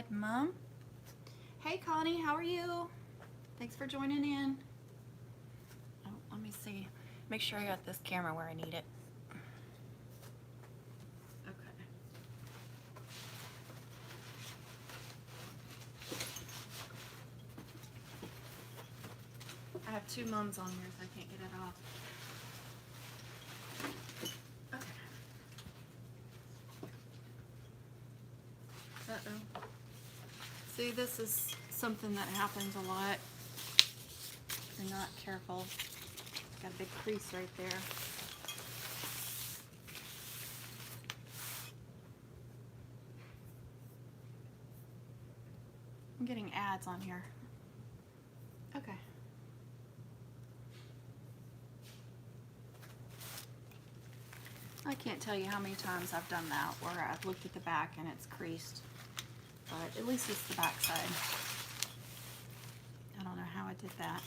Good, Mom. Hey, Connie, how are you? Thanks for joining in. Oh, let me see. Make sure I got this camera where I need it. Okay. I have two mums on here, so I can't get it off. Okay. Uh-oh. See, this is something that happens a lot. If you're not careful. Got a big crease right there. I'm getting ads on here. Okay. I can't tell you how many times I've done that where I've looked at the back and it's creased, but at least it's the back side. I don't know how I did that.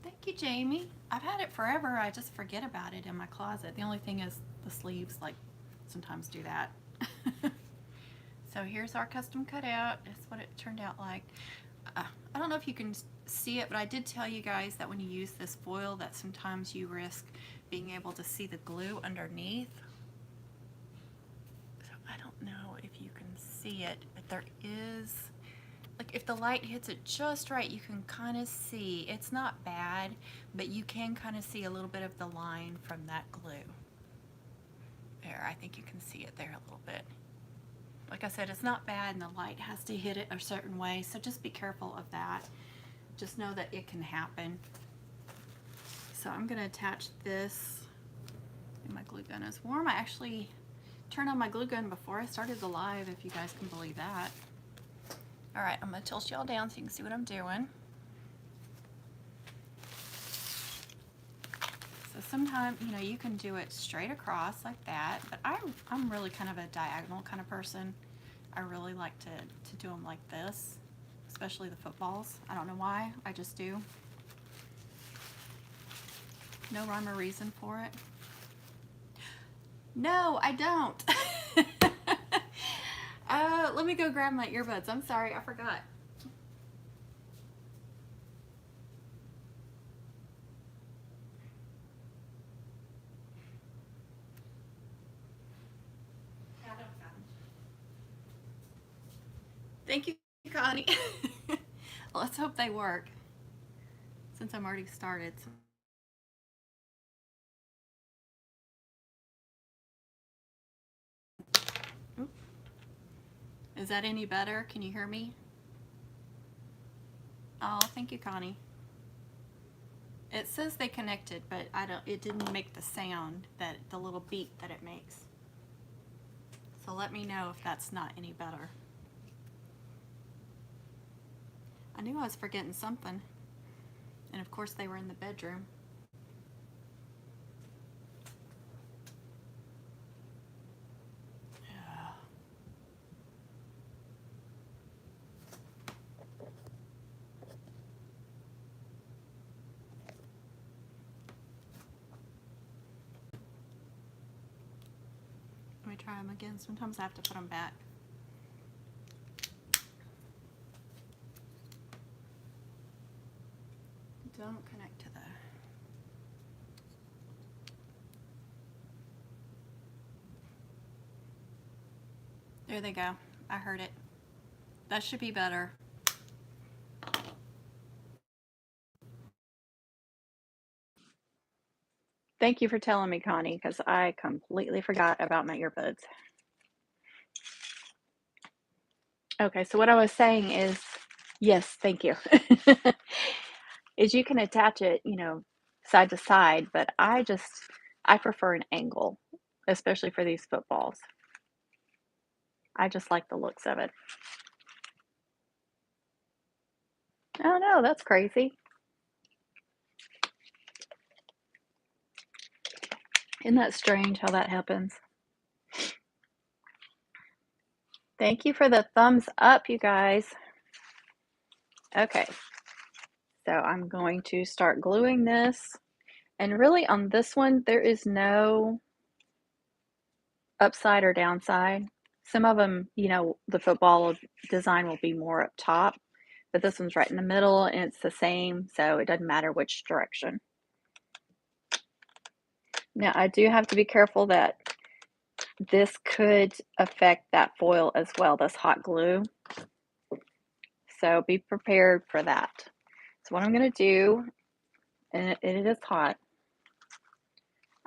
Thank you, Jamie. I've had it forever. I just forget about it in my closet. The only thing is the sleeves, like, sometimes do that. So here's our custom cutout. That's what it turned out like. I don't know if you can see it, but I did tell you guys that when you use this foil that sometimes you risk being able to see the glue underneath. So I don't know if you can see it, but there is, like, if the light hits it just right, you can kind of see. It's not bad, but you can kind of see a little bit of the line from that glue. There, I think you can see it there a little bit. Like I said, it's not bad, and the light has to hit it a certain way, so just be careful of that. Just know that it can happen. So I'm going to attach this. And my glue gun is warm. I actually turned on my glue gun before I started the live, if you guys can believe that. All right, I'm going to tilt y'all down so you can see what I'm doing. So sometimes, you know, you can do it straight across like that, but I'm really kind of a diagonal kind of person. I really like to do them like this, especially the footballs. I don't know why, I just do. No rhyme or reason for it. No, I don't. Let me go grab my earbuds. I'm sorry, I forgot. Thank you, Connie. Let's hope they work, since I'm already started. Oop. Is that any better? Can you hear me? Oh, thank you, Connie. It says they connected, but it didn't make the sound, that the little beep that it makes. So let me know if that's not any better. I knew I was forgetting something. And of course they were in the bedroom. Yeah. Let me try them again. Sometimes I have to put them back. Don't connect to the... There they go. I heard it. That should be better. Thank you for telling me, Connie, because I completely forgot about my earbuds. Okay, so what I was saying is, yes, thank you. Is you can attach it, you know, side to side, but I prefer an angle, especially for these footballs. I just like the looks of it. Oh no, that's crazy. Isn't that strange how that happens? Thank you for the thumbs up, you guys. Okay, so I'm going to start gluing this. And really on this one, there is no upside or downside. Some of them, you know, the football design will be more up top, but this one's right in the middle and it's the same, so it doesn't matter which direction. Now, I do have to be careful that this could affect that foil as well, this hot glue. So be prepared for that. So what I'm going to do, and it is hot,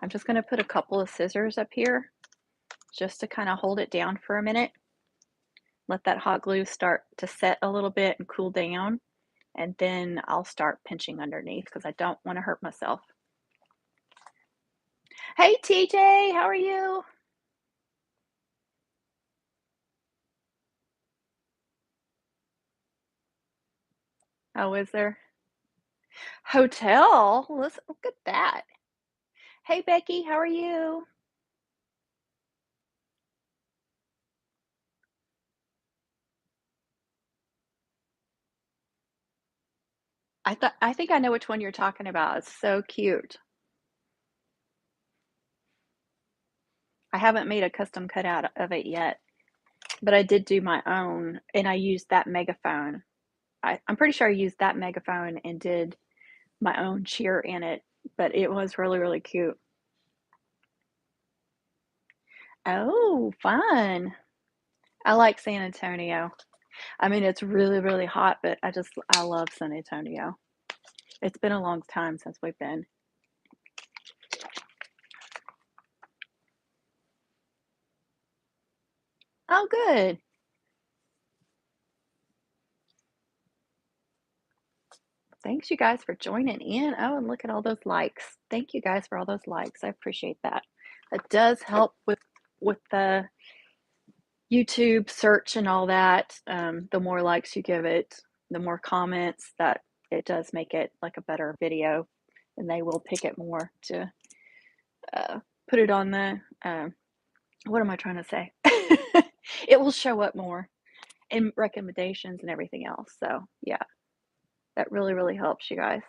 I'm just going to put a couple of scissors up here just to kind of hold it down for a minute. Let that hot glue start to set a little bit and cool down. And then I'll start pinching underneath because I don't want to hurt myself. Hey TJ, how are you? Oh, is there? Hotel? Let's look at that. Hey Becky, how are you? I think I know which one you're talking about. It's so cute. I haven't made a custom cutout of it yet, but I did do my own, and I used that megaphone. I'm pretty sure I used that megaphone and did my own cheer in it, but it was really, really cute. Oh, fun. I like San Antonio. I mean, it's really, really hot, but I love San Antonio. It's been a long time since we've been. Oh, good. Thanks, you guys, for joining in. Oh, and look at all those likes. Thank you guys for all those likes. I appreciate that. It does help with the YouTube search and all that. The more likes you give it, the more comments, that it does make it like a better video, and they will pick it more to put it on the what am I trying to say? It will show up more in recommendations and everything else. So yeah, that really, really helps you guys.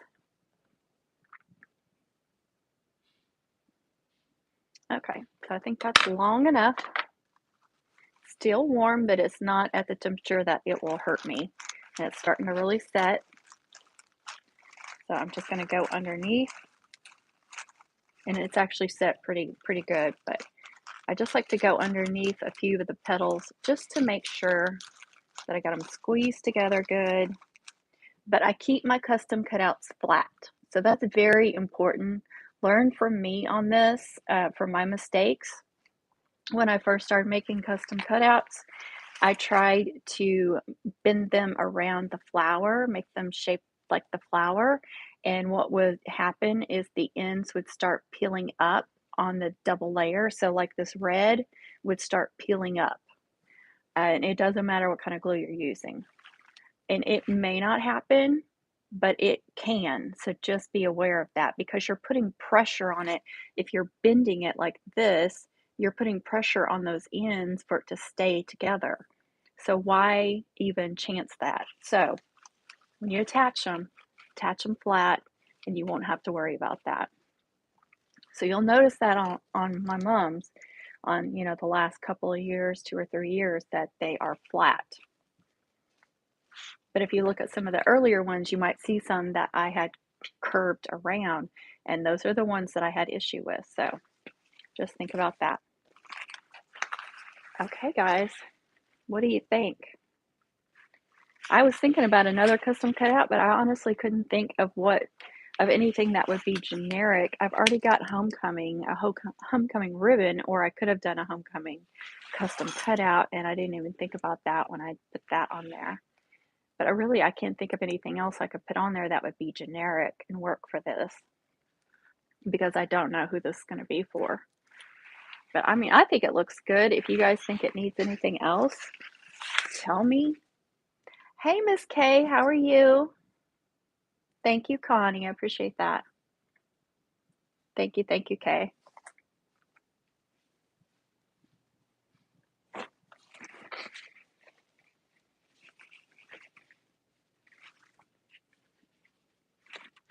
Okay, so I think that's long enough. Still warm, but it's not at the temperature that it will hurt me. And it's starting to really set. So I'm just going to go underneath. And it's actually set pretty good, but I just like to go underneath a few of the petals just to make sure that I got them squeezed together good. But I keep my custom cutouts flat. So that's very important. Learn from me on this, from my mistakes. When I first started making custom cutouts, I tried to bend them around the flower, make them shaped like the flower. And what would happen is the ends would start peeling up on the double layer. So like this red would start peeling up. And it doesn't matter what kind of glue you're using. And it may not happen, but it can. So just be aware of that because you're putting pressure on it. If you're bending it like this, you're putting pressure on those ends for it to stay together. So why even chance that? So when you attach them flat, and you won't have to worry about that. So you'll notice that on my mums, on the last couple of years, 2 or 3 years, that they are flat. But if you look at some of the earlier ones, you might see some that I had curved around, and those are the ones that I had issue with. So just think about that. Okay, guys, what do you think? I was thinking about another custom cutout, but I honestly couldn't think of anything that would be generic. I've already got homecoming, a homecoming ribbon, or I could have done a homecoming custom cutout, and I didn't even think about that when I put that on there. But I can't think of anything else I could put on there that would be generic and work for this, because I don't know who this is going to be for. But I mean, I think it looks good. If you guys think it needs anything else, tell me. Hey, Miss Kay, how are you? Thank you, Connie. I appreciate that. Thank you, Kay.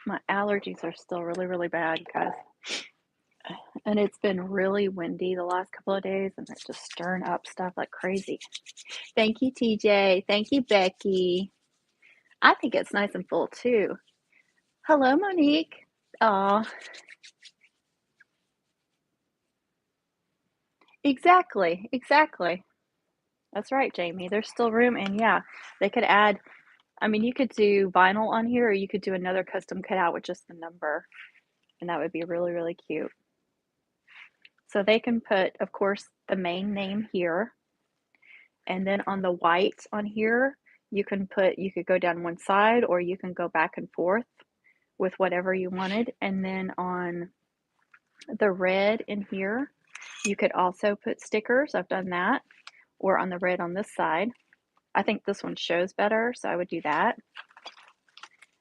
My allergies are still really, really bad, guys. And it's been really windy the last couple of days, and it's just stirring up stuff like crazy. Thank you, TJ. Thank you, Becky. I think it's nice and full too. Hello, Monique. Oh, exactly, exactly. That's right, Jamie. There's still room, and yeah, they could add. I mean, you could do vinyl on here, or you could do another custom cutout with just the number, and that would be really, really cute. So they can put, of course, the main name here, and then on the white on here, you could go down one side, or you can go back and forth with whatever you wanted. And then on the red in here, you could also put stickers. I've done that. Or on the red on this side. I think this one shows better, so I would do that.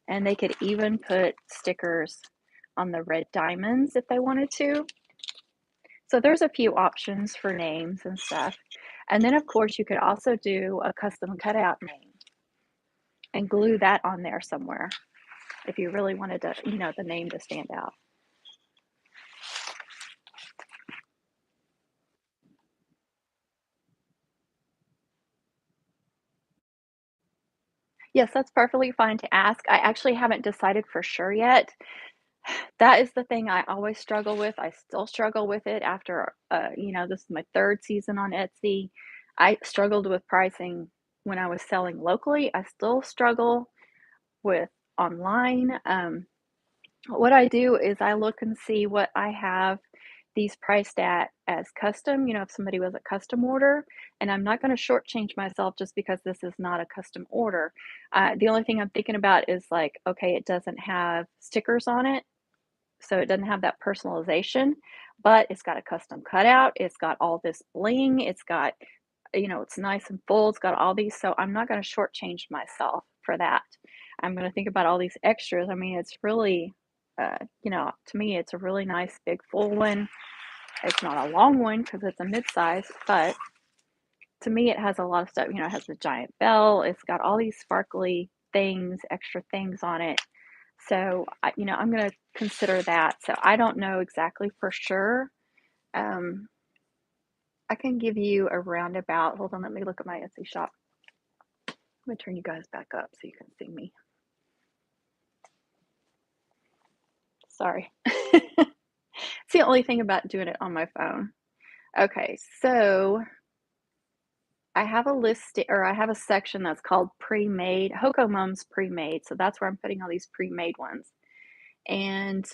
And they could even put stickers on the red diamonds if they wanted to. So there's a few options for names and stuff. And then, of course, you could also do a custom cutout name and glue that on there somewhere if you really wanted to, the name to stand out. Yes, that's perfectly fine to ask. I actually haven't decided for sure yet. That is the thing I always struggle with. I still struggle with it after, this is my third season on Etsy. I struggled with pricing when I was selling locally. I still struggle with online. What I do is I look and see what I have these priced at as custom, if somebody was a custom order, and I'm not going to shortchange myself just because this is not a custom order. The only thing I'm thinking about is like, okay, it doesn't have stickers on it, so it doesn't have that personalization, but it's got a custom cutout. It's got all this bling. It's got, it's nice and full. It's got all these, so I'm not going to shortchange myself for that. I'm going to think about all these extras. I mean, it's really, to me, it's a really nice big full one. It's not a long one because it's a mid-size, but to me, it has a lot of stuff. It has a giant bell. It's got all these sparkly things, extra things on it. So, I'm going to consider that. So I don't know exactly for sure. I can give you a roundabout. Hold on, let me look at my Etsy shop. I'm going to turn you guys back up so you can see me. Sorry. It's the only thing about doing it on my phone. Okay, so I have a list, or I have a section that's called pre-made, Hoko Mums pre-made. So that's where I'm putting all these pre-made ones. And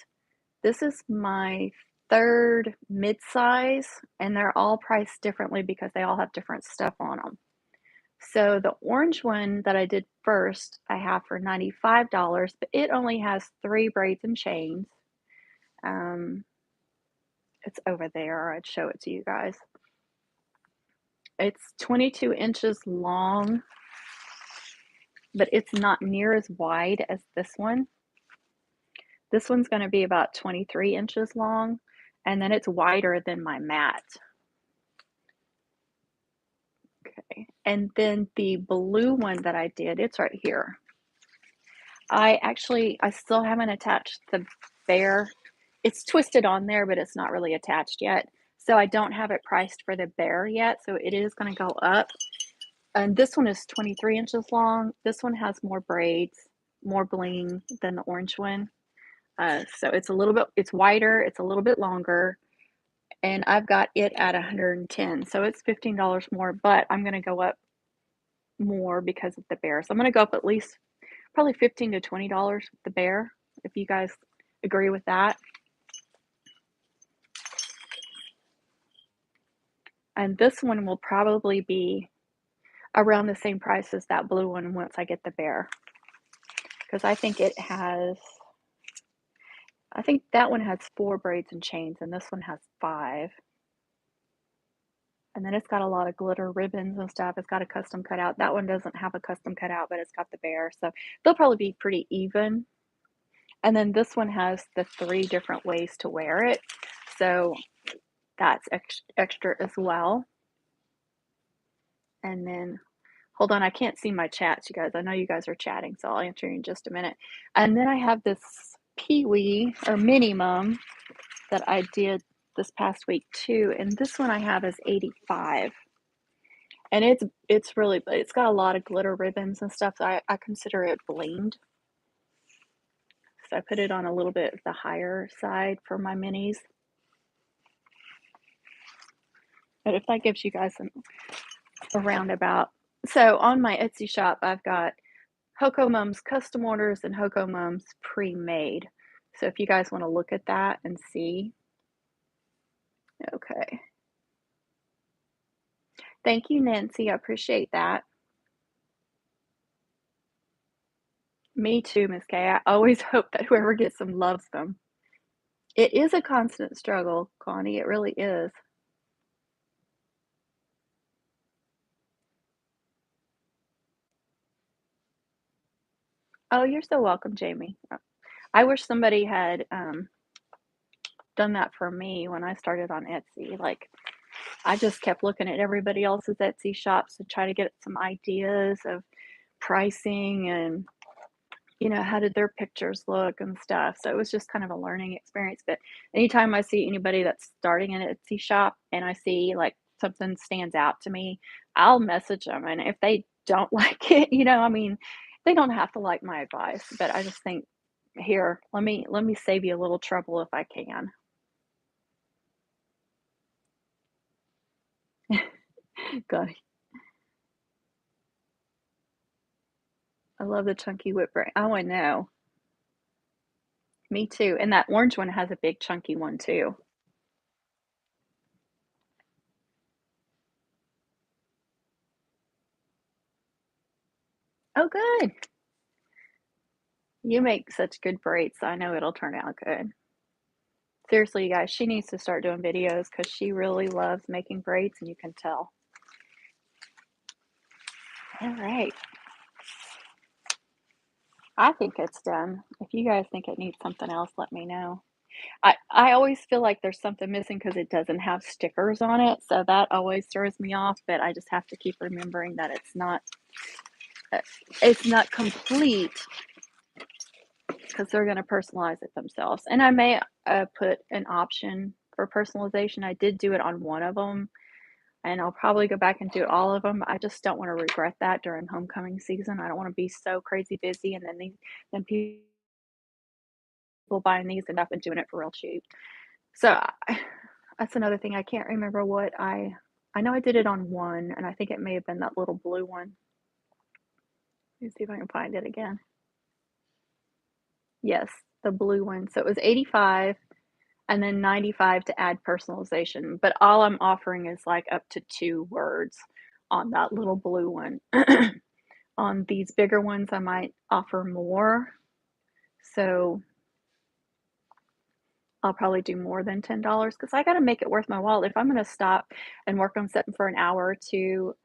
this is my third mid-size, and they're all priced differently because they all have different stuff on them. So the orange one that I did first, I have for $95, but it only has 3 braids and chains. It's over there. I'd show it to you guys. It's 22 inches long, but it's not near as wide as this one. This one's going to be about 23 inches long, and then it's wider than my mat. Okay, and then the blue one that I did, it's right here. I still haven't attached the bear. It's twisted on there, but it's not really attached yet. So I don't have it priced for the bear yet. So it is going to go up. And this one is 23 inches long. This one has more braids, more bling than the orange one. So it's wider, it's a little bit longer. And I've got it at 110. So it's $15 more, but I'm going to go up more because of the bear. So I'm going to go up at least probably $15 to $20 with the bear, if you guys agree with that. And this one will probably be around the same price as that blue one once I get the bear. Because I think that one has 4 braids and chains, and this one has 5. And then it's got a lot of glitter ribbons and stuff. It's got a custom cutout. That one doesn't have a custom cutout, but it's got the bear. So they'll probably be pretty even. And then this one has the 3 different ways to wear it. So that's extra as well. And then, hold on, I can't see my chats, you guys. I know you guys are chatting, so I'll answer you in just a minute. And then I have this Pee-wee or Mini Mum that I did this past week too, and this one I have is 85. And it's really, it's got a lot of glitter ribbons and stuff, so I consider it blinged. So I put it on a little bit of the higher side for my minis. But if that gives you guys a roundabout. So on my Etsy shop, I've got Hoko Mums custom orders and Hoko Mums pre-made. So if you guys want to look at that and see. Okay. Thank you, Nancy. I appreciate that. Me too, Miss Kay. I always hope that whoever gets them loves them. It is a constant struggle, Connie. It really is. Oh, you're so welcome, Jamie. I wish somebody had done that for me when I started on Etsy. Like, I just kept looking at everybody else's Etsy shops to try to get some ideas of pricing and, you know, how did their pictures look and stuff. So it was just kind of a learning experience. But anytime I see anybody that's starting an Etsy shop and I see like something stands out to me, I'll message them. And if they don't like it, you know, I mean, they don't have to like my advice, but I just think, here, let me save you a little trouble if I can. Good. I love the chunky whipped cream. Oh, I know. Me too. And that orange one has a big chunky one too. Oh, good. You make such good braids, so I know it'll turn out good. Seriously, you guys, she needs to start doing videos because she really loves making braids, and you can tell. All right. I think it's done. If you guys think it needs something else, let me know. I always feel like there's something missing because it doesn't have stickers on it, so that always throws me off, but I just have to keep remembering that it's not complete because they're going to personalize it themselves. And I may put an option for personalization. I did do it on one of them, and I'll probably go back and do all of them. I just don't want to regret that during homecoming season. I don't want to be so crazy busy, and then people buying these end up and doing it for real cheap. So that's another thing. I can't remember what I know I did it on one, and I think it may have been that little blue one. Let me see if I can find it again. Yes, the blue one. So it was 85 and then 95 to add personalization. But all I'm offering is like up to 2 words on that little blue one. On these bigger ones, I might offer more. So I'll probably do more than $10 because I got to make it worth my while. If I'm going to stop and work on something for an hour or two,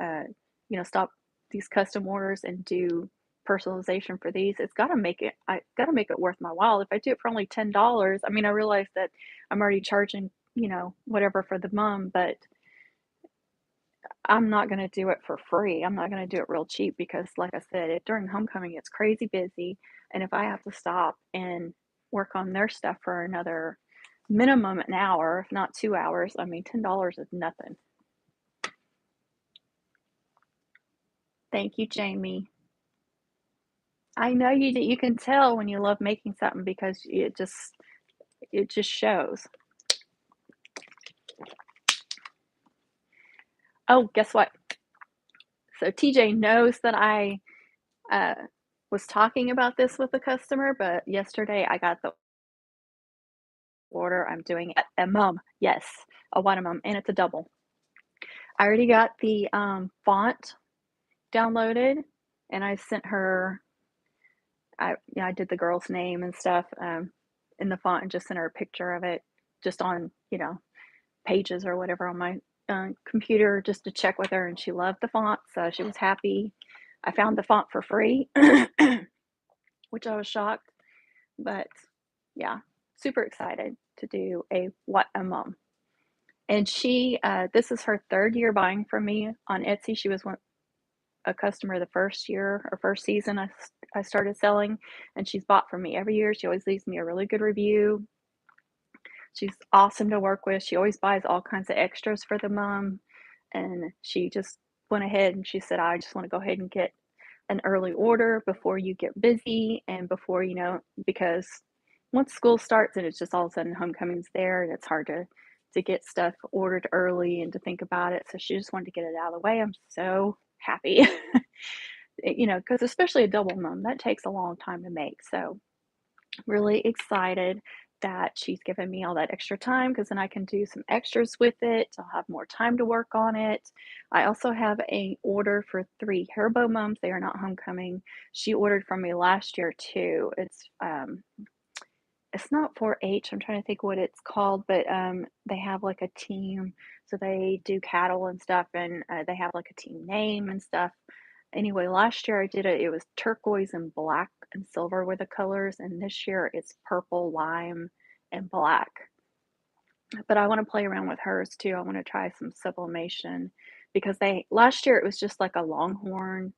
stop these custom orders and do personalization for these, I got to make it worth my while. If I do it for only $10, I mean, I realize that I'm already charging, whatever for the mom, but I'm not going to do it for free. I'm not going to do it real cheap because, like I said, during homecoming, it's crazy busy. And if I have to stop and work on their stuff for another minimum an hour, if not 2 hours, I mean, $10 is nothing. Thank you, Jamie. I know you can tell when you love making something because it just shows. Oh, guess what? So TJ knows that I was talking about this with a customer, but yesterday I got the order. I'm doing a mum. Yes, a one mum, and it's a double. I already got the font downloaded, and I sent her. I did the girl's name and stuff in the font, and just sent her a picture of it, just on pages or whatever on my computer, just to check with her, and she loved the font, so she was happy. I found the font for free, which I was shocked, but yeah, super excited to do a what a mum. And this is her 3rd year buying from me on Etsy. She was a customer the first year or first season I started selling, and she's bought from me every year. She always leaves me a really good review. She's awesome to work with. She always buys all kinds of extras for the mom, and she just went ahead and she said, "I just wanna go ahead and get an early order before you get busy and before, because once school starts and it's just all of a sudden homecoming's there and it's hard to get stuff ordered early and to think about it." So she just wanted to get it out of the way. I'm so happy. Because especially a double mum, that takes a long time to make. So really excited that she's given me all that extra time because then I can do some extras with it. I'll have more time to work on it. I also have a order for 3 hair bow mums. They are not homecoming. She ordered from me last year too. It's not 4-H. I'm trying to think what it's called, but they have like a team, so they do cattle and stuff, and they have like a team name and stuff. Anyway, last year I did it. It was turquoise and black and silver were the colors, and this year it's purple, lime, and black. But I want to play around with hers too. I want to try some sublimation because they last year it was just like a longhorn.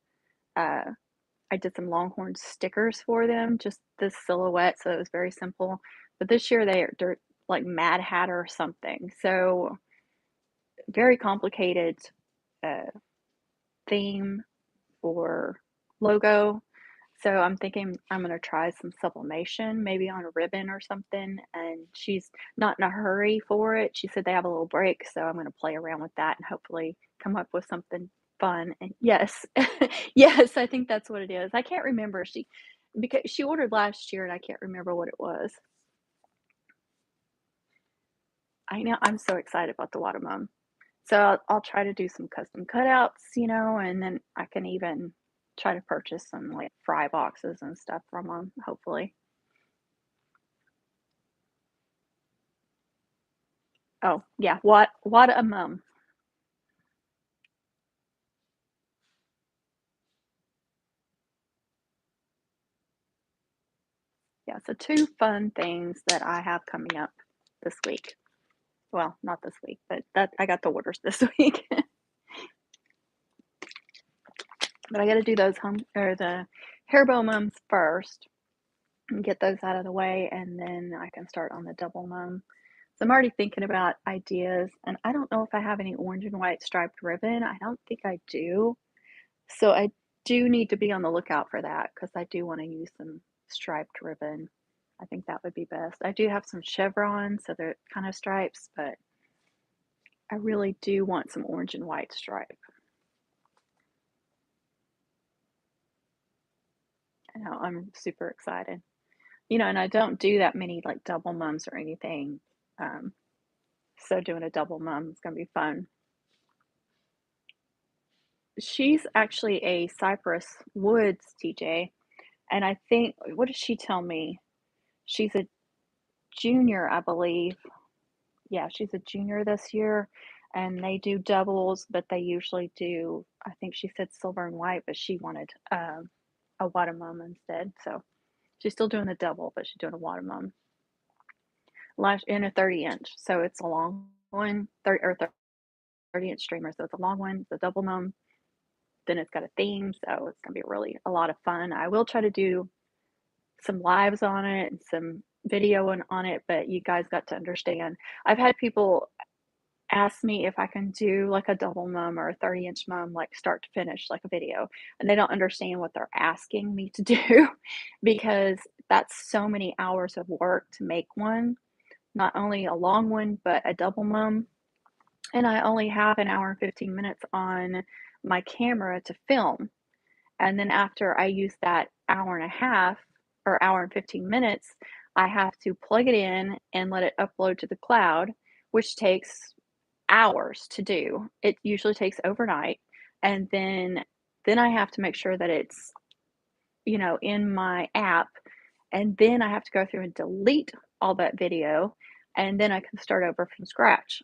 Uh, I did some longhorn stickers for them, just this silhouette, so it was very simple. But this year they're like Mad Hatter or something. So very complicated uh, theme or logo. So I'm thinking I'm gonna try some sublimation, maybe on a ribbon or something. And she's not in a hurry for it. She said they have a little break, so I'm gonna play around with that and hopefully come up with something fun. And yes, yes, I think that's what it is. I can't remember. Because she ordered last year and I can't remember what it was. I know I'm so excited about the watermelon. So I'll try to do some custom cutouts, and then I can even try to purchase some like fry boxes and stuff from them, hopefully. Oh, yeah, what a mum. Yeah, so 2 fun things that I have coming up this week. Well, not this week, but that I got the orders this week. But I gotta do those home or the hair bow mums first and get those out of the way, and then I can start on the double mum. So I'm already thinking about ideas, and I don't know if I have any orange and white striped ribbon. I don't think I do. So I do need to be on the lookout for that because I do want to use some striped ribbon. I think that would be best. I do have some chevrons, so they're kind of stripes, but I really do want some orange and white stripe. I know I'm super excited. And I don't do that many like double mums or anything. Um, so doing a double mum is gonna be fun. She's actually a Cypress Woods TJ, and I think what did she tell me? She's a junior, I believe. Yeah, she's a junior this year, and they do doubles, but they usually do, I think she said silver and white, but she wanted a watermelon instead. So she's still doing the double, but she's doing a watermelon. Lash in a 30-inch, so it's a long one, 30-inch streamer. So it's a long one, it's a double mum. Then it's got a theme, so it's gonna be really a lot of fun. I will try to do some lives on it and some video on it, but you guys got to understand. I've had people ask me if I can do like a double mum or a 30-inch mum, like start to finish, like a video, and they don't understand what they're asking me to do because that's so many hours of work to make one, not only a long one, but a double mum. And I only have an hour and 15 minutes on my camera to film. And then after I use that hour and a half or hour and 15 minutes, I have to plug it in and let it upload to the cloud, which takes hours to do. It usually takes overnight. And then I have to make sure that it's, in my app. And then I have to go through and delete all that video. And then I can start over from scratch.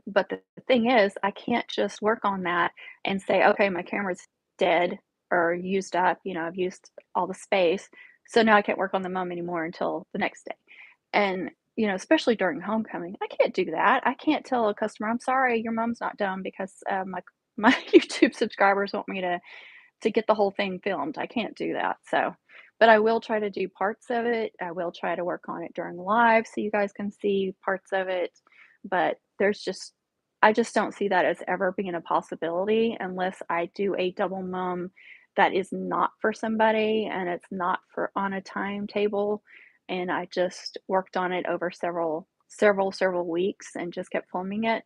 But the thing is, I can't just work on that and say, okay, my camera's dead or used up, I've used all the space. So now I can't work on the mum anymore until the next day. And, especially during homecoming, I can't do that. I can't tell a customer, I'm sorry, your mom's not done because my YouTube subscribers want me to get the whole thing filmed. I can't do that. So But I will try to do parts of it. I will try to work on it during live so you guys can see parts of it. But I just don't see that as ever being a possibility unless I do a double mum that is not for somebody and it's not for on a timetable. And I just worked on it over several weeks and just kept filming it.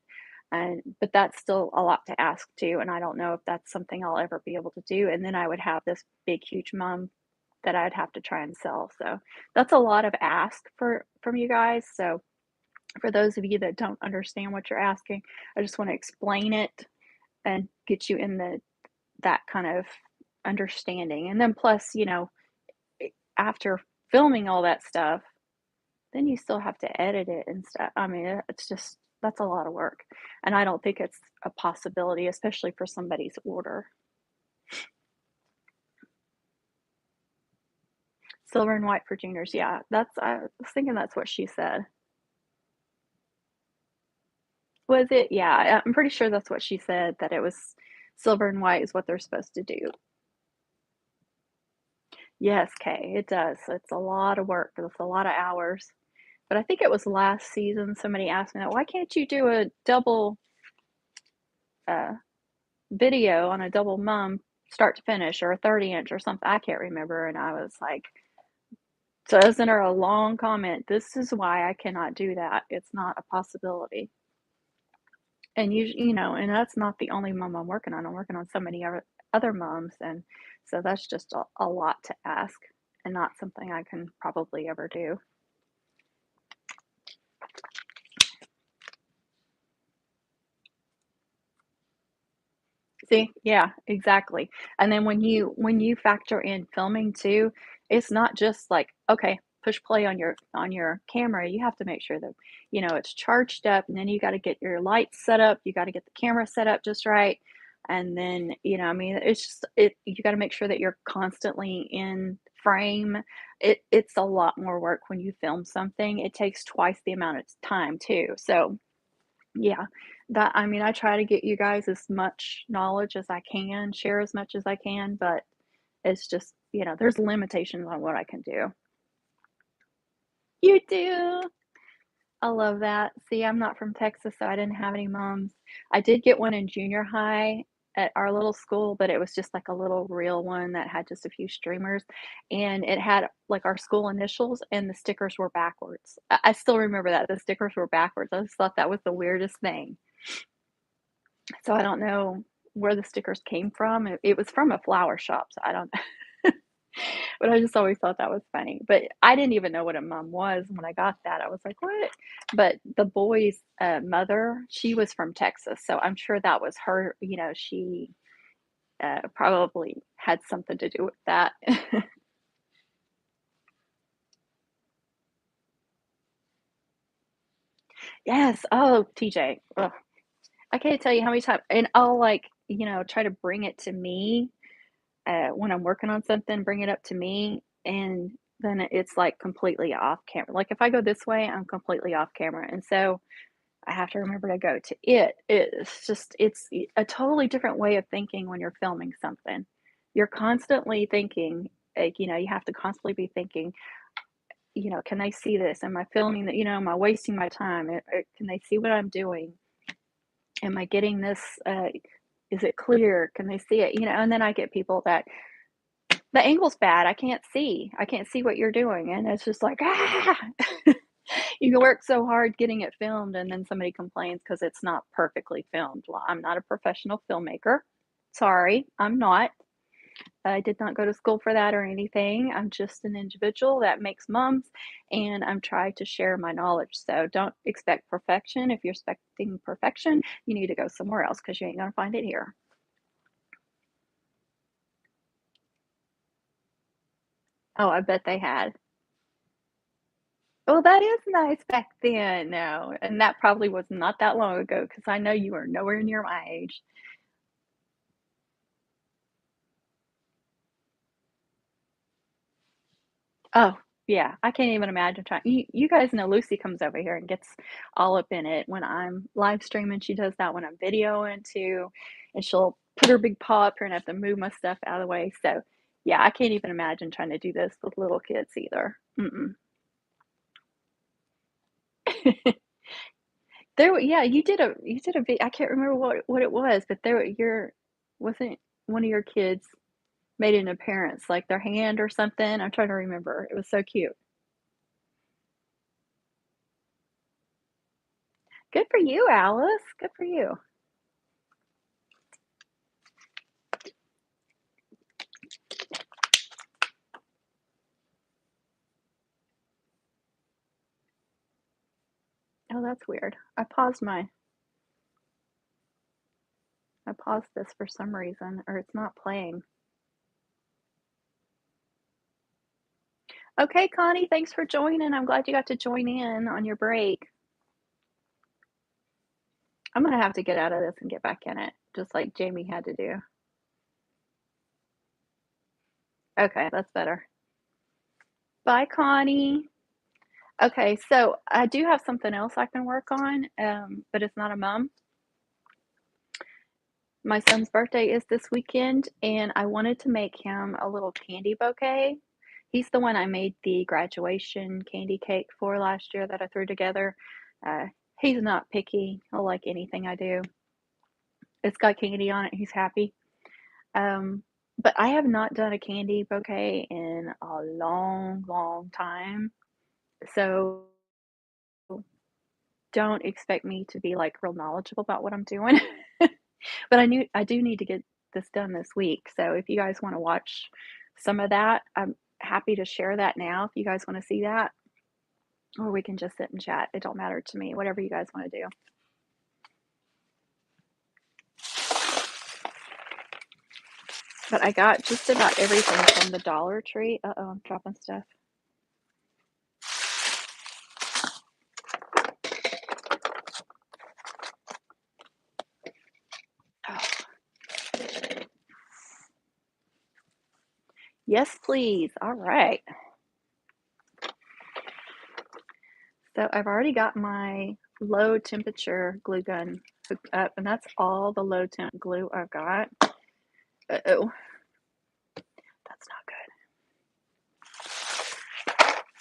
And but that's still a lot to ask too. And I don't know if that's something I'll ever be able to do. And then I would have this big, huge mum that I'd have to try and sell. So that's a lot of ask for from you guys. So for those of you that don't understand what you're asking, I just want to explain it and get you in that kind of understanding. And then plus, after filming all that stuff, then you still have to edit it and stuff. I mean, it's just that's a lot of work. And I don't think it's a possibility, especially for somebody's order. Silver and white for juniors. Yeah, I was thinking that's what she said. Was it? Yeah, I'm pretty sure that's what she said, that it was silver and white is what they're supposed to do. Yes, Kay, it does. It's a lot of work. It's a lot of hours. But I think it was last season somebody asked me that, why can't you do a double uh, video on a double mum start to finish or a 30-inch or something? I can't remember. And I was like, so I sent her a long comment. This is why I cannot do that. It's not a possibility. And and that's not the only mom I'm working on. I'm working on so many other moms, and so that's just a lot to ask, and not something I can probably ever do. See, yeah, exactly. And then when you factor in filming too, it's not just like, okay, push play on your camera. You have to make sure that, it's charged up, and then you got to get your lights set up, you got to get the camera set up just right. And then, I mean, it's just you got to make sure that you're constantly in frame. It's a lot more work when you film something. It takes twice the amount of time too. So, yeah, I mean, I try to get you guys as much knowledge as I can, share as much as I can, but it's just, there's limitations on what I can do. You do. I love that. See, I'm not from Texas, so I didn't have any moms. I did get one in junior high at our little school, but it was just like a little real one that had just a few streamers, and it had like our school initials, and the stickers were backwards. I still remember that the stickers were backwards. I just thought that was the weirdest thing. So I don't know where the stickers came from. It was from a flower shop, so I don't but I just always thought that was funny. But I didn't even know what a mum was when I got that. I was like, "What?" But the boy's, mother, she was from Texas, so I'm sure that was her, she, probably had something to do with that. Yes. Oh, TJ. Ugh. I can't tell you how many times and I'll, like, try to bring it to me when I'm working on something, bring it up to me, and then it's like completely off camera. Like if I go this way, I'm completely off camera, and so I have to remember to go to it. It's a totally different way of thinking when you're filming something. You're constantly thinking, like, you have to constantly be thinking, can they see this? Am I filming that? Am I wasting my time? Can they see what I'm doing? Am I getting this? Is it clear? Can they see it? And then I get people that the angle's bad. I can't see. I can't see what you're doing. And it's just like, ah, you can work so hard getting it filmed, and then somebody complains because it's not perfectly filmed. Well, I'm not a professional filmmaker. Sorry, I'm not. I did not go to school for that or anything. I'm just an individual that makes mums, and I'm trying to share my knowledge. So don't expect perfection. If you're expecting perfection, you need to go somewhere else because you ain't going to find it here. Oh, I bet they had. Well, that is nice back then, no, and that probably was not that long ago because I know you are nowhere near my age. Oh, yeah, I can't even imagine trying you guys know Lucy comes over here and gets all up in it when I'm live streaming, she does that when I'm videoing too, and she'll put her big paw up here and have to move my stuff out of the way, so, Yeah, I can't even imagine trying to do this with little kids either. Mm-mm. Yeah, you did a I can't remember what it was, but wasn't one of your kids made an appearance, like their hand or something? I'm trying to remember. It was so cute. Good for you, Alice. Good for you. Oh, that's weird. I paused this for some reason, or it's not playing. Okay, Connie, thanks for joining. I'm glad you got to join in on your break. I'm gonna have to get out of this and get back in it, just like Jamie had to do. Okay, that's better. Bye, Connie. Okay, so I do have something else I can work on, but it's not a mum. My son's birthday is this weekend, and I wanted to make him a little candy bouquet. He's the one I made the graduation candy cake for last year that I threw together. Uh, he's not picky. He'll like anything I do. It's got candy on it. He's happy. Um, but I have not done a candy bouquet in a long, long time. So don't expect me to be like real knowledgeable about what I'm doing. But I do need to get this done this week. So if you guys want to watch some of that, I'm happy to share that now if you guys want to see that. Or we can just sit and chat. It don't matter to me, whatever you guys want to do. But I got just about everything from the Dollar Tree. Uh-oh, I'm dropping stuff. Oh. Yes, please. All right. So I've already got my low temperature glue gun hooked up, and that's all the low temp glue I've got. Uh-oh. That's not good.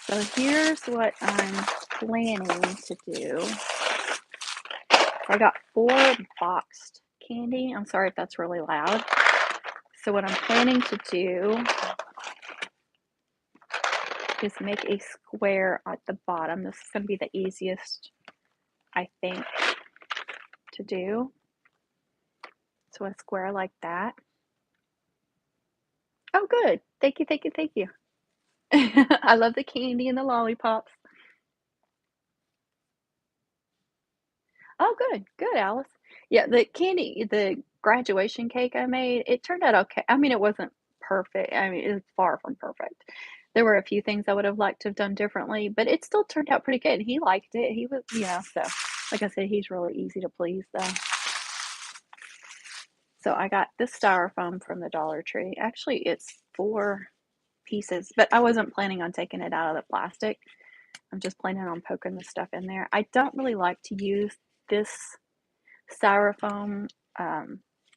So here's what I'm planning to do. I got 4 boxed candy. I'm sorry if that's really loud. So what I'm planning to do is make a square at the bottom. This is going to be the easiest, I think, to do. So a square like that. Oh, good. Thank you, thank you, thank you. I love the candy and the lollipops. Oh, good, good, Alice. Yeah, the graduation cake I made, it turned out okay. I mean, it wasn't perfect. I mean, it's far from perfect. There were a few things I would have liked to have done differently, but it still turned out pretty good. He liked it. He was, so like I said, he's really easy to please, though. So I got this styrofoam from the Dollar Tree. Actually, it's 4 pieces, but I wasn't planning on taking it out of the plastic. I'm just planning on poking the stuff in there. I don't really like to use this styrofoam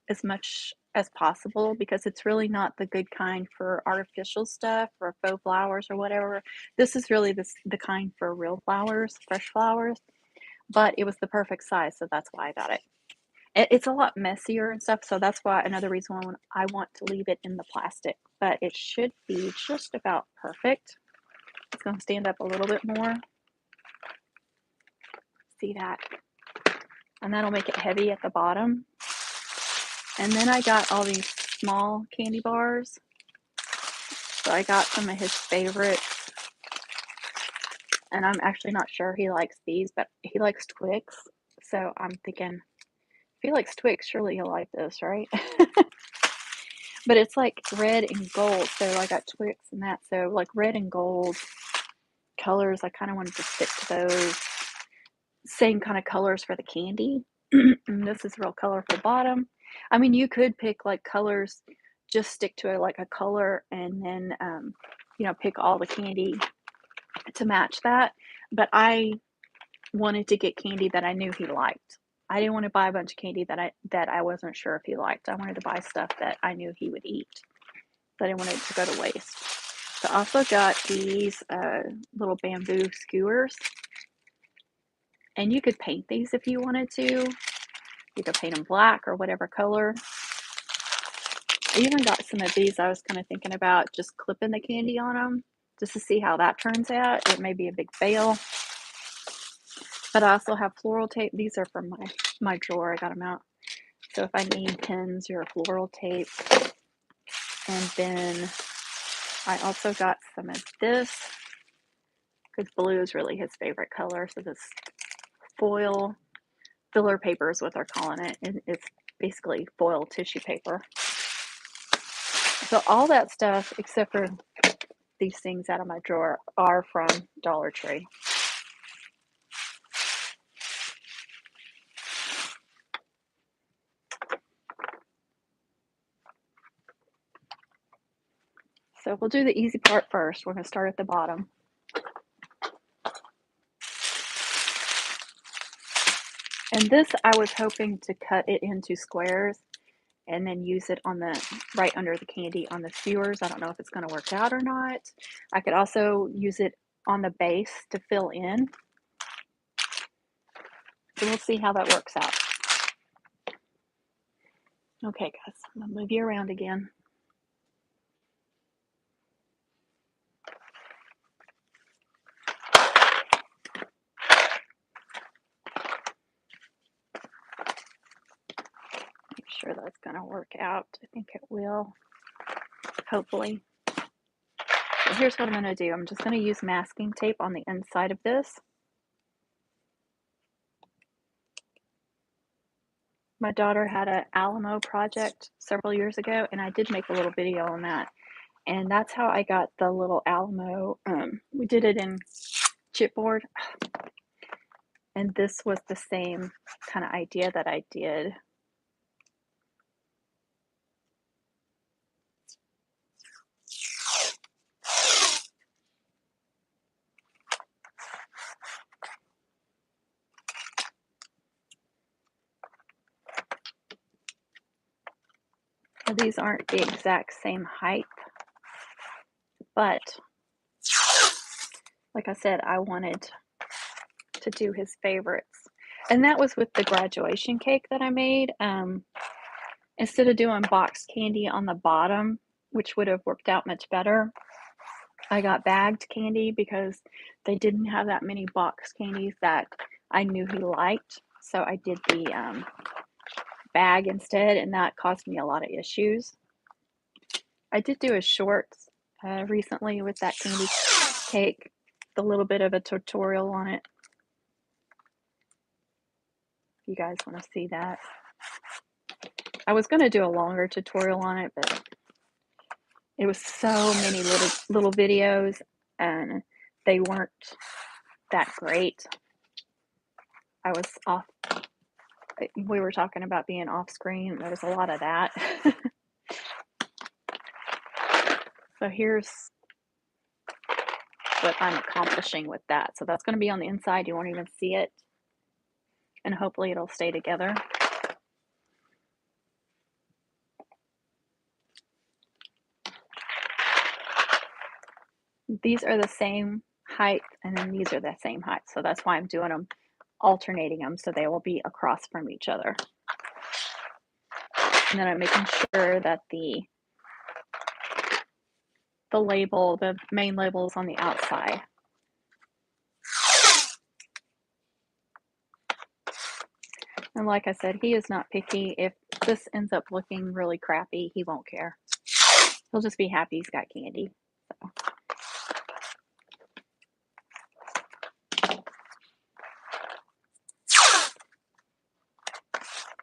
as much as possible because it's really not the good kind for artificial stuff or faux flowers or whatever. This is really the kind for real flowers, fresh flowers, but it was the perfect size, so that's why I got it. It's a lot messier and stuff, so that's why another reason why I want to leave it in the plastic, but it should be just about perfect. It's going to stand up a little bit more. See that? And that'll make it heavy at the bottom. And then I got all these small candy bars. So I got some of his favorites. And I'm actually not sure he likes these, but he likes Twix. So I'm thinking, if he likes Twix, surely he'll like this, right? But it's like red and gold. So I got Twix and that. So like red and gold colors, I kind of wanted to stick to those same kind of colors for the candy. And this is real colorful bottom. I mean, you could pick like colors, just stick to it like a color, and then pick all the candy to match that. But I wanted to get candy that I knew he liked. I didn't want to buy a bunch of candy that I wasn't sure if he liked. I wanted to buy stuff that I knew he would eat. I didn't want it to go to waste. So I also got these little bamboo skewers. And you could paint these if you wanted to. You could paint them black or whatever color. I even got some of these. I was kind of thinking about just clipping the candy on them just to see how that turns out. It may be a big fail. But I also have floral tape. These are from my drawer. I got them out. So if I need pens or floral tape. And then I also got some of this, because blue is really his favorite color. So this foil filler paper is what they're calling it. And it's basically foil tissue paper. So all that stuff, except for these things out of my drawer, are from Dollar Tree. So we'll do the easy part first. We're going to start at the bottom. And this, I was hoping to cut it into squares and then use it on the right under the candy on the skewers. I don't know if it's going to work out or not. I could also use it on the base to fill in. So we'll see how that works out. Okay, guys, I'm going to move you around again. Make sure that's going to work out. I think it will, hopefully. So here's what I'm going to do. I'm just going to use masking tape on the inside of this. My daughter had an Alamo project several years ago, and I did make a little video on that. And that's how I got the little Alamo. We did it in chipboard. And this was the same kind of idea that I did. So these aren't the exact same height, but like I said, I wanted to do his favorites. And that was with the graduation cake that I made. Instead of doing boxed candy on the bottom, which would have worked out much better, I got bagged candy because they didn't have that many boxed candies that I knew he liked. So I did the bag instead, and that caused me a lot of issues. I did do a shorts recently with that candy cake, a little bit of a tutorial on it. If you guys want to see that. I was going to do a longer tutorial on it, but it was so many little videos, and they weren't that great. I was off. We were talking about being off screen. There was a lot of that. So here's what I'm accomplishing with that. So that's going to be on the inside. You won't even see it. And hopefully it'll stay together. These are the same height, and then these are the same height. So that's why I'm doing them, alternating them, so they will be across from each other. And then I'm making sure that the label, the main label, is on the outside. And like I said, he is not picky. If this ends up looking really crappy, he won't care. He'll just be happy he's got candy. So.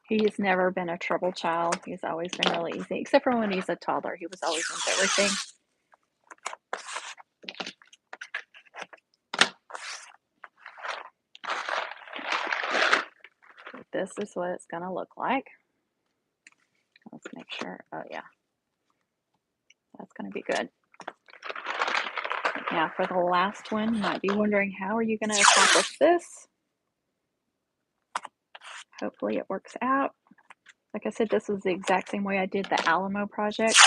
He's never been a trouble child. He's always been really easy, except for when he's a toddler. He was always into everything. This is what it's going to look like. Let's make sure. Oh, yeah. That's going to be good. Now, for the last one, you might be wondering, how are you going to accomplish this? Hopefully it works out. Like I said, this was the exact same way I did the Alamo project.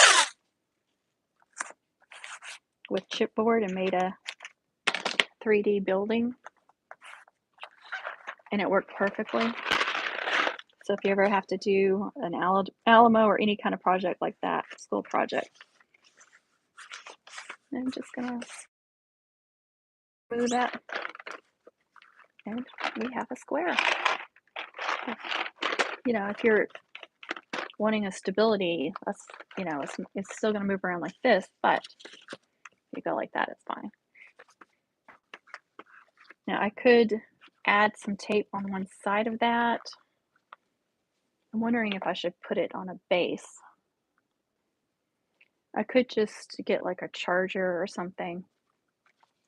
with chipboard and made a 3D building, and it worked perfectly. So if you ever have to do an Alamo or any kind of project like that, school project, I'm just gonna move that, and we have a square. You know, if you're wanting a stability, that's, you know, it's still gonna move around like this, but you go like that, it's fine. Now I could add some tape on one side of that. I'm wondering if I should put it on a base. I could just get like a charger or something,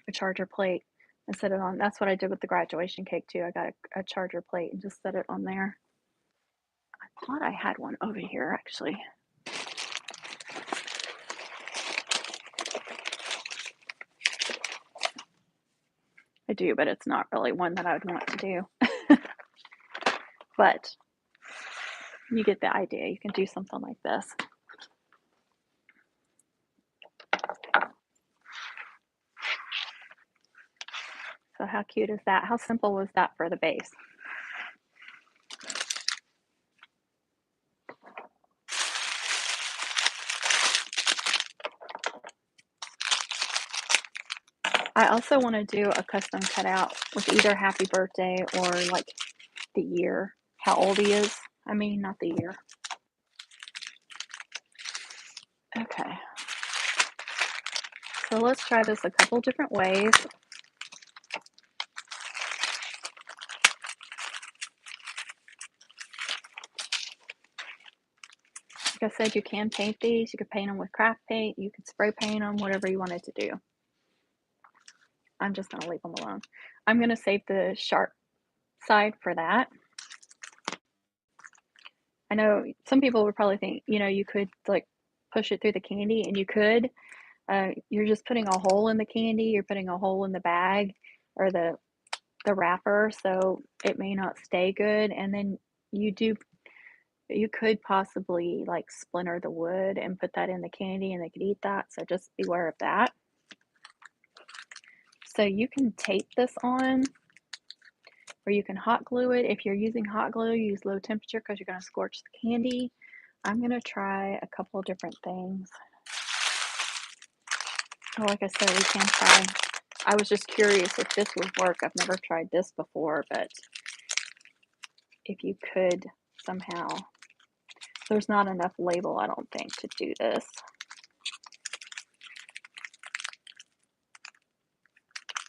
a charger plate, and set it on. That's what I did with the graduation cake too. I got a charger plate and just set it on there. I thought I had one over here actually. I do, but it's not really one that I would want to do. But you get the idea. You can do something like this. So how cute is that? How simple was that for the base? I also want to do a custom cutout with either happy birthday or like the year, how old he is. I mean, not the year. Okay. So let's try this a couple different ways. Like I said, you can paint these. You could paint them with craft paint. You could spray paint them, whatever you wanted to do. I'm just going to leave them alone. I'm going to save the sharp side for that. I know some people would probably think, you know, you could like push it through the candy, and you could. You're just putting a hole in the candy. You're putting a hole in the bag or the wrapper, so it may not stay good. And then you could possibly like splinter the wood and put that in the candy, and they could eat that. So just beware of that. So you can tape this on, or you can hot glue it. If you're using hot glue, use low temperature because you're going to scorch the candy. I'm going to try a couple of different things. Like I said, we can try. I was just curious if this would work. I've never tried this before, but if you could somehow, there's not enough label, I don't think, to do this.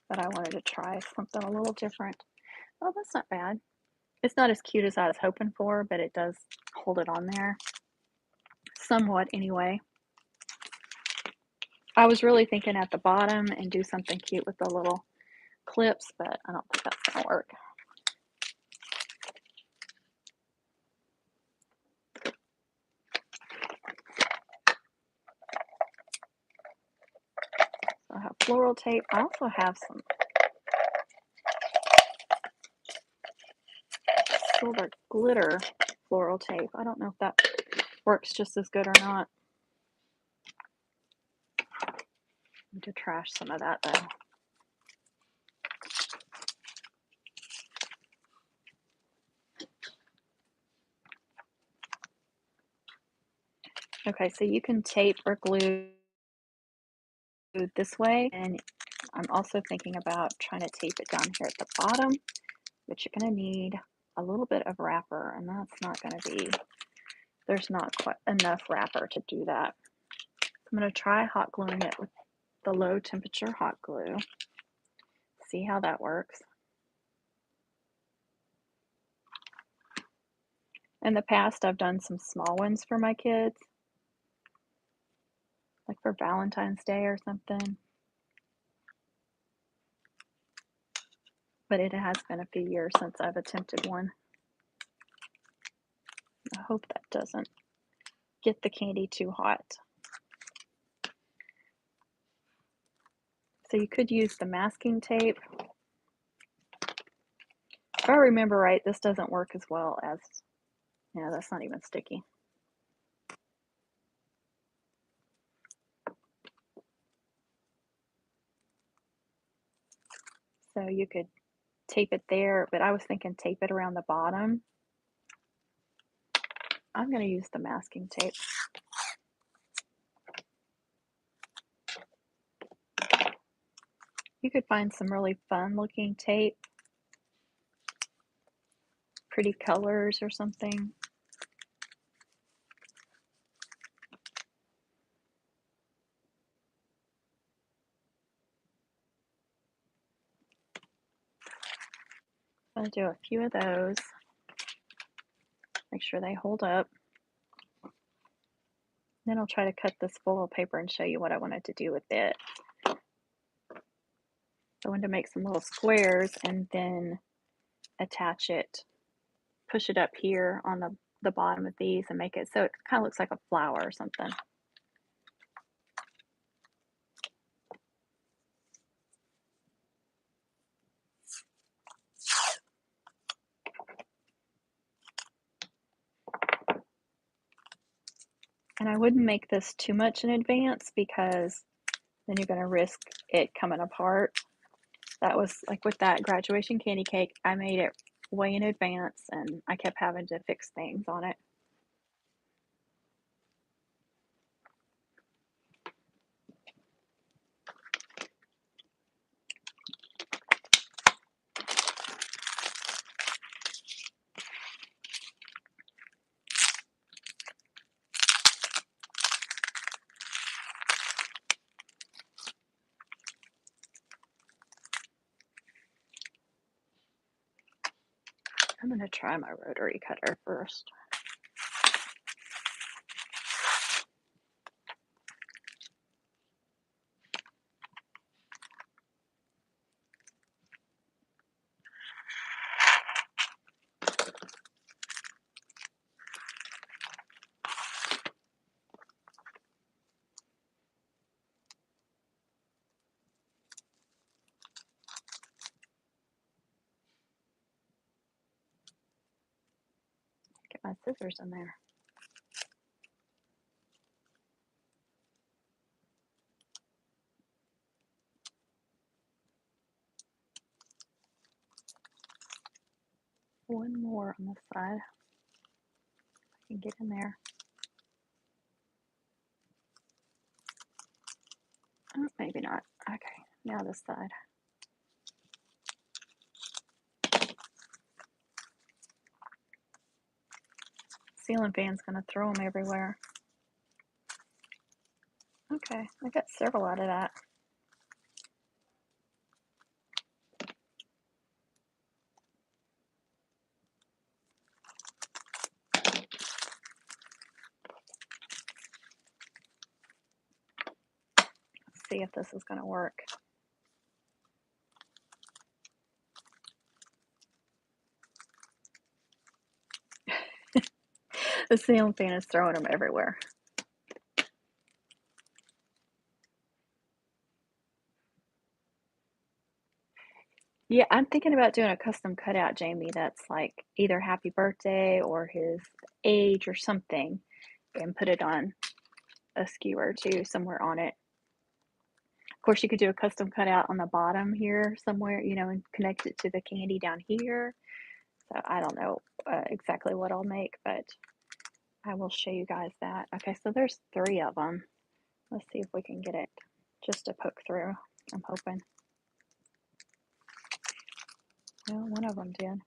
But I wanted to try something a little different. Oh, that's not bad. It's not as cute as I was hoping for, but it does hold it on there. Somewhat, anyway. I was really thinking at the bottom and do something cute with the little clips, but I don't think that's going to work. I have floral tape. I also have some silver glitter floral tape. I don't know if that works just as good or not. I need to trash some of that though. Okay, so you can tape or glue this way, and I'm also thinking about trying to tape it down here at the bottom, but you're going to need a little bit of wrapper, and that's not going to be, there's not quite enough wrapper to do that. I'm going to try hot gluing it with the low temperature hot glue. See how that works. In the past, I've done some small ones for my kids, like for Valentine's Day or something. But it has been a few years since I've attempted one. I hope that doesn't get the candy too hot. So you could use the masking tape. If I remember right, this doesn't work as well as, yeah, that's not even sticky. So you could tape it there, but I was thinking tape it around the bottom. I'm going to use the masking tape. You could find some really fun looking tape, pretty colors or something. I'm going to do a few of those. Make sure they hold up. Then I'll try to cut this floral paper and show you what I wanted to do with it. I wanted to make some little squares and then attach it, push it up here on the bottom of these and make it so it kind of looks like a flower or something. And I wouldn't make this too much in advance because then you're going to risk it coming apart. That was like with that graduation candy cake, I made it way in advance and I kept having to fix things on it. I'm going to try my rotary cutter first. Get my scissors in there. One more on this side. I can get in there. Oh, maybe not. Okay, now this side. Ceiling fan's going to throw them everywhere. Okay, I got several out of that. Let's see if this is going to work. The ceiling fan is throwing them everywhere. Yeah, I'm thinking about doing a custom cutout, Jamie, that's like either happy birthday or his age or something, and put it on a skewer too, somewhere on it. Of course, you could do a custom cutout on the bottom here somewhere, you know, and connect it to the candy down here. So I don't know exactly what I'll make, but I will show you guys that. Okay, so there's 3 of them. Let's see if we can get it just to poke through. I'm hoping. Well, one of them did.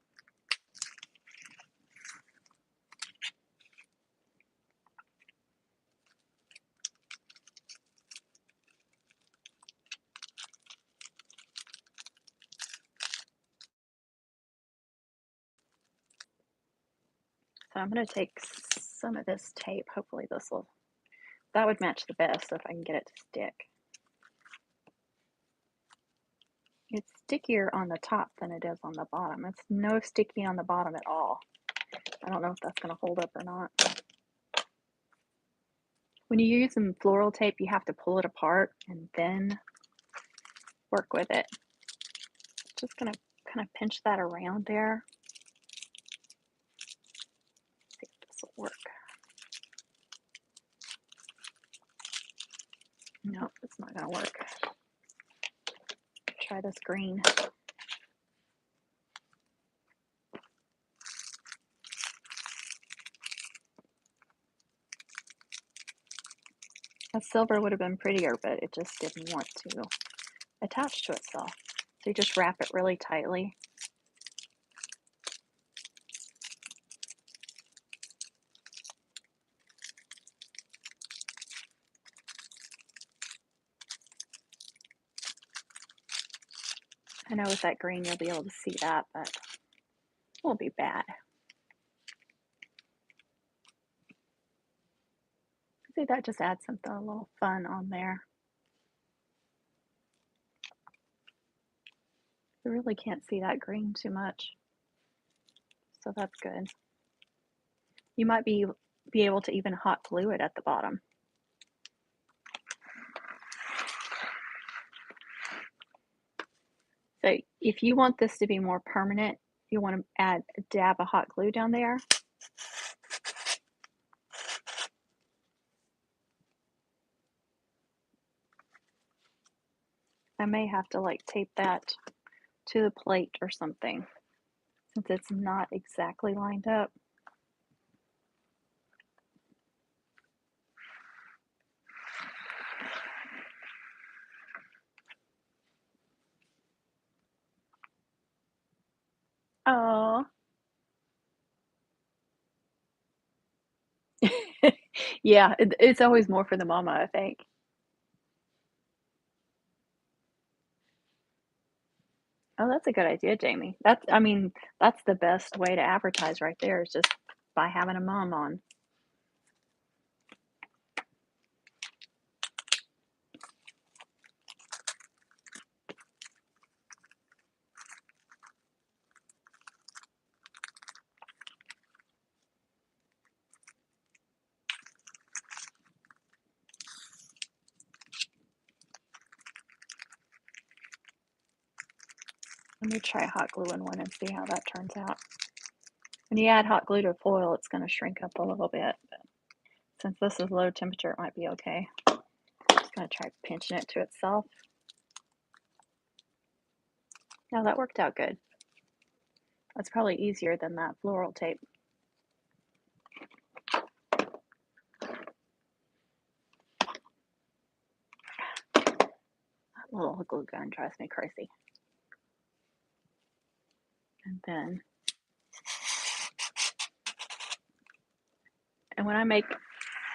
So I'm going to take some of this tape. Hopefully this will, that would match the best if I can get it to stick. It's stickier on the top than it is on the bottom. It's no sticky on the bottom at all. I don't know if that's going to hold up or not. When you use some floral tape, you have to pull it apart and then work with it. Just going to kind of pinch that around there. See if this will work. Nope, it's not going to work. Try this green. A silver would have been prettier, but it just didn't want to attach to itself. So you just wrap it really tightly. I know with that green you'll be able to see that, but it won't be bad. See, that just adds something a little fun on there. You really can't see that green too much, so that's good. You might be able to even hot glue it at the bottom. So if you want this to be more permanent, you want to add a dab of hot glue down there. I may have to like tape that to the plate or something, since it's not exactly lined up. Oh. Yeah, it's always more for the mama, I think. Oh, that's a good idea, Jamie. I mean, that's the best way to advertise right there, is just by having a mom on. Let me try hot gluing one and see how that turns out. When you add hot glue to foil, it's going to shrink up a little bit. But since this is low temperature, it might be okay. I'm just going to try pinching it to itself. Now that worked out good. That's probably easier than that floral tape. That little glue gun drives me crazy. And when I make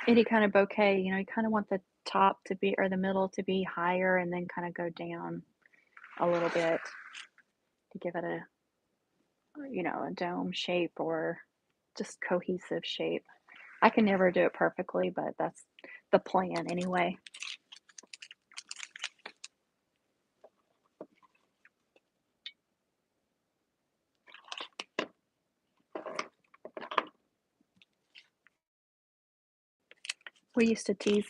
any kind of bouquet, you know, you kind of want the top to be, or the middle to be higher, and then kind of go down a little bit to give it a, you know, a dome shape or just cohesive shape. I can never do it perfectly, but that's the plan anyway. We used to tease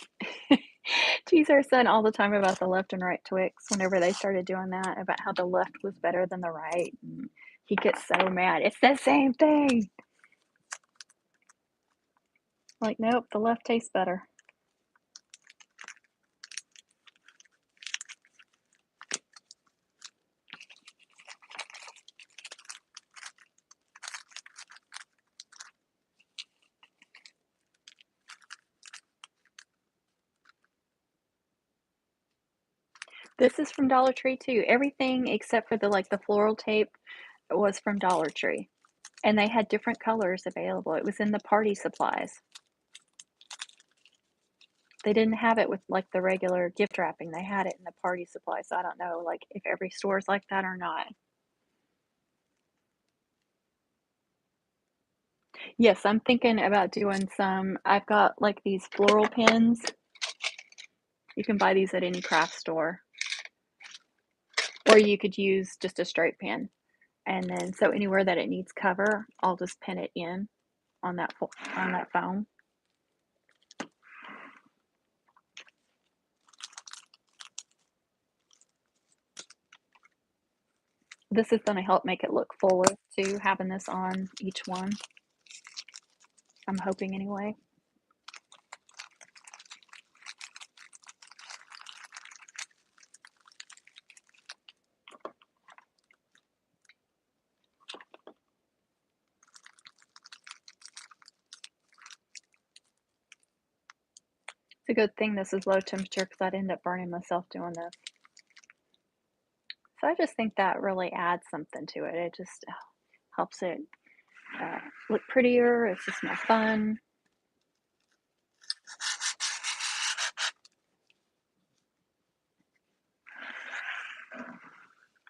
our son all the time about the left and right Twix whenever they started doing that, about how the left was better than the right. And he gets so mad. It's the same thing. Like, nope, the left tastes better. This is from Dollar Tree too. Everything except for the floral tape was from Dollar Tree. And they had different colors available. It was in the party supplies. They didn't have it with like the regular gift wrapping. They had it in the party supplies. So I don't know like if every store is like that or not. Yes, I'm thinking about doing some. I've got like these floral pens. You can buy these at any craft store. Or you could use just a straight pen. And then so anywhere that it needs cover, I'll just pin it in on that foam. This is going to help make it look fuller too, having this on each one. I'm hoping anyway. a good thing this is low temperature because I'd end up burning myself doing this. So I just think that really adds something to it. It just helps it look prettier. It's just more fun.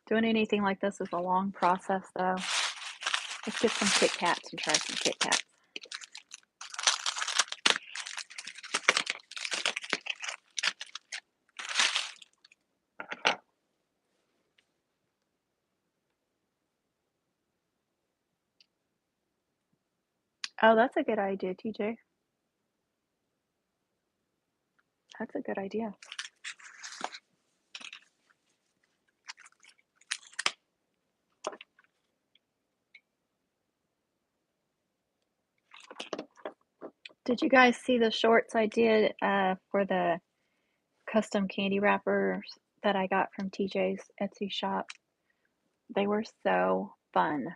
Doing anything like this is a long process, though. Let's get some Kit Kats and try some Kit Kats. Oh, that's a good idea, TJ. That's a good idea. Did you guys see the shorts I did for the custom candy wrappers that I got from TJ's Etsy shop? They were so fun.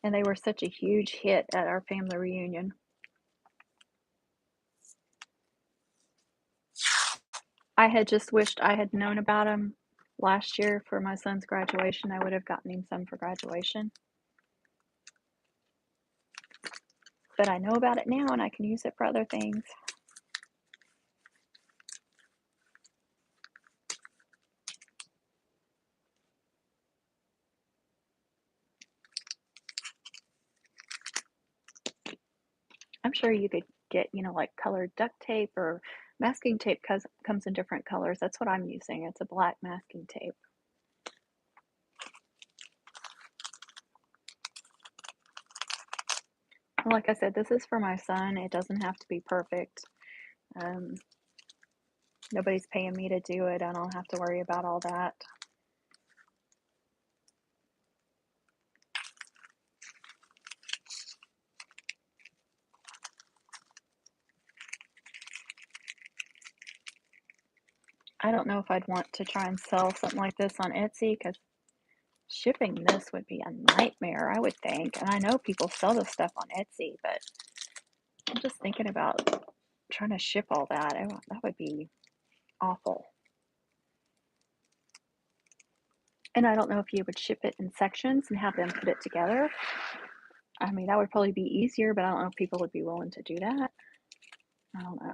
And they were such a huge hit at our family reunion. I had just wished I had known about them last year for my son's graduation. I would have gotten him some for graduation. But I know about it now and I can use it for other things. I'm sure you could get, like colored duct tape or masking tape comes in different colors. That's what I'm using. It's a black masking tape. Like I said, this is for my son. It doesn't have to be perfect. Nobody's paying me to do it. I don't have to worry about all that. I don't know if I'd want to try and sell something like this on Etsy because shipping this would be a nightmare, I would think. And I know people sell this stuff on Etsy, but I'm just thinking about trying to ship all that. That would be awful. And I don't know if you would ship it in sections and have them put it together. I mean, that would probably be easier, but I don't know if people would be willing to do that. I don't know.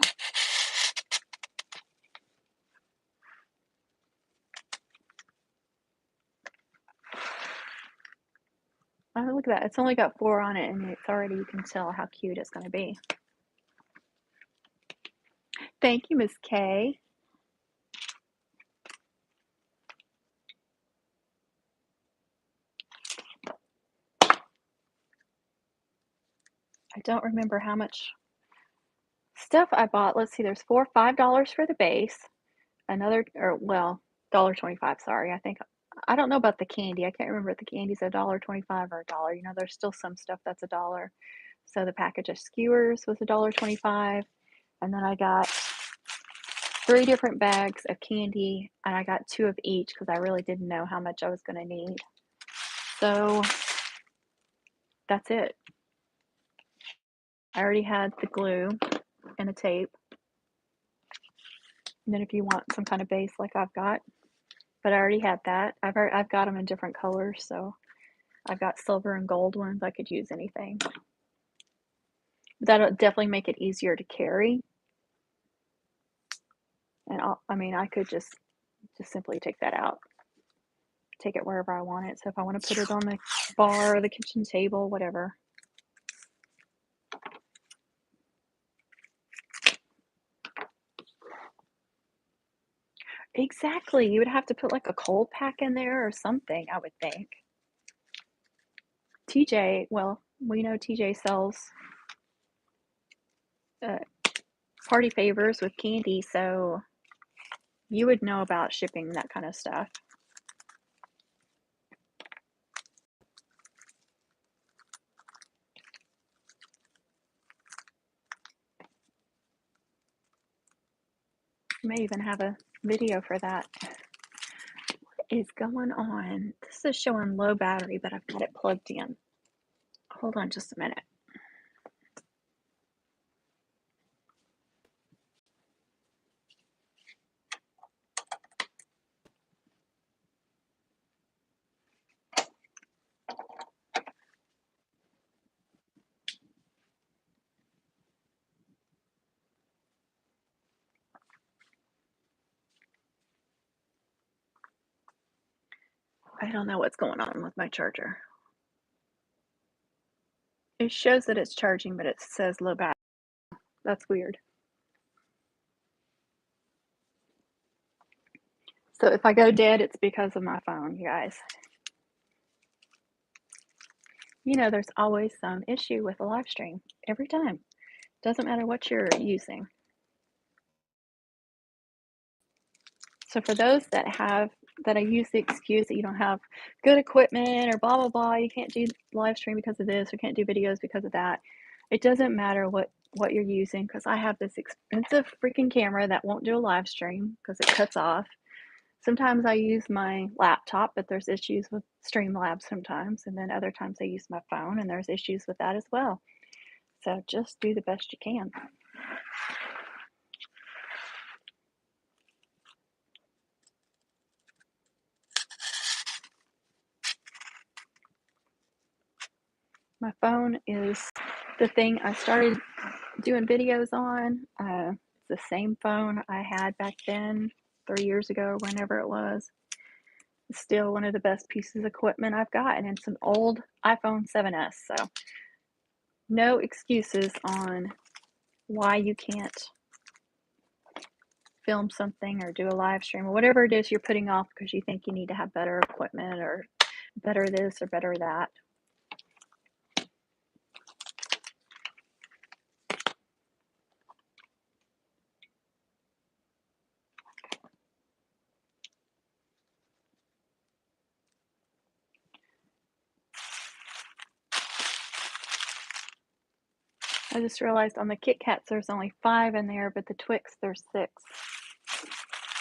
Oh, look at that. It's only got 4 on it, and it's already, you can tell how cute it's going to be. Thank you, Miss Kay. I don't remember how much stuff I bought. Let's see, there's $5 for the base. Another, or well, $1.25, sorry. I don't know about the candy. I can't remember if the candy's $1.25 or $1. There's still some stuff that's $1. So the package of Skewers was $1.25. And then I got 3 different bags of candy, and I got 2 of each because I really didn't know how much I was going to need. So that's it. I already had the glue and the tape. And then if you want some kind of base like I've got, but I already had that. I've got them in different colors, so I've got silver and gold ones. I could use anything. That'll definitely make it easier to carry. And I could just simply take that out, take it wherever I want it. So if I want to put it on the bar or the kitchen table, whatever. Exactly. You would have to put like a cold pack in there or something, I would think. TJ, well, we know TJ sells party favors with candy, so you would know about shipping that kind of stuff. May even have a video for that. What is going on? This is showing low battery, but I've got it plugged in. Hold on just a minute. I don't know what's going on with my charger. It shows that it's charging, but it says low battery. That's weird. So if I go dead, it's because of my phone, you guys. You know, there's always some issue with a live stream every time. Doesn't matter what you're using. So for those that I use the excuse that you don't have good equipment or blah blah blah, you can't do live stream because of this or can't do videos because of that. It doesn't matter what you're using, because I have this expensive freaking camera that won't do a live stream because it cuts off. Sometimes I use my laptop, but there's issues with Streamlabs sometimes, and then other times I use my phone and there's issues with that as well. So just do the best you can. My phone is the thing I started doing videos on. It's the same phone I had back then, 3 years ago, whenever it was. It's still one of the best pieces of equipment I've got, and it's an old iPhone 7S, so no excuses on why you can't film something or do a live stream or whatever it is you're putting off because you think you need to have better equipment or better this or better that. I just realized on the Kit Kats there's only 5 in there, but the Twix there's 6.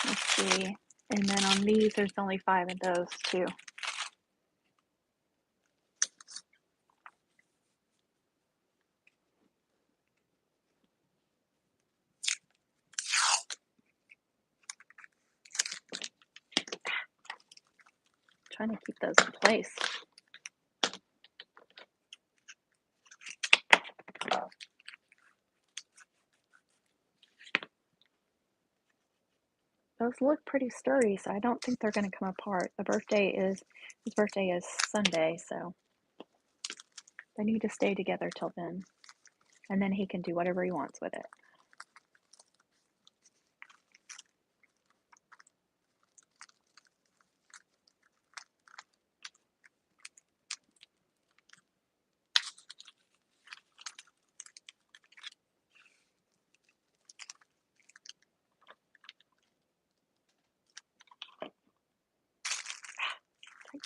Let's see. And then on these there's only 5 in those too. Trying to keep those in place. Those look pretty sturdy, so I don't think they're going to come apart. His birthday is Sunday, so they need to stay together till then. And then he can do whatever he wants with it.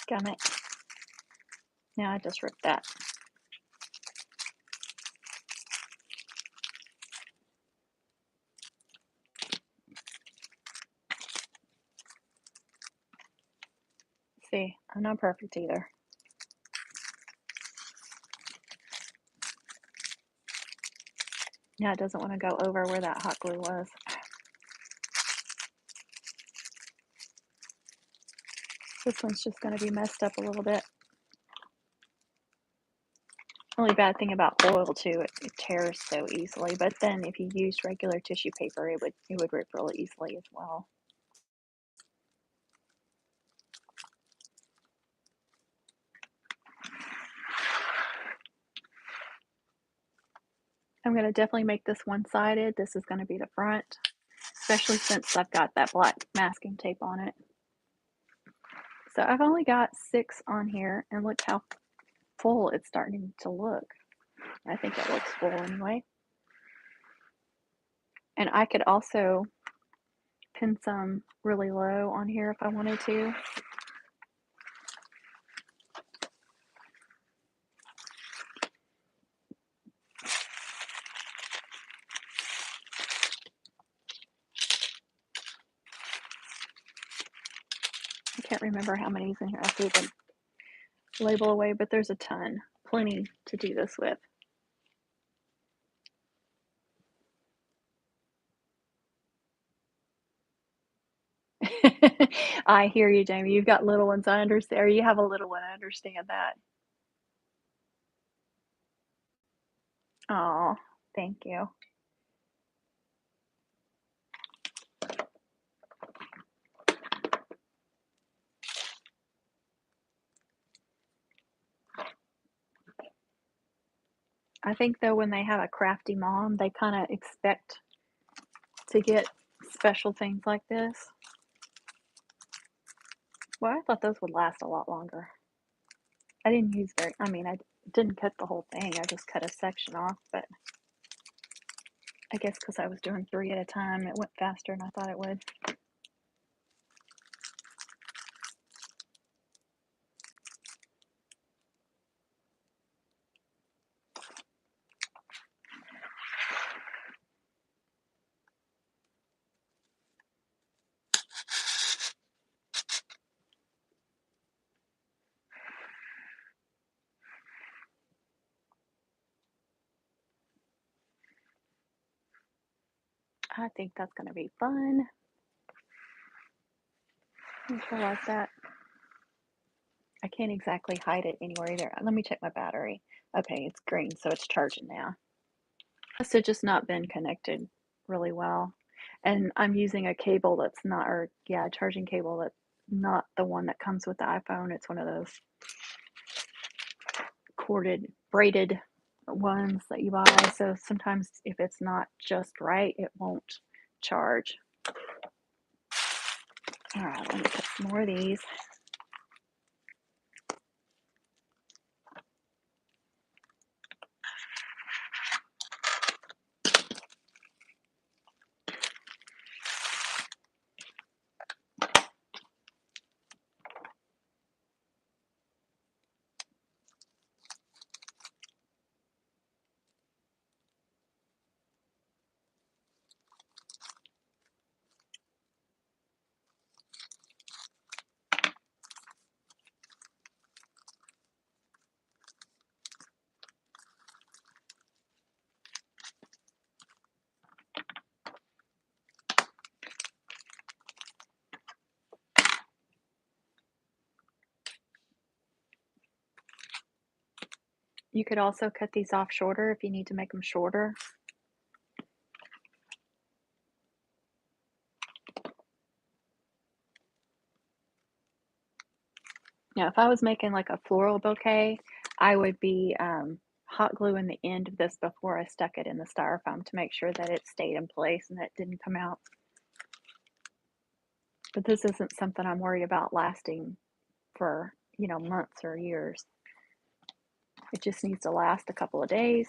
Gummit. Now I just ripped that. See, I'm not perfect either. Now it doesn't want to go over where that hot glue was. This one's just going to be messed up a little bit. Only bad thing about foil too, it tears so easily. But then if you used regular tissue paper, it would rip really easily as well. I'm going to definitely make this one-sided. This is going to be the front, especially since I've got that black masking tape on it. So I've only got 6 on here, and look how full it's starting to look. I think it looks full anyway. And I could also pin some really low on here if I wanted to. I can't remember how many's in here. I threw the label away, but there's a ton. Plenty to do this with. I hear you, Jamie. You've got little ones. I understand. Or you have a little one. I understand that. Oh, thank you. I think though when they have a crafty mom, they kind of expect to get special things like this. Well, I thought those would last a lot longer. I didn't use I didn't cut the whole thing. I just cut a section off, but I guess because I was doing 3 at a time, it went faster than I thought it would. I think that's going to be fun. I just realized that. I can't exactly hide it anywhere either. Let me check my battery. Okay, it's green, so it's charging now. Must have just not been connected really well. And I'm using a cable that's not, or yeah, a charging cable that's not the one that comes with the iPhone. It's one of those corded, braided ones that you buy. So sometimes if it's not just right, it won't charge. All right, let me put some more of these. You could also cut these off shorter if you need to make them shorter. Now, if I was making like a floral bouquet, I would be hot gluing the end of this before I stuck it in the styrofoam to make sure that it stayed in place and that it didn't come out. But this isn't something I'm worried about lasting for, months or years. It just needs to last a couple of days,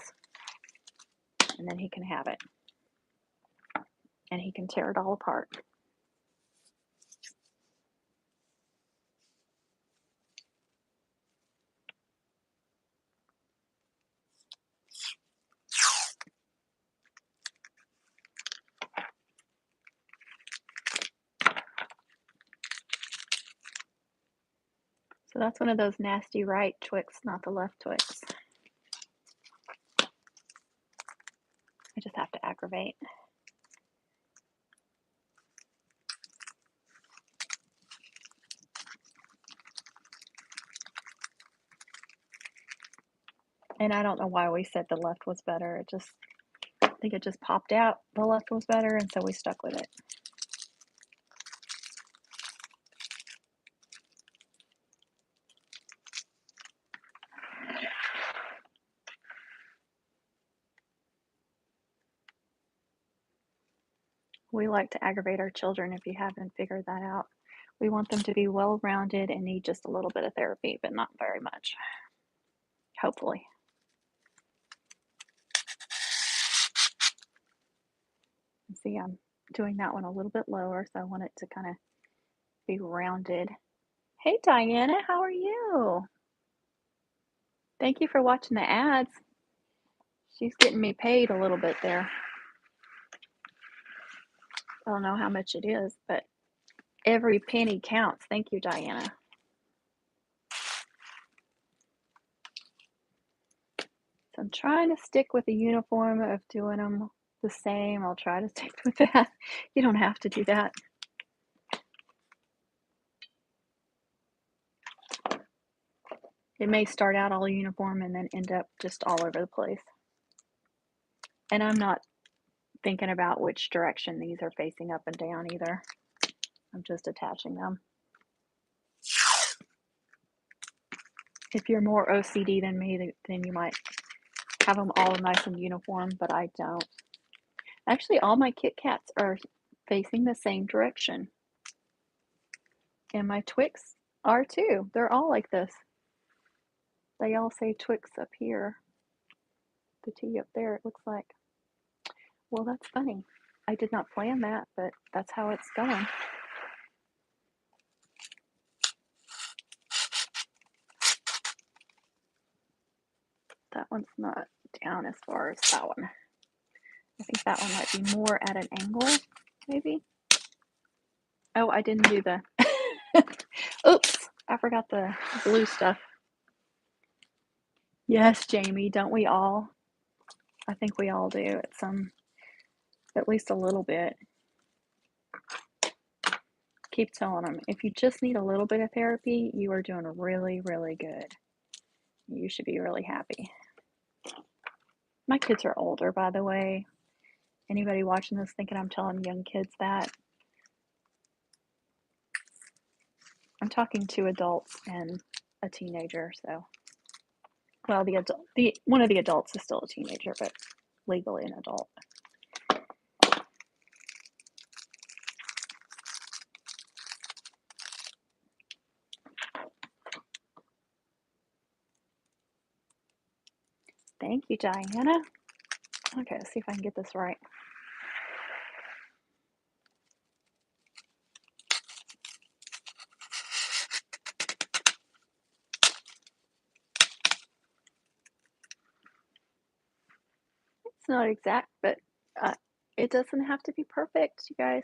and then he can have it. And he can tear it all apart. So that's one of those nasty right Twix, not the left Twix. I just have to aggravate. And I don't know why we said the left was better. I think it just popped out. The left was better, and so we stuck with it. We like to aggravate our children if you haven't figured that out. We want them to be well-rounded and need just a little bit of therapy, but not very much. Hopefully. See, I'm doing that one a little bit lower, so I want it to kind of be rounded. Hey, Diana, how are you? Thank you for watching the ads. She's getting me paid a little bit there. I don't know how much it is, but every penny counts. Thank you, Diana. So I'm trying to stick with the uniform of doing them the same. I'll try to stick with that. You don't have to do that. It may start out all uniform and then end up just all over the place. And I'm not thinking about which direction these are facing up and down either. I'm just attaching them. If you're more OCD than me, then you might have them all nice and uniform, but I don't. Actually, all my Kit Kats are facing the same direction. And my Twix are too. They're all like this. They all say Twix up here. The T up there, it looks like. Well, that's funny. I did not plan that, but that's how it's going. That one's not down as far as that one. I think that one might be more at an angle, maybe. Oh, I didn't do the... Oops, I forgot the blue stuff. Yes, Jamie, don't we all? I think we all do at least a little bit. Keep telling them, if you just need a little bit of therapy, you are doing really, really good. You should be really happy. My kids are older, by the way. Anybody watching this thinking I'm telling young kids that? I'm talking to adults and a teenager, so. Well, one of the adults is still a teenager, but legally an adult. Thank you, Diana. Okay, let's see if I can get this right. It's not exact, but it doesn't have to be perfect, you guys.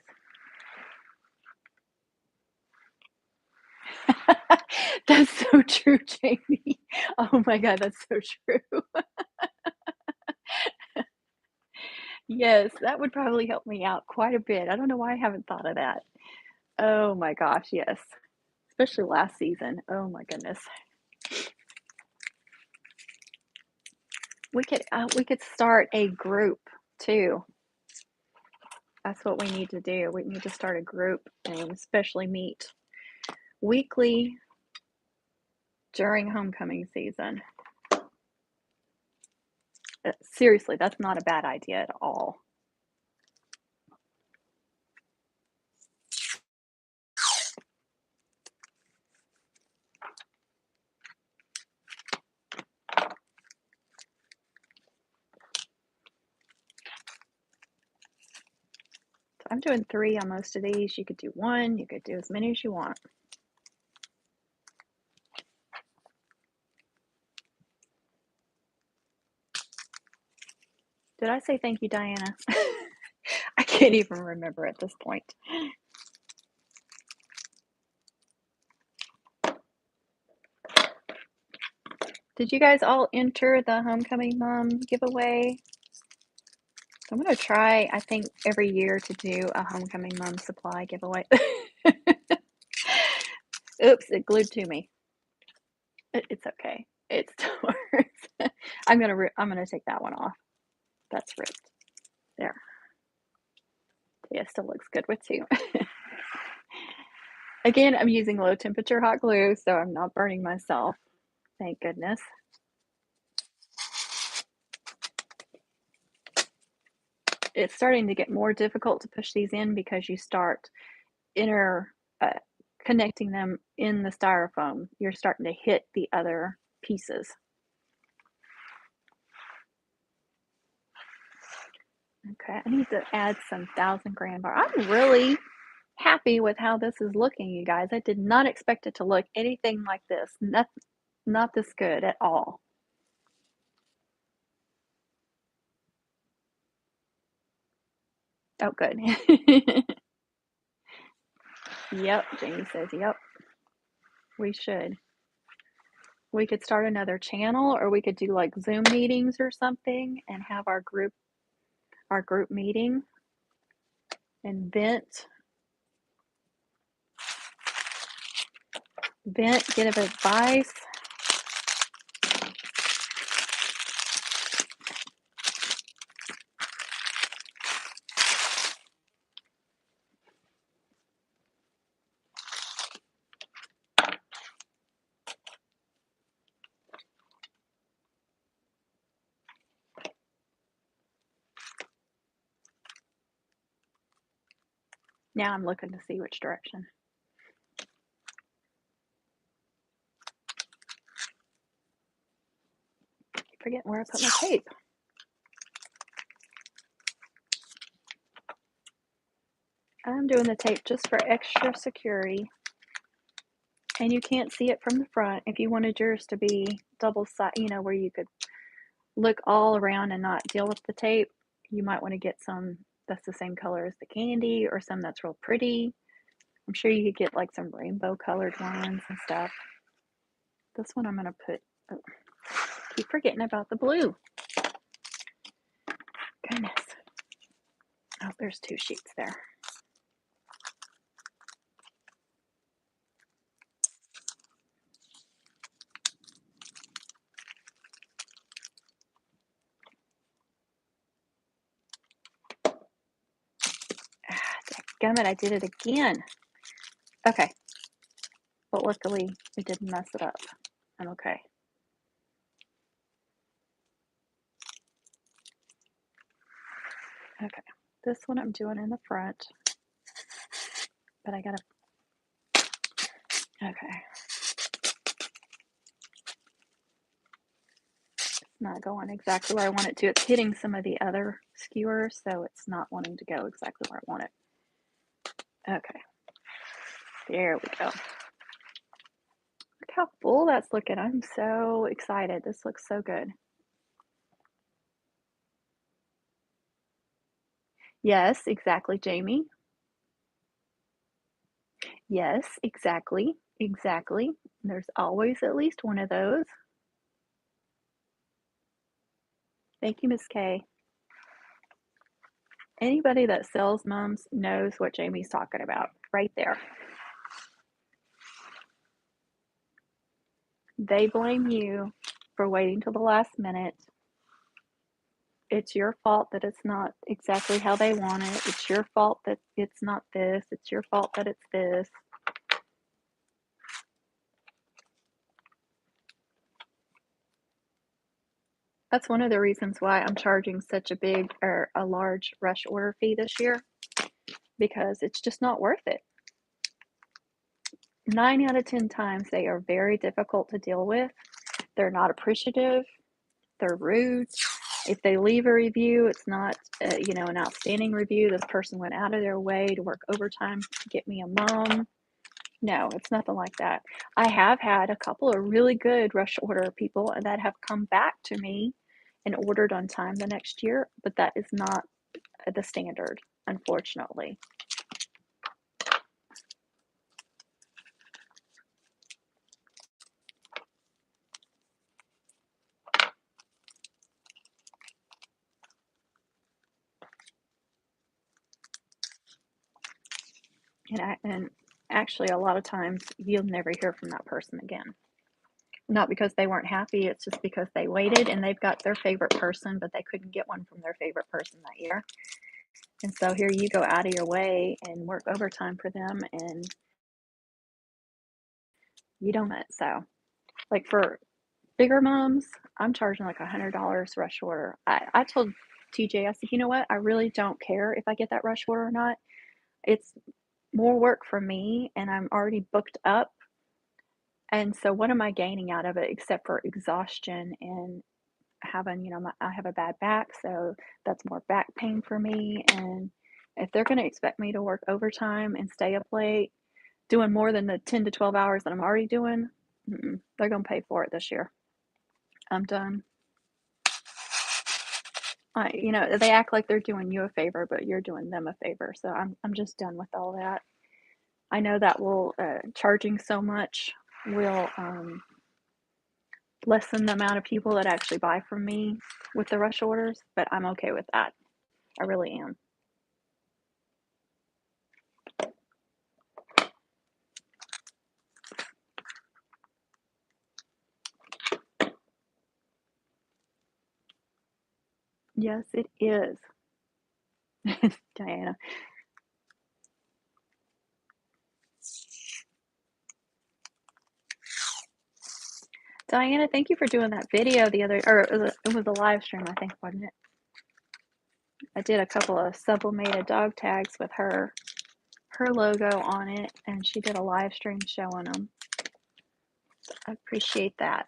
That's so true, Jamie. Oh my God, that's so true. Yes, that would probably help me out quite a bit. I don't know why I haven't thought of that. Oh my gosh, yes. Especially last season. Oh my goodness. We could start a group too. That's what we need to do. We need to start a group and especially meet weekly during homecoming season. Seriously, that's not a bad idea at all. So I'm doing 3 on most of these. You could do 1. You could do as many as you want. Did I say thank you, Diana? I can't even remember at this point. Did you guys all enter the Homecoming Mom giveaway? I'm going to try, I think, every year to do a Homecoming Mom supply giveaway. Oops, it glued to me. It's okay. It still works. I'm gonna take that one off. That's ripped. There. Yeah, it still looks good with 2. Again, I'm using low temperature hot glue, so I'm not burning myself. Thank goodness. It's starting to get more difficult to push these in because you start connecting them in the styrofoam. You're starting to hit the other pieces. Okay, I need to add some 1,000 gram bar. I'm really happy with how this is looking, you guys. I did not expect it to look anything like this. Not this good at all. Oh, good. Yep, Jamie says, yep. We should. We could start another channel, or we could do like Zoom meetings or something and have our group meeting and vent, give advice. Now I'm looking to see which direction. Forgetting where I put my tape. I'm doing the tape just for extra security. And you can't see it from the front. If you wanted yours to be double side, you know, where you could look all around and not deal with the tape, you might want to get some that's the same color as the candy or some that's real pretty. I'm sure you could get like some rainbow colored ones and stuff. This one I'm going to put, oh, keep forgetting about the blue. Goodness. Oh, there's 2 sheets there. Dadgummit, I did it again. Okay. But luckily, it didn't mess it up. I'm okay. Okay. This one I'm doing in the front. But I gotta, okay. It's not going exactly where I want it to. It's hitting some of the other skewers, so it's not wanting to go exactly where I want it. Okay. There we go. Look how full that's looking. I'm so excited. This looks so good. Yes, exactly, Jamie. Yes, exactly. Exactly. There's always at least one of those. Thank you, Miss Kay. Anybody that sells mums knows what Jamie's talking about right there. They blame you for waiting till the last minute. It's your fault that it's not exactly how they want it. It's your fault that it's not this. It's your fault that it's this. That's one of the reasons why I'm charging such a big or a large rush order fee this year, because it's just not worth it. 9 out of 10 times they are very difficult to deal with. They're not appreciative. They're rude. If they leave a review, it's not, you know, an outstanding review. This person went out of their way to work overtime to get me a mum. No, it's nothing like that. I have had a couple of really good rush order people that have come back to me and ordered on time the next year, but that is not the standard, unfortunately. And actually, a lot of times you'll never hear from that person again. Not because they weren't happy, it's just because they waited and they've got their favorite person, but they couldn't get one from their favorite person that year. And so here you go out of your way and work overtime for them, and you don't. So, like for bigger mums, I'm charging like $100 rush order. I told TJ, I said, you know what? I really don't care if I get that rush order or not. It's more work for me, and I'm already booked up. And so, what am I gaining out of it except for exhaustion and having, you know, I have a bad back, so that's more back pain for me. And if they're going to expect me to work overtime and stay up late, doing more than the 10 to 12 hours that I'm already doing, they're going to pay for it this year. I'm done. You know, they act like they're doing you a favor, but you're doing them a favor. So I'm just done with all that. I know that will charging so much will lessen the amount of people that actually buy from me with the rush orders, but I'm okay with that. I really am. Yes, it is. Diana. Diana, thank you for doing that video the other, or it was a live stream, I think, wasn't it? I did a couple of sublimated dog tags with her her logo on it, and she did a live stream showing them. So I appreciate that.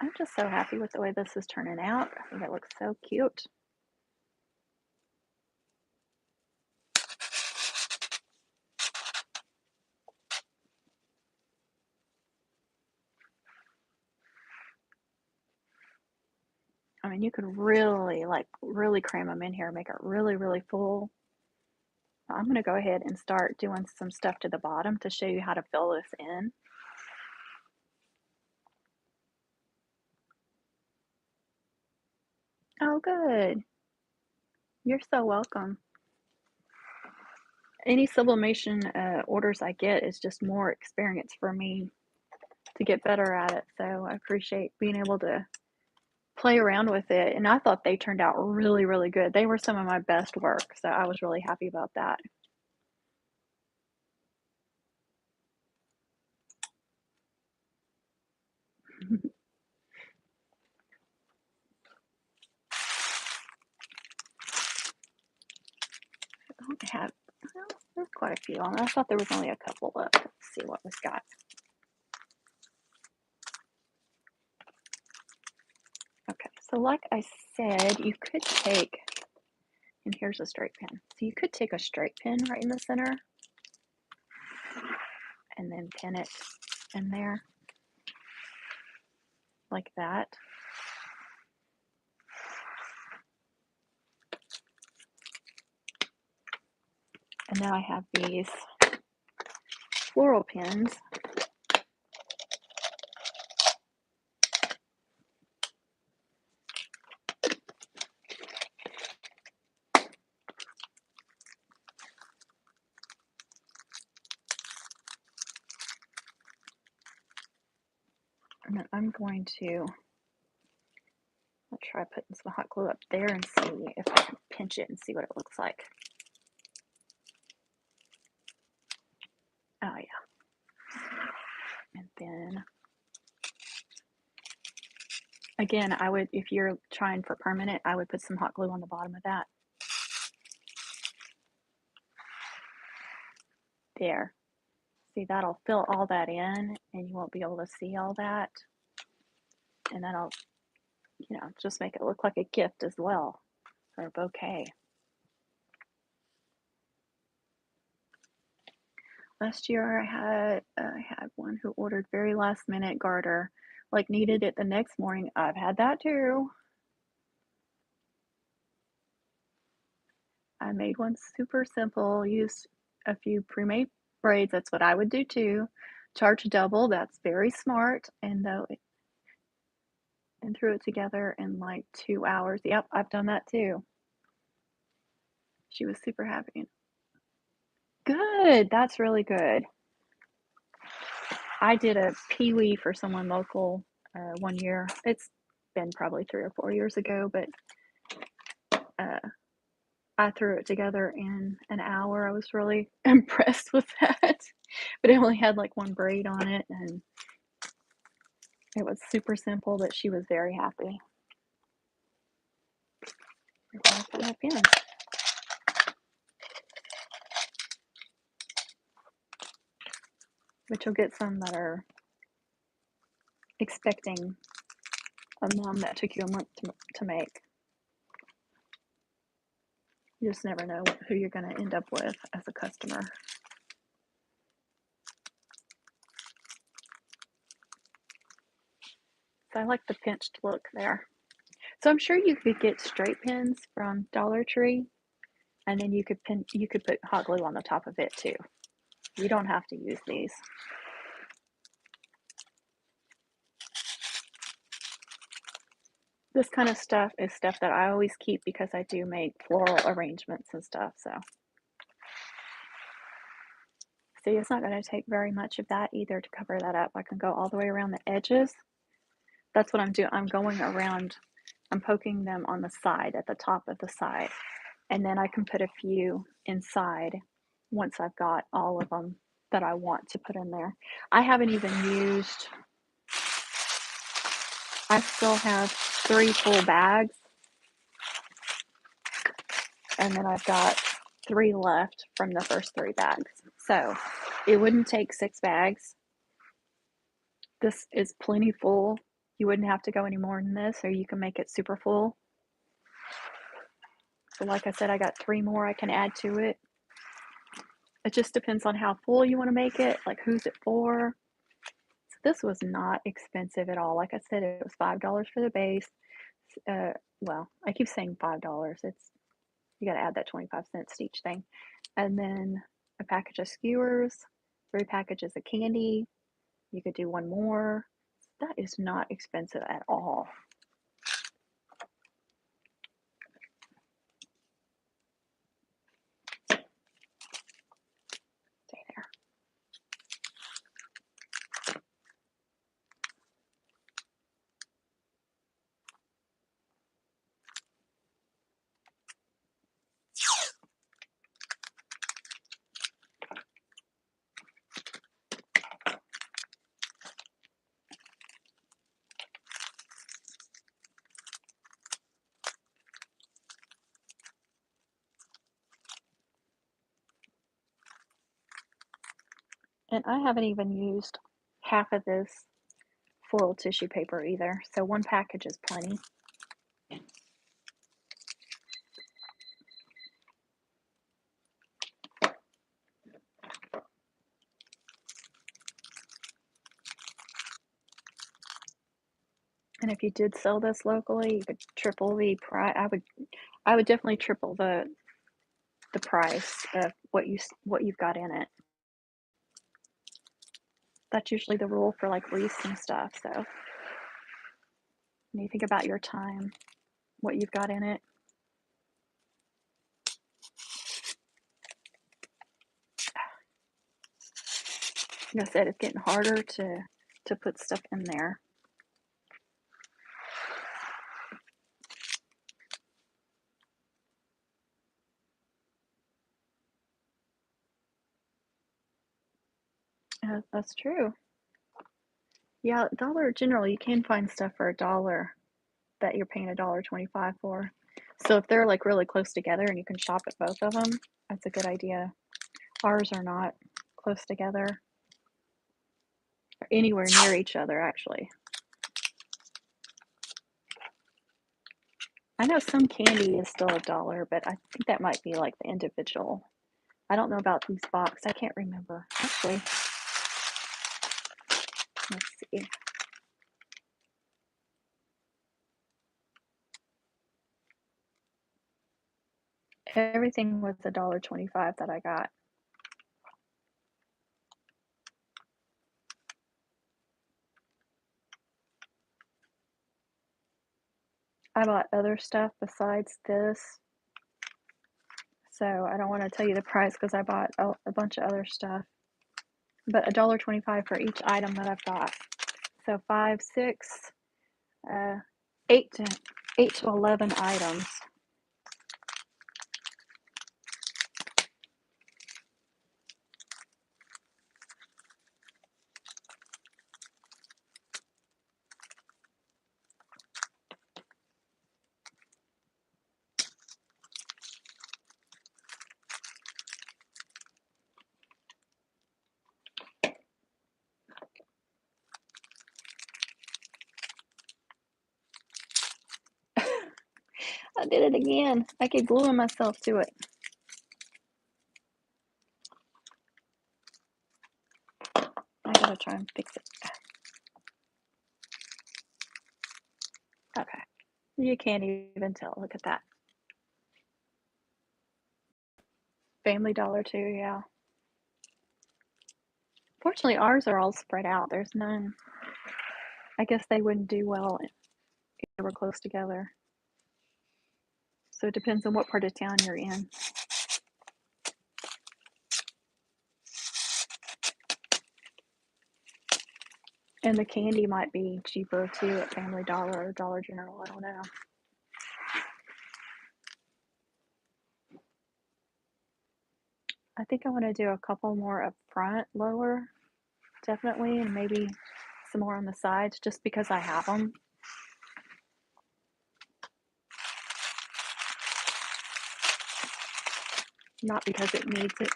I'm just so happy with the way this is turning out. I think it looks so cute. I mean, you could really, like, really cram them in here, make it really, really full. I'm going to go ahead and start doing some stuff to the bottom to show you how to fill this in. Oh, good. You're so welcome. Any sublimation orders I get is just more experience for me to get better at it. So I appreciate being able to play around with it. And I thought they turned out really, really good. They were some of my best work. So I was really happy about that. I don't have, well, there's quite a few on there. I thought there was only a couple left. Let's see what we've got. Okay, so like I said, you could take, and here's a straight pin. So you could take a straight pin right in the center and then pin it in there like that. And now I have these floral pens. And then I'm going to, I'll try putting some hot glue up there and see if I can pinch it and see what it looks like. Oh yeah. And then, again, I would, if you're trying for permanent, I would put some hot glue on the bottom of that. There. See, that'll fill all that in and you won't be able to see all that. And that'll, you know, just make it look like a gift as well, or a bouquet. Last year I had one who ordered very last minute garter, like needed it the next morning. I've had that too. I made one super simple, used a few pre-made braids. That's what I would do too. Charge double, that's very smart. And threw it together in like 2 hours. Yep, I've done that too. She was super happy. Good, that's really good. I did a peewee for someone local one year. It's been probably 3 or 4 years ago, but I threw it together in an hour. I was really impressed with that. But it only had like one braid on it, and it was super simple, but she was very happy. But you'll get some that are expecting a mom that took you a month to make. You just never know who you're going to end up with as a customer. So I like the pinched look there. So I'm sure you could get straight pins from Dollar Tree, and then you could put hot glue on the top of it too. You don't have to use these. This kind of stuff is stuff that I always keep because I do make floral arrangements and stuff. So See, it's not going to take very much of that either to cover that up. I can go all the way around the edges. That's what I'm doing. I'm going around, I'm poking them on the side, at the top of the side. And then I can put a few inside once I've got all of them that I want to put in there. I haven't even used, I still have 3 full bags. And then I've got 3 left from the first 3 bags. So it wouldn't take 6 bags. This is plenty full. You wouldn't have to go any more than this, or you can make it super full. So like I said, I got 3 more I can add to it. It just depends on how full you want to make it, like who's it for. So this was not expensive at all. Like I said, it was $5 for the base. Well, I keep saying $5. It's, you got to add that 25 cents to each thing. And then a package of skewers, 3 packages of candy. You could do 1 more. That is not expensive at all. Stay there. And I haven't even used half of this floral tissue paper either, so 1 package is plenty. And if you did sell this locally, you could triple the price. I would definitely triple the price of what you've got in it. That's usually the rule for like wreaths and stuff. So when you think about your time, what you've got in it. Like I said, it's getting harder to put stuff in there. That's true. Yeah, Dollar General, you can find stuff for $1 that you're paying $1.25 for. So if they're like really close together and you can shop at both of them, that's a good idea. Ours are not close together, or anywhere near each other, actually. I know some candy is still $1, but I think that might be like the individual. I don't know about these boxes. I can't remember. Actually, let's see. Everything was $1.25 that I got. I bought other stuff besides this, so I don't want to tell you the price because I bought a bunch of other stuff. But $1.25 for each item that I've got. So 5, 6, 8 to 11 items. I did it again. I keep gluing myself to it. I gotta try and fix it. Okay. You can't even tell. Look at that. Family Dollar too, yeah. Fortunately, ours are all spread out. There's none. I guess they wouldn't do well if they were close together. So it depends on what part of town you're in. And the candy might be cheaper too at Family Dollar or Dollar General. I don't know. I think I want to do a couple more up front, lower, definitely, and maybe some more on the sides just because I have them. Not because it needs it.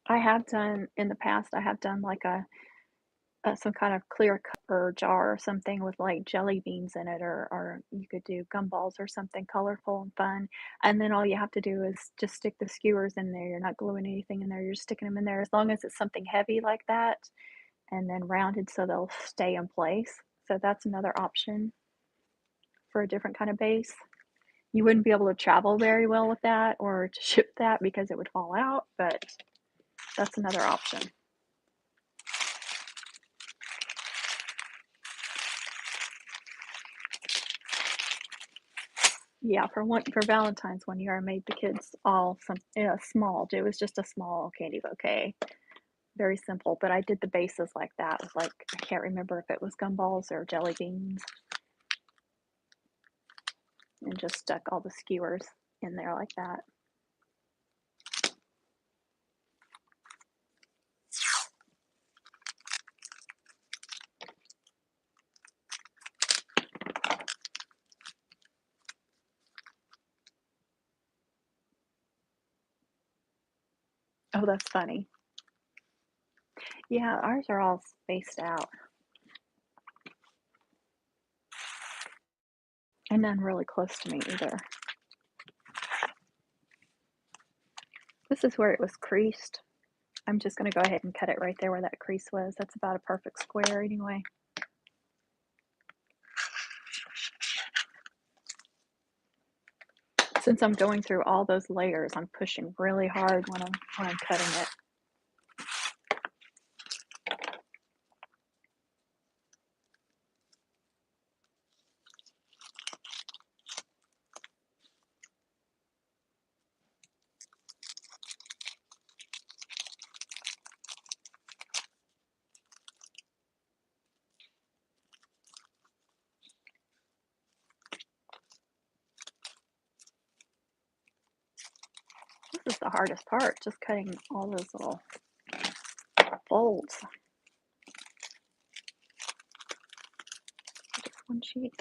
I have done, in the past, I have done like some kind of clear cup or jar or something with like jelly beans in it, or you could do gumballs or something colorful and fun. And then all you have to do is just stick the skewers in there. You're not gluing anything in there, you're sticking them in there as long as it's something heavy like that and then rounded so they'll stay in place. So that's another option for a different kind of base. You wouldn't be able to travel very well with that or to ship that because it would fall out, but that's another option. Yeah, for Valentine's one year, I made the kids all small. It was just a small candy bouquet, very simple. But I did the bases like that with like I can't remember if it was gumballs or jelly beans, and just stuck all the skewers in there like that. Oh, that's funny. Yeah, ours are all spaced out. And none really close to me either. This is where it was creased. I'm just going to go ahead and cut it right there where that crease was. That's about a perfect square anyway. Since I'm going through all those layers, I'm pushing really hard when I'm cutting it. This is the hardest part, just cutting all those little folds. Just one sheet.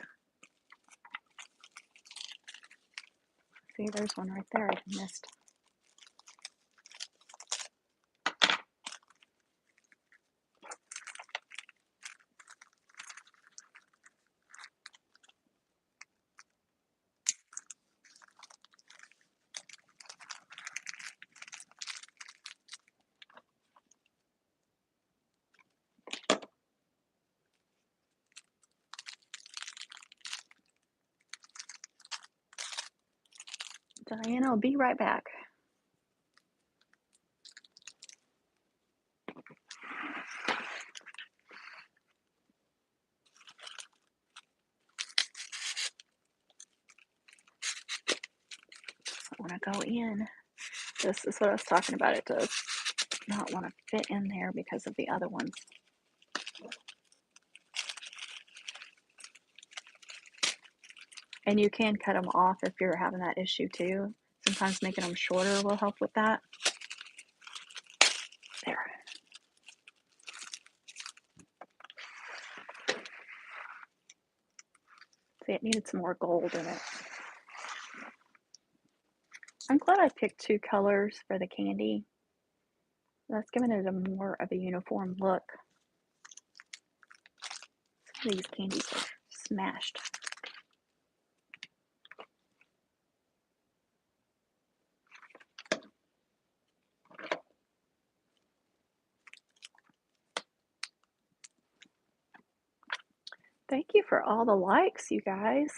See, there's one right there I missed. Diana, I'll be right back. I want to go in. This is what I was talking about. It does not want to fit in there because of the other ones. And you can cut them off if you're having that issue too. Sometimes making them shorter will help with that. There. See, it needed some more gold in it. I'm glad I picked two colors for the candy. That's giving it a more of a uniform look. Some of these candies are smashed. Thank you for all the likes, you guys.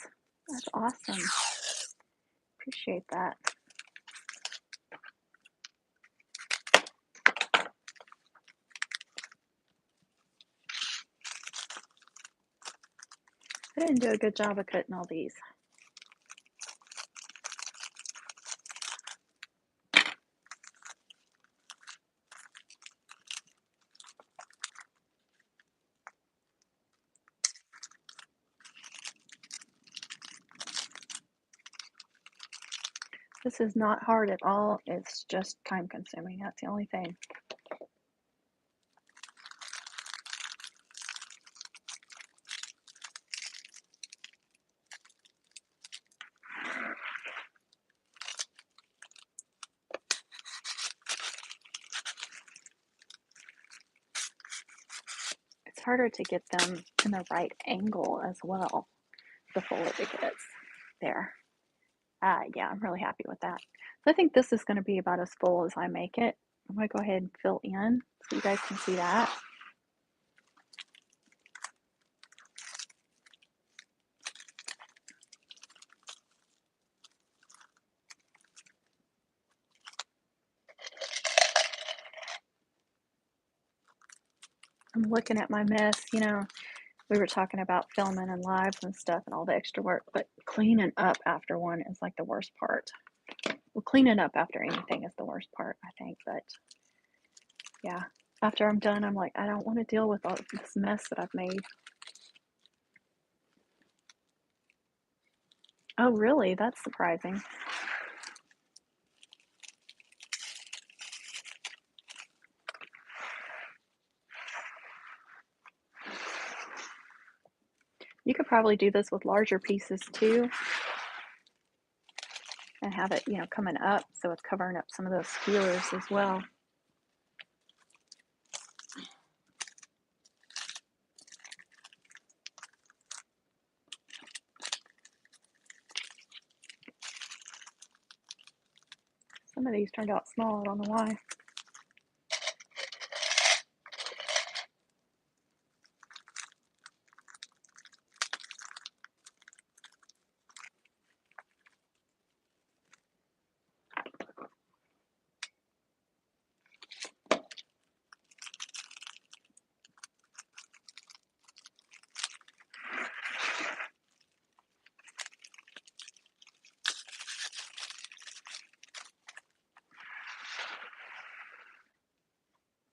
That's awesome. Appreciate that. I didn't do a good job of cutting all these. This is not hard at all. It's just time consuming. That's the only thing. It's harder to get them in the right angle as well, the fuller it gets. There. Yeah, I'm really happy with that. So I think this is going to be about as full as I make it. I'm going to go ahead and fill in so you guys can see that. I'm looking at my mess, you know, we were talking about filming and lives and stuff and all the extra work, but cleaning up after one is like the worst part. Well, cleaning up after anything is the worst part, I think, but yeah, after I'm done, I'm like, I don't want to deal with all this mess that I've made. Oh, really? That's surprising. You could probably do this with larger pieces too and have it, you know, coming up so it's covering up some of those skewers as well. Some of these turned out small, I don't know why.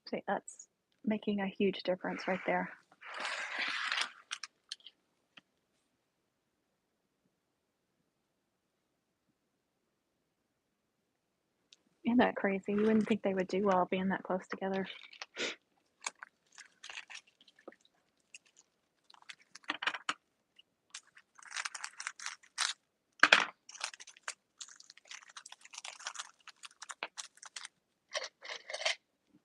See, that's making a huge difference right there. Isn't that crazy? You wouldn't think they would do well being that close together.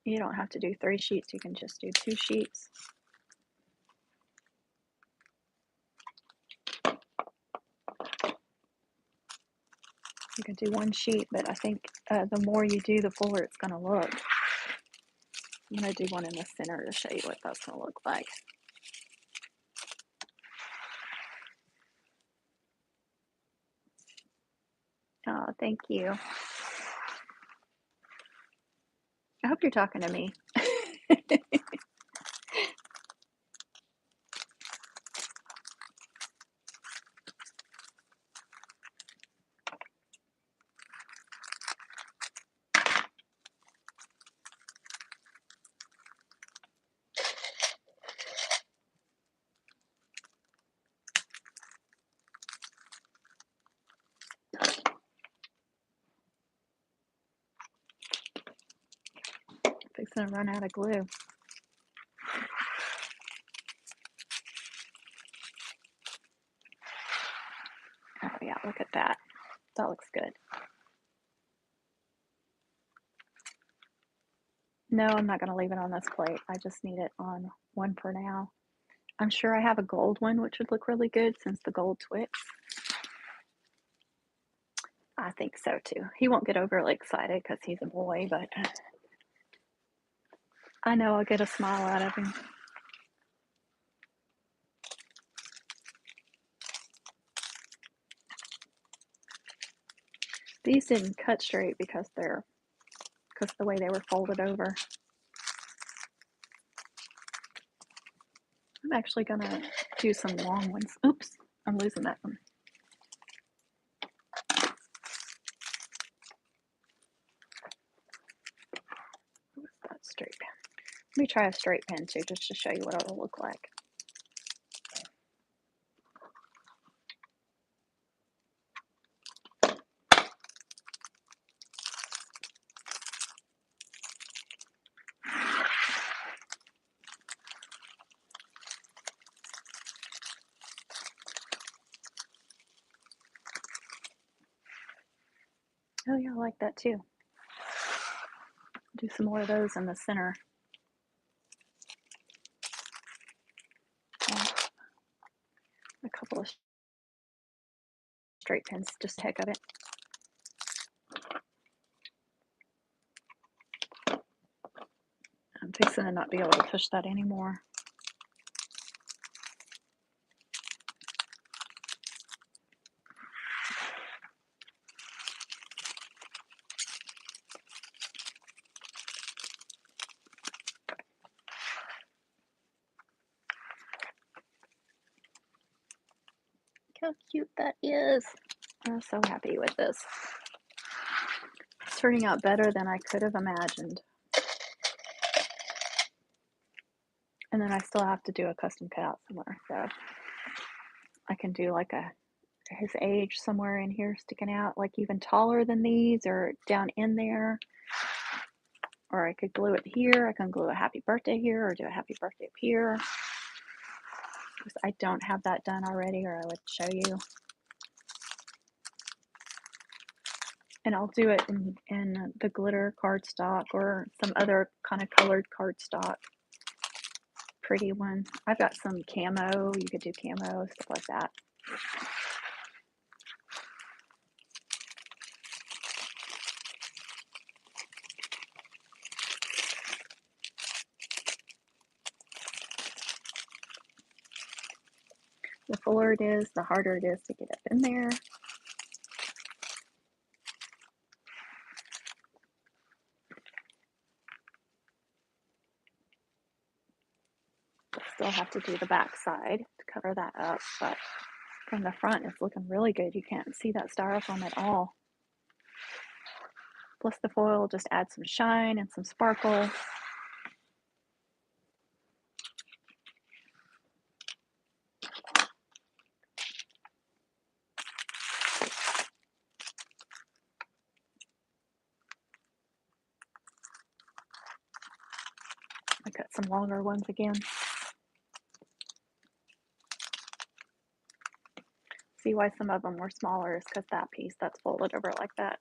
You don't have to do 3 sheets, you can just do 2 sheets. You can do 1 sheet, but I think the more you do, the fuller it's going to look. I'm going to do one in the center to show you what that's going to look like. Oh, thank you. I hope you're talking to me. Fixing to run out of glue. Oh yeah, look at that. That looks good. No, I'm not going to leave it on this plate. I just need it on one for now. I'm sure I have a gold one, which would look really good since the gold Twix. I think so too. He won't get overly excited because he's a boy, but I know I'll get a smile out of him. These didn't cut straight because the way they were folded over. I'm actually gonna do some long ones. Oops, I'm losing that one. What's that straight pen? Let me try a straight pen too, just to show you what it'll look like. Oh yeah, I like that too. Do some more of those in the center. A couple of straight pins, just the heck of it. I'm fixing to not be able to push that anymore. Look how cute that is. I'm so happy with this. It's turning out better than I could have imagined. And then I still have to do a custom cutout somewhere. So I can do like his age somewhere in here sticking out, like even taller than these or down in there. Or I could glue it here. I can glue a happy birthday here or do a happy birthday up here. Because I don't have that done already, or I would show you. And I'll do it in the glitter cardstock or some other kind of colored cardstock. Pretty one. I've got some camo. You could do camo, stuff like that. The fuller it is, the harder it is to get up in there. Still have to do the back side to cover that up, but from the front it's looking really good. You can't see that styrofoam at all. Plus the foil just adds some shine and some sparkle. I cut some longer ones again. See why some of them were smaller is because that piece that's folded over like that.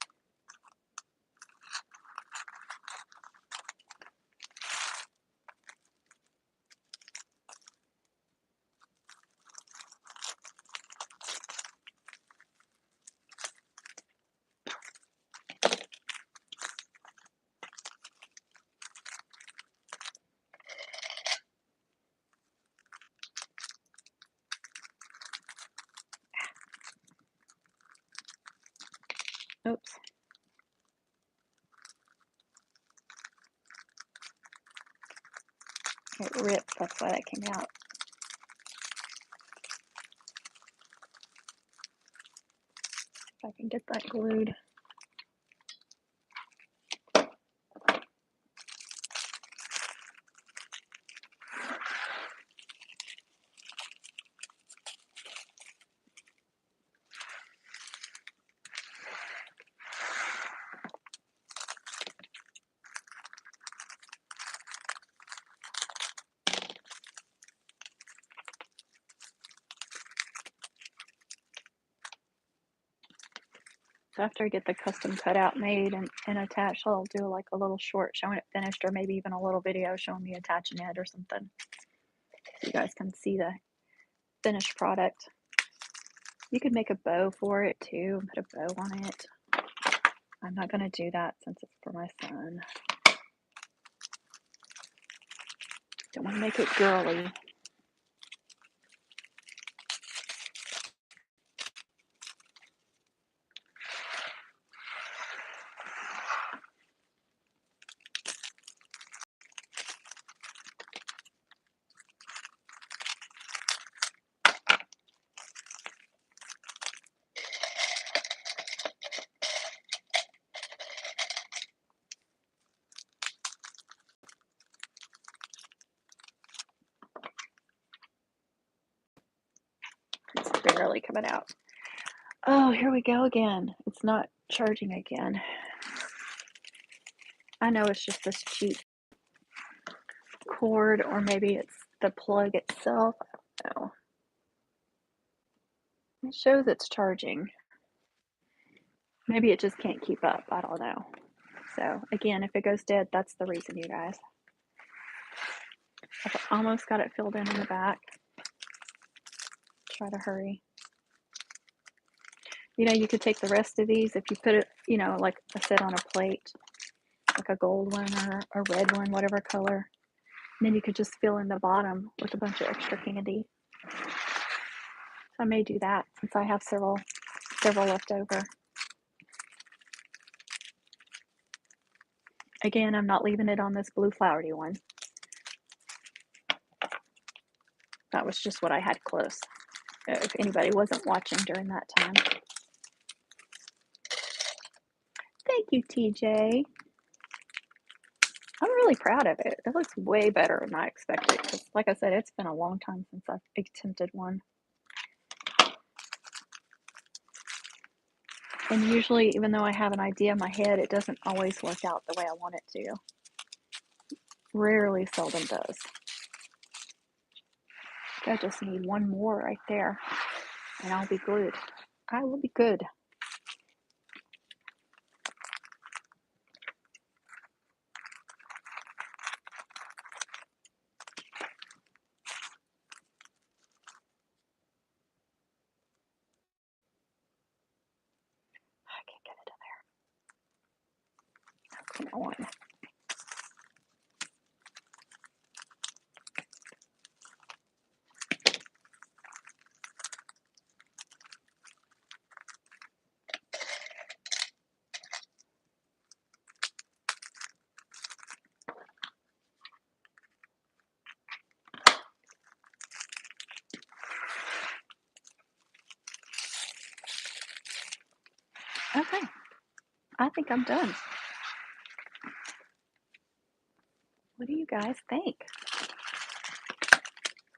Oops. It ripped, that's why that came out. If I can get that glued. So after I get the custom cutout made and attached, I'll do like a little short showing it finished, or maybe even a little video showing me attaching it or something. So you guys can see the finished product. You could make a bow for it too, and put a bow on it. I'm not going to do that since it's for my son. Don't want to make it girly. It's barely coming out. Oh, here we go again. It's not charging again. I know it's just this cheap cord, or maybe it's the plug itself. I don't know. It shows it's charging. Maybe it just can't keep up. I don't know. So again, if it goes dead, that's the reason, you guys. I've almost got it filled in the back. Try to hurry. You know, you could take the rest of these if you put it, you know, like I said, on a plate, like a gold one or a red one, whatever color. And then you could just fill in the bottom with a bunch of extra candy. So I may do that since I have several left over. Again, I'm not leaving it on this blue flowery one. That was just what I had close, if anybody wasn't watching during that time. Thank you, TJ. I'm really proud of it. It looks way better than I expected. Because, like I said, it's been a long time since I've attempted one. And usually, even though I have an idea in my head, it doesn't always work out the way I want it to. Rarely, seldom does. I just need one more right there, and I'll be good. I will be good. I can't get it in there. Come on. Okay, I think I'm done. What do you guys think?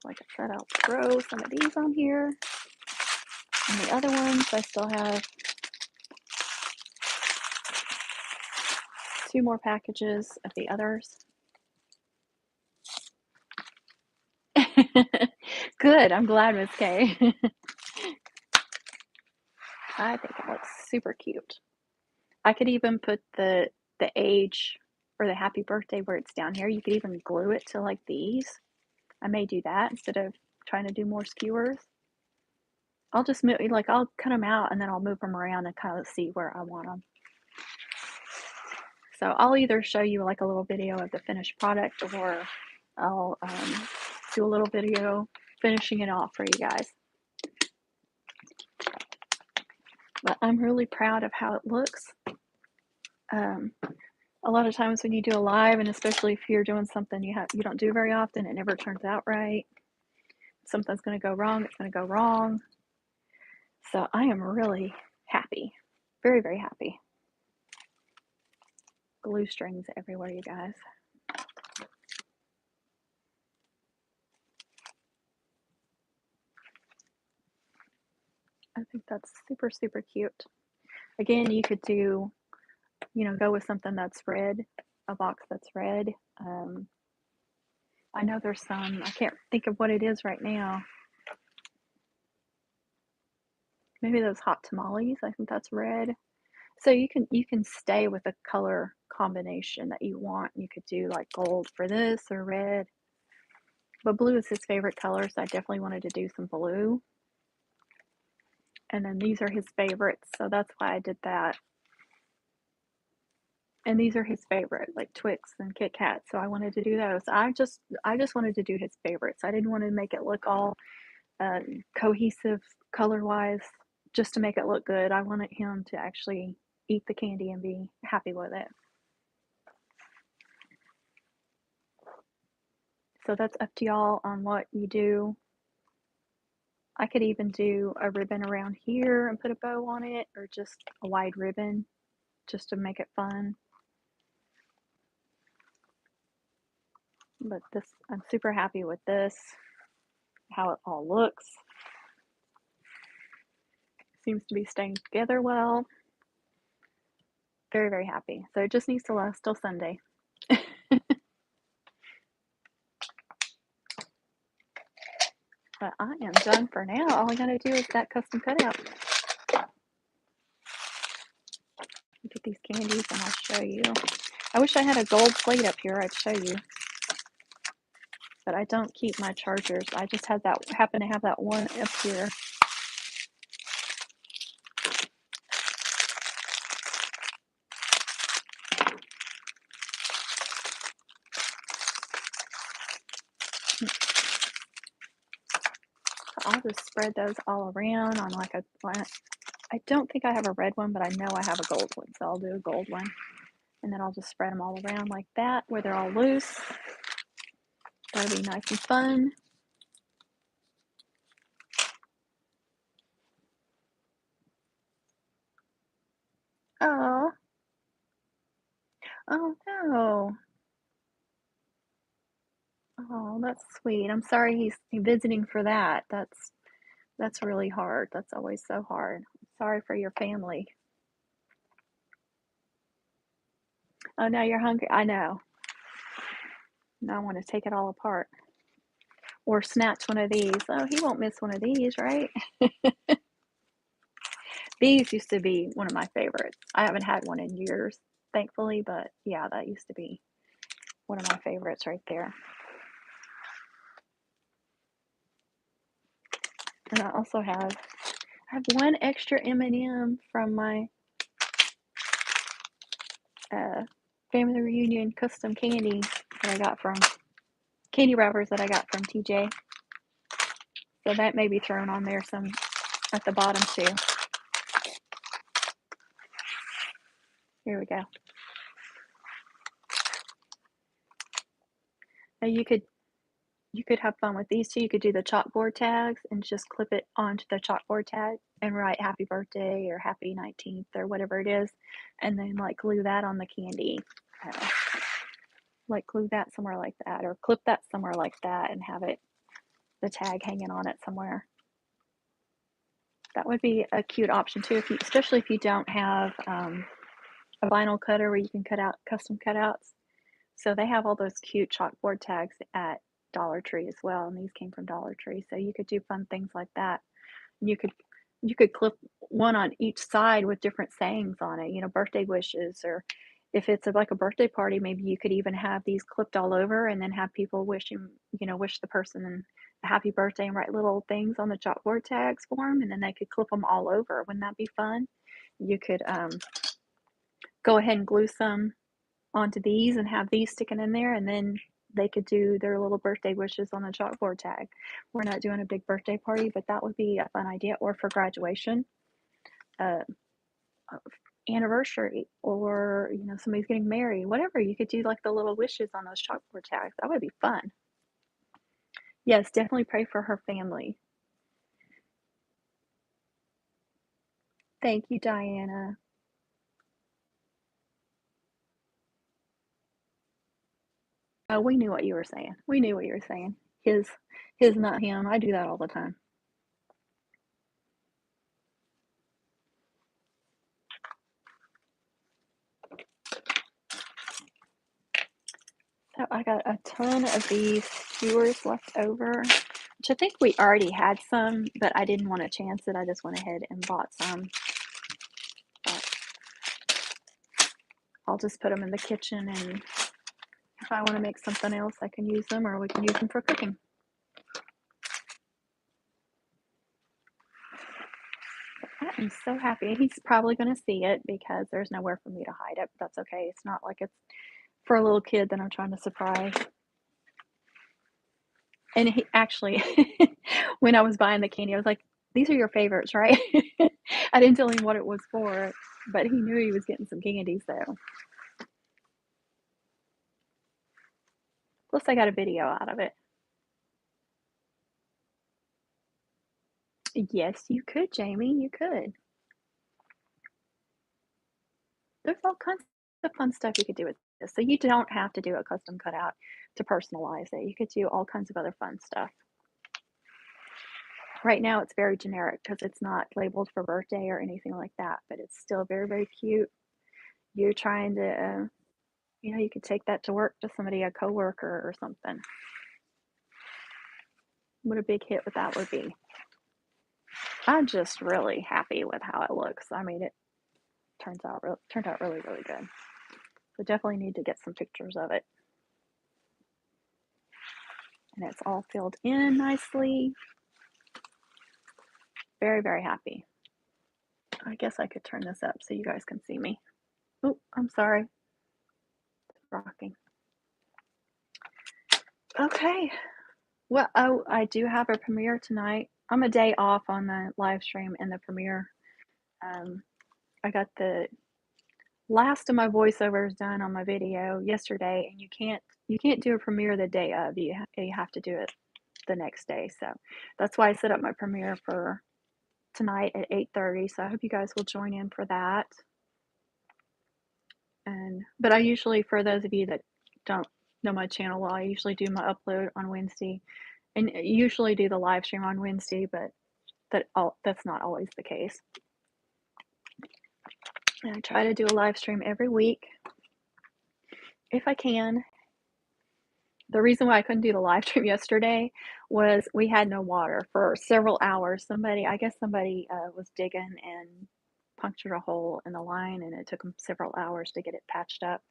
Like I said, I'll throw some of these on here. And the other ones, I still have 2 more packages of the others. Good, I'm glad, Miss Kay. I think it looks super cute. I could even put the age or the happy birthday where it's down here. You could even glue it to like these. I may do that instead of trying to do more skewers. I'll just move, like I'll cut them out and then I'll move them around and kind of see where I want them. So I'll either show you like a little video of the finished product, or I'll do a little video finishing it off for you guys. But I'm really proud of how it looks. A lot of times when you do a live, and especially if you're doing something you don't do very often, it never turns out right. Something's going to go wrong, it's going to go wrong. So I am really happy. Very, very happy. Glue strings everywhere, you guys. I think that's super, super cute. Again, you could do, you know, go with something that's red, a box that's red. I know there's some, I can't think of what it is right now. Maybe those hot tamales, I think that's red. So you can stay with a color combination that you want. You could do like gold for this or red. But blue is his favorite color, so I definitely wanted to do some blue. And then these are his favorites, so that's why I did that. And these are his favorite, like Twix and Kit Kat, so I wanted to do those. I just wanted to do his favorites. I didn't want to make it look all cohesive color-wise just to make it look good. I wanted him to actually eat the candy and be happy with it. So that's up to y'all on what you do. I could even do a ribbon around here and put a bow on it, or just a wide ribbon just to make it fun. But this, I'm super happy with this, how it all looks. Seems to be staying together well. Very, very happy. So it just needs to last till Sunday. But I am done for now. All I gotta do is that custom cutout. Look at these candies and I'll show you. I wish I had a gold plate up here, I'd show you. But I don't keep my chargers. I just had that, happen to have that one up here. I'll just spread those all around on like a, I don't think I have a red one, but I know I have a gold one, so I'll do a gold one. And then I'll just spread them all around like that, where they're all loose. That'll be nice and fun. Oh, oh no. Oh, that's sweet. I'm sorry he's visiting for that. That's really hard. That's always so hard. Sorry for your family. Oh, now you're hungry. I know. Now I want to take it all apart. Or snatch one of these. Oh, he won't miss one of these, right? These used to be one of my favorites. I haven't had one in years, thankfully, but yeah, that used to be one of my favorites right there. And I also have one extra M&M from my family reunion custom candy that I got from candy wrappers that I got from TJ. So that may be thrown on there some at the bottom too. Here we go. Now you could have fun with these too. You could do the chalkboard tags and just clip it onto the chalkboard tag and write happy birthday or happy 19th or whatever it is, and then like glue that on the candy. Like glue that somewhere like that, or clip that somewhere like that and have it, the tag hanging on it somewhere. That would be a cute option too, if you, especially if you don't have a vinyl cutter where you can cut out custom cutouts. So they have all those cute chalkboard tags at Dollar Tree as well, and these came from Dollar Tree. So you could do fun things like that. You could clip one on each side with different sayings on it, you know, birthday wishes, or if it's like a birthday party, maybe you could even have these clipped all over and then have people wish the person a happy birthday and write little things on the chalkboard tags for them, and then they could clip them all over. Wouldn't that be fun? You could go ahead and glue some onto these and have these sticking in there, and then they could do their little birthday wishes on the chalkboard tag. We're not doing a big birthday party, but that would be a fun idea. Or for graduation, anniversary, or somebody's getting married, whatever, you could do like the little wishes on those chalkboard tags. That would be fun. Yes, definitely pray for her family. Thank you, Diana. Oh, we knew what you were saying. We knew what you were saying. His, not him. I do that all the time. So I got a ton of these skewers left over, which I think we already had some, but I didn't want to chance it. I just went ahead and bought some. But I'll just put them in the kitchen, and if I want to make something else, I can use them, or we can use them for cooking. I am so happy. He's probably going to see it because there's nowhere for me to hide it, but that's okay. It's not like it's for a little kid that I'm trying to surprise. And he actually, when I was buying the candy, I was like, these are your favorites, right? I didn't tell him what it was for, but he knew he was getting some candy, so. Plus, I got a video out of it. Yes, you could, Jamie. You could. There's all kinds of fun stuff you could do with this. So you don't have to do a custom cutout to personalize it. You could do all kinds of other fun stuff. Right now it's very generic because it's not labeled for birthday or anything like that, but it's still very, very cute. You're trying to, you could take that to work to somebody, a coworker or something. What a big hit with that would be. I'm just really happy with how it looks. I mean, turned out really, really good. So definitely need to get some pictures of it. And it's all filled in nicely. Very, very happy. I guess I could turn this up so you guys can see me. Oh, I'm sorry. It's rocking. Okay. Well, oh, I do have a premiere tonight. I'm a day off on the live stream and the premiere. I got the last of my voiceovers done on my video yesterday, and you can't do a premiere the day of. You have to do it the next day. So that's why I set up my premiere for tonight at 8:30. So I hope you guys will join in for that. But I usually, for those of you that don't know my channel well, I usually do my upload on Wednesday, and usually do the live stream on Wednesday, but that's not always the case. And I try to do a live stream every week if I can. The reason why I couldn't do the live stream yesterday was we had no water for several hours. I guess somebody was digging and punctured a hole in the line, and it took them several hours to get it patched up.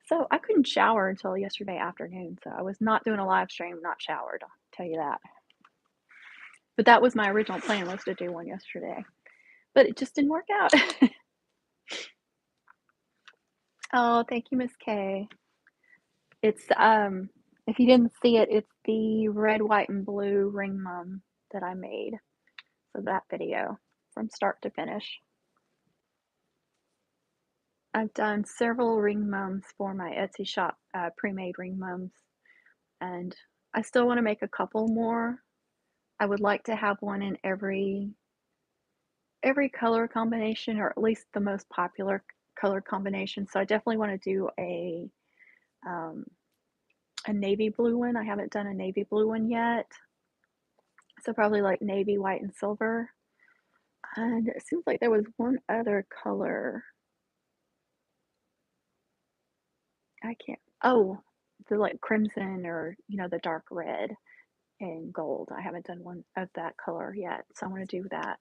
So I couldn't shower until yesterday afternoon. So I was not doing a live stream, not showered, I'll tell you that. But that was my original plan, was to do one yesterday. But it just didn't work out. Oh, thank you, Miss Kay. It's if you didn't see it, it's the red, white, and blue ring mum that I made. So that video from start to finish. I've done several ring mums for my Etsy shop, pre-made ring mums, and I still want to make a couple more. I would like to have one in every color combination, or at least the most popular color combination. So I definitely want to do a navy blue one. I haven't done a navy blue one yet. So probably like navy, white, and silver. And it seems like there was one other color. The like crimson, or the dark red and gold. I haven't done one of that color yet, so I want to do that.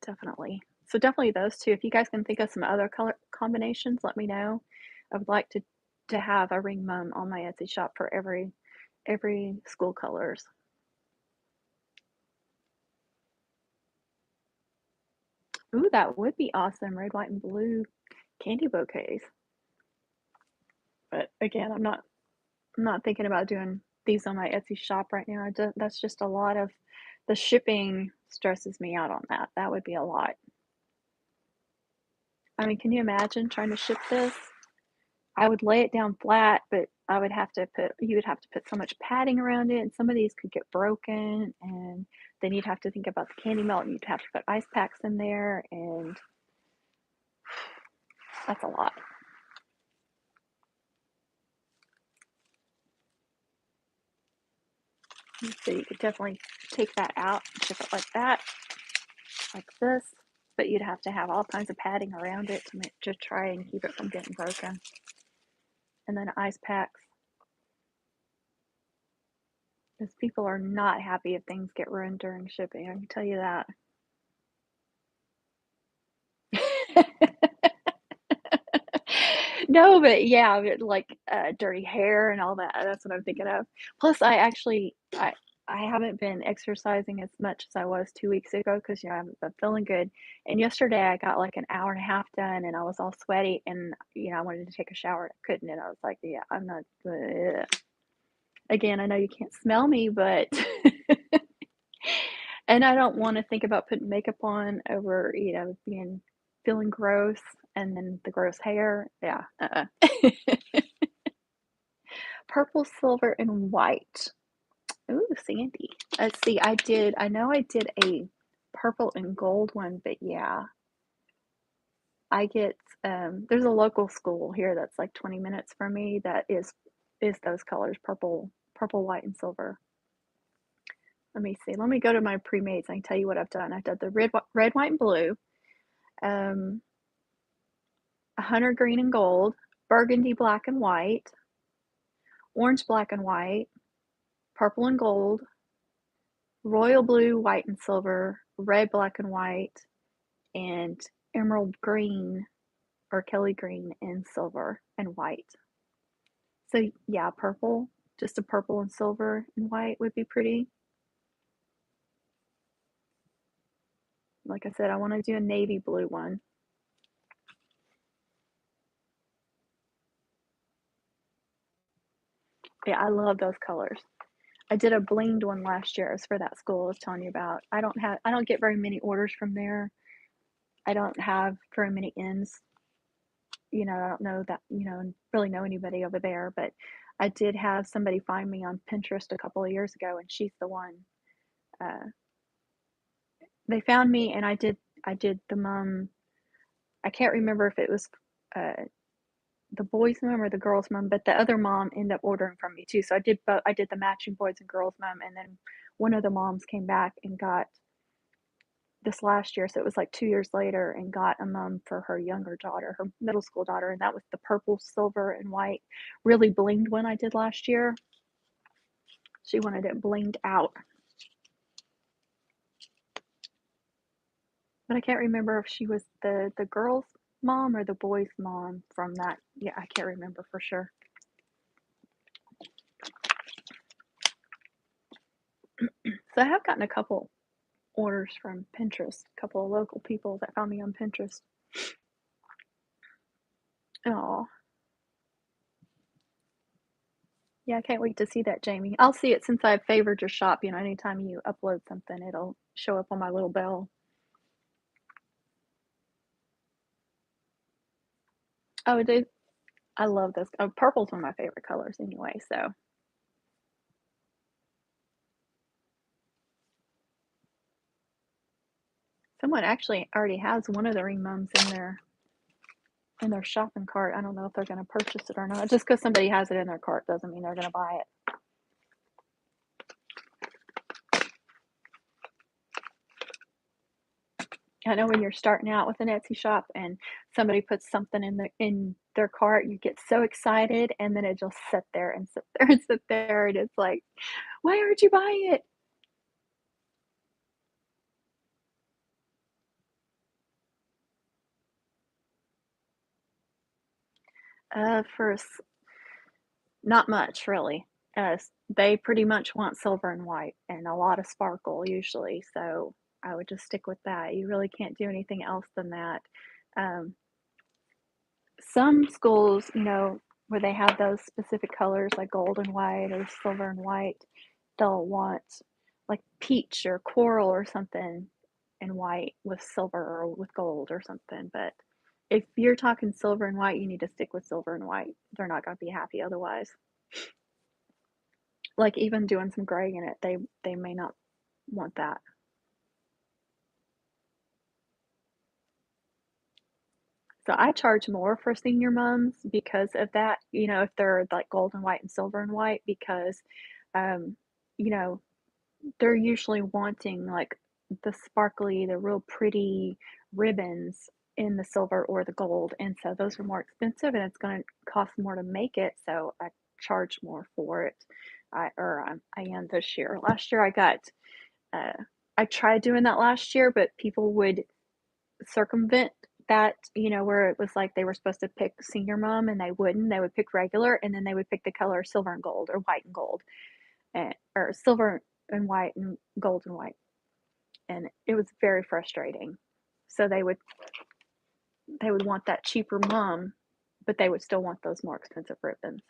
Definitely. So definitely those two. If you guys can think of some other color combinations, let me know. I would like to have a ring mum on my Etsy shop for every school colors. Ooh, that would be awesome. Red, white, and blue candy bouquets. But again, I'm not thinking about doing these on my Etsy shop right now. That's just a lot of, the shipping stresses me out on that. That would be a lot. I mean, can you imagine trying to ship this? I would lay it down flat, but you would have to put so much padding around it, and some of these could get broken, and then you'd have to think about the candy melt, and you'd have to put ice packs in there, and that's a lot. So you could definitely take that out, ship it like that, like this, but you'd have to have all kinds of padding around it to try and keep it from getting broken. And then ice packs, because people are not happy if things get ruined during shipping, I can tell you that. No, but yeah, like dirty hair and all that. That's what I'm thinking of. Plus, I haven't been exercising as much as I was 2 weeks ago, because I haven't been feeling good. And yesterday I got like an hour and a half done, and I was all sweaty, and I wanted to take a shower, and I couldn't, and I was like, yeah, I'm not. Again, I know you can't smell me, but and I don't want to think about putting makeup on over feeling gross, and then the gross hair. Yeah. Purple, silver, and white. Ooh, Sandy. Let's see. I know I did a purple and gold one, but yeah. I get, there's a local school here that's like 20 minutes from me that is those colors, purple, white, and silver. Let me see. Let me go to my pre-mades. I can tell you what I've done. I've done the red, white, and blue, hunter green and gold, burgundy, black and white, orange, black and white, purple and gold, royal blue, white and silver, red, black and white, and emerald green or Kelly green and silver and white. So yeah, purple, just a purple and silver and white would be pretty. Like I said, I want to do a navy blue one. Yeah, I love those colors. I did a blinged one last year. It was for that school I was telling you about. I don't get very many orders from there. I don't have very many ends. You know, I don't know that, really know anybody over there, but I did have somebody find me on Pinterest a couple of years ago, and she's the one. Uh, they found me, and I did the mom. I can't remember if it was uh, the boys' mom or the girls' mom, but the other mom ended up ordering from me too. So I did both. I did the matching boys and girls' mom, and then one of the moms came back and got this last year. So it was like 2 years later, and got a mom for her younger daughter, her middle school daughter, and that was the purple, silver, and white, really blinged one I did last year. She wanted it blinged out, but I can't remember if she was the girls' mom or the boys' mom from that. Yeah, I can't remember for sure. So I have gotten a couple orders from Pinterest, a couple of local people that found me on Pinterest. Oh, yeah, I can't wait to see that, Jamie. I'll see it since I've favored your shop. Anytime you upload something, it'll show up on my little bell. Oh, it is. I love this. Oh, purple's one of my favorite colors anyway, so. Someone actually already has one of the ring mums in their shopping cart. I don't know if they're going to purchase it or not. Just because somebody has it in their cart doesn't mean they're going to buy it. I know when you're starting out with an Etsy shop and somebody puts something in their cart, you get so excited, and then it just sit there and sit there and sit there, and it's like, why aren't you buying it? For not much really. They pretty much want silver and white and a lot of sparkle usually, so I would just stick with that. You really can't do anything else than that. Um, some schools, where they have those specific colors like gold and white or silver and white, they'll want like peach or coral or something and white with silver or with gold or something. But if you're talking silver and white, you need to stick with silver and white. They're not going to be happy otherwise. Like even doing some gray in it, they may not want that. So I charge more for senior moms because of that, if they're like gold and white and silver and white, because um, you know, they're usually wanting like the sparkly, the real pretty ribbons in the silver or the gold. And so those are more expensive and it's going to cost more to make it. So I charge more for it. I am this year. Last year uh, I tried doing that last year, but people would circumvent that, where it was like they were supposed to pick senior mom and they wouldn't. They would pick regular and then they would pick the color silver and gold or white and gold, or silver and white and gold and white. And it was very frustrating. So they would want that cheaper mom, but they would still want those more expensive ribbons.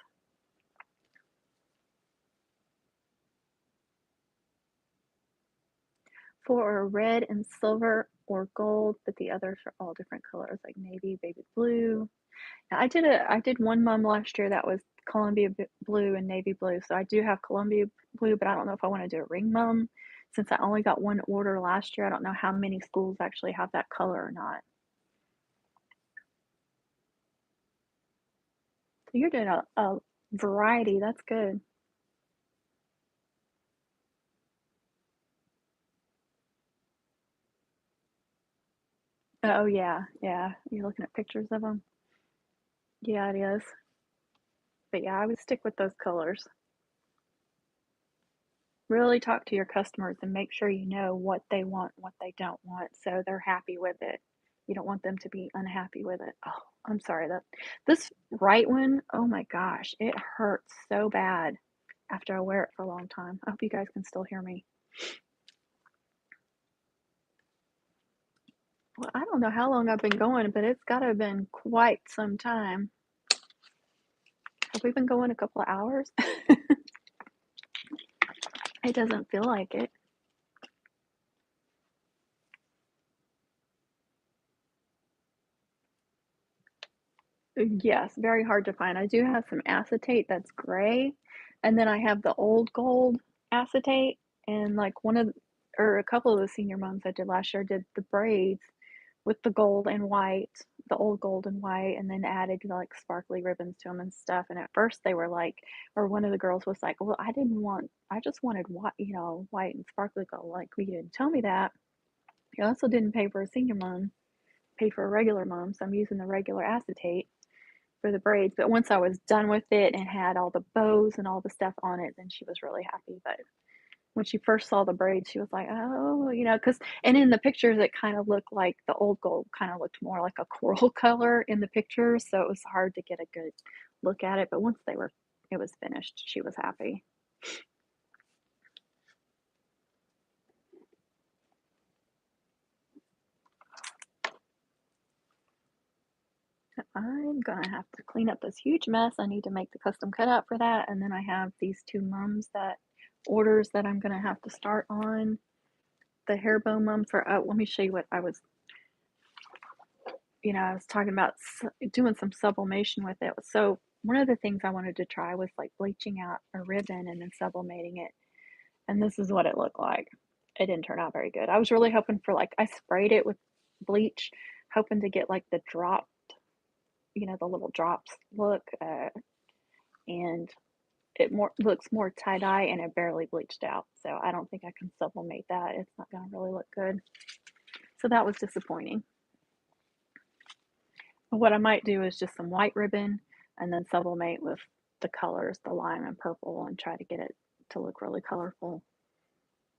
For red and silver or gold, but the others are all different colors like navy, baby blue. Now, I did one mum last year that was Columbia blue and navy blue. So I do have Columbia blue, but I don't know if I want to do a ring mum. Since I only got one order last year, I don't know how many schools actually have that color or not. So you're doing a variety. That's good. Oh yeah, yeah. You're looking at pictures of them. Yeah, it is. But yeah, I would stick with those colors. really talk to your customers and make sure you know what they want, what they don't want, so they're happy with it. You don't want them to be unhappy with it. Oh, I'm sorry that this right one, oh my gosh, it hurts so bad after I wear it for a long time. I hope you guys can still hear me. Well, I don't know how long I've been going, but it's got to have been quite some time. Have we been going a couple of hours? It doesn't feel like it. Yes, very hard to find. I do have some acetate that's gray, and then I have the old gold acetate, and like or a couple of the senior moms I did last year did the braids with the gold and white, the old gold and white, and then added like sparkly ribbons to them and stuff. And at first they were like, or one of the girls was like, well, I just wanted white, white and sparkly gold. Like, we didn't tell me that. You also didn't pay for a senior mom, pay for a regular mom, so I'm using the regular acetate for the braids. But once I was done with it and had all the bows and all the stuff on it, then she was really happy. But when she first saw the braids, she was like, oh, and in the pictures, it kind of looked like the old gold kind of looked more like a coral color in the pictures. So it was hard to get a good look at it. But once it was finished, she was happy. I'm gonna have to clean up this huge mess. I need to make the custom cutout for that. And then I have these two mums orders that I'm gonna have to start on. The hair bow mums are up. Let me show you what I was talking about doing some sublimation with it. So one of the things I wanted to try was like bleaching out a ribbon and then sublimating it. And this is what it looked like. It didn't turn out very good. I was really hoping for I sprayed it with bleach, hoping to get like the dropped, the little drops look. And it looks more tie-dye, and it barely bleached out. So I don't think I can sublimate that. It's not going to really look good. So that was disappointing. But what I might do is just some white ribbon and then sublimate with the colors, the lime and purple, and try to get it to look really colorful.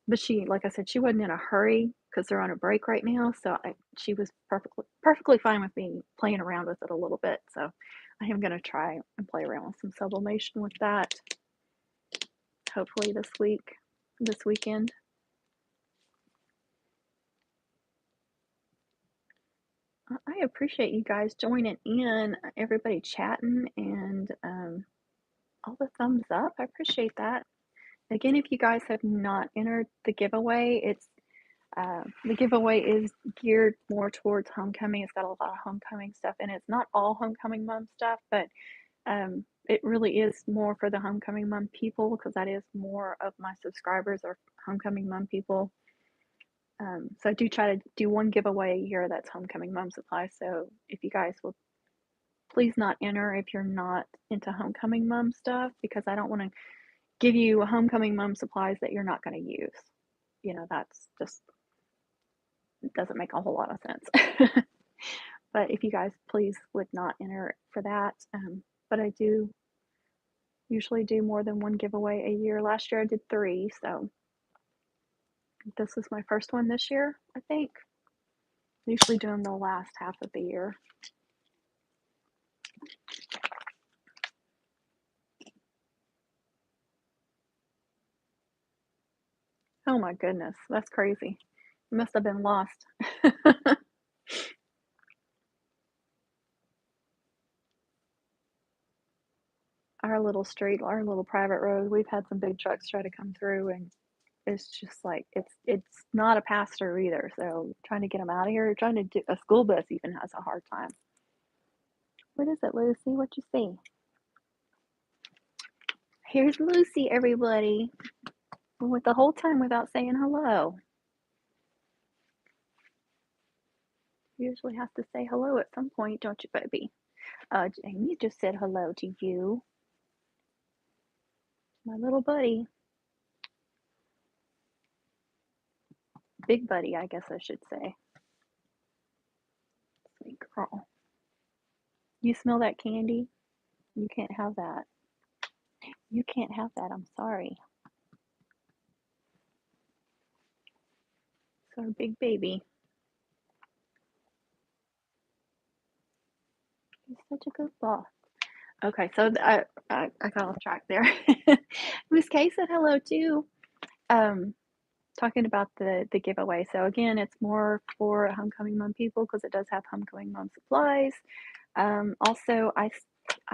But like I said, she wasn't in a hurry because they're on a break right now. So she was perfectly fine with me playing around with it a little bit. So I am going to try and play around with some sublimation with that. Hopefully this weekend. I appreciate you guys joining in, everybody chatting, and all the thumbs up. I appreciate that. Again, if you guys have not entered the giveaway, the giveaway is geared more towards homecoming. It's got a lot of homecoming stuff, and it's not all homecoming mom stuff, but it really is more for the homecoming mom people, because that is more of my subscribers are homecoming mom people. So I do try to do one giveaway a year that's homecoming mom supplies. So if you guys will please not enter if you're not into homecoming mom stuff, because I don't want to give you homecoming mom supplies that you're not going to use. That's just, it doesn't make a whole lot of sense. But if you guys please would not enter for that. But I do usually do more than one giveaway a year. Last year I did 3, so this is my first one this year, I think. I usually do them the last half of the year. Oh my goodness, that's crazy. You must have been lost. Our little street, our little private road, we've had some big trucks try to come through, and it's just like it's not a pass through either. So trying to get them out of here, trying to do a school bus even has a hard time. What is it, Lucy? What you see? Here's Lucy, everybody. With the whole time without saying hello. You usually have to say hello at some point, don't you, baby? Jamie just said hello to you. My little buddy. Big buddy, I guess I should say. Sweet girl. You smell that candy? You can't have that. You can't have that. I'm sorry. our big baby. He's such a good boss. Okay, so I got off track there. Miss Kay said hello too. Talking about the giveaway. So again, it's more for homecoming mom people because it does have homecoming mom supplies. Also, I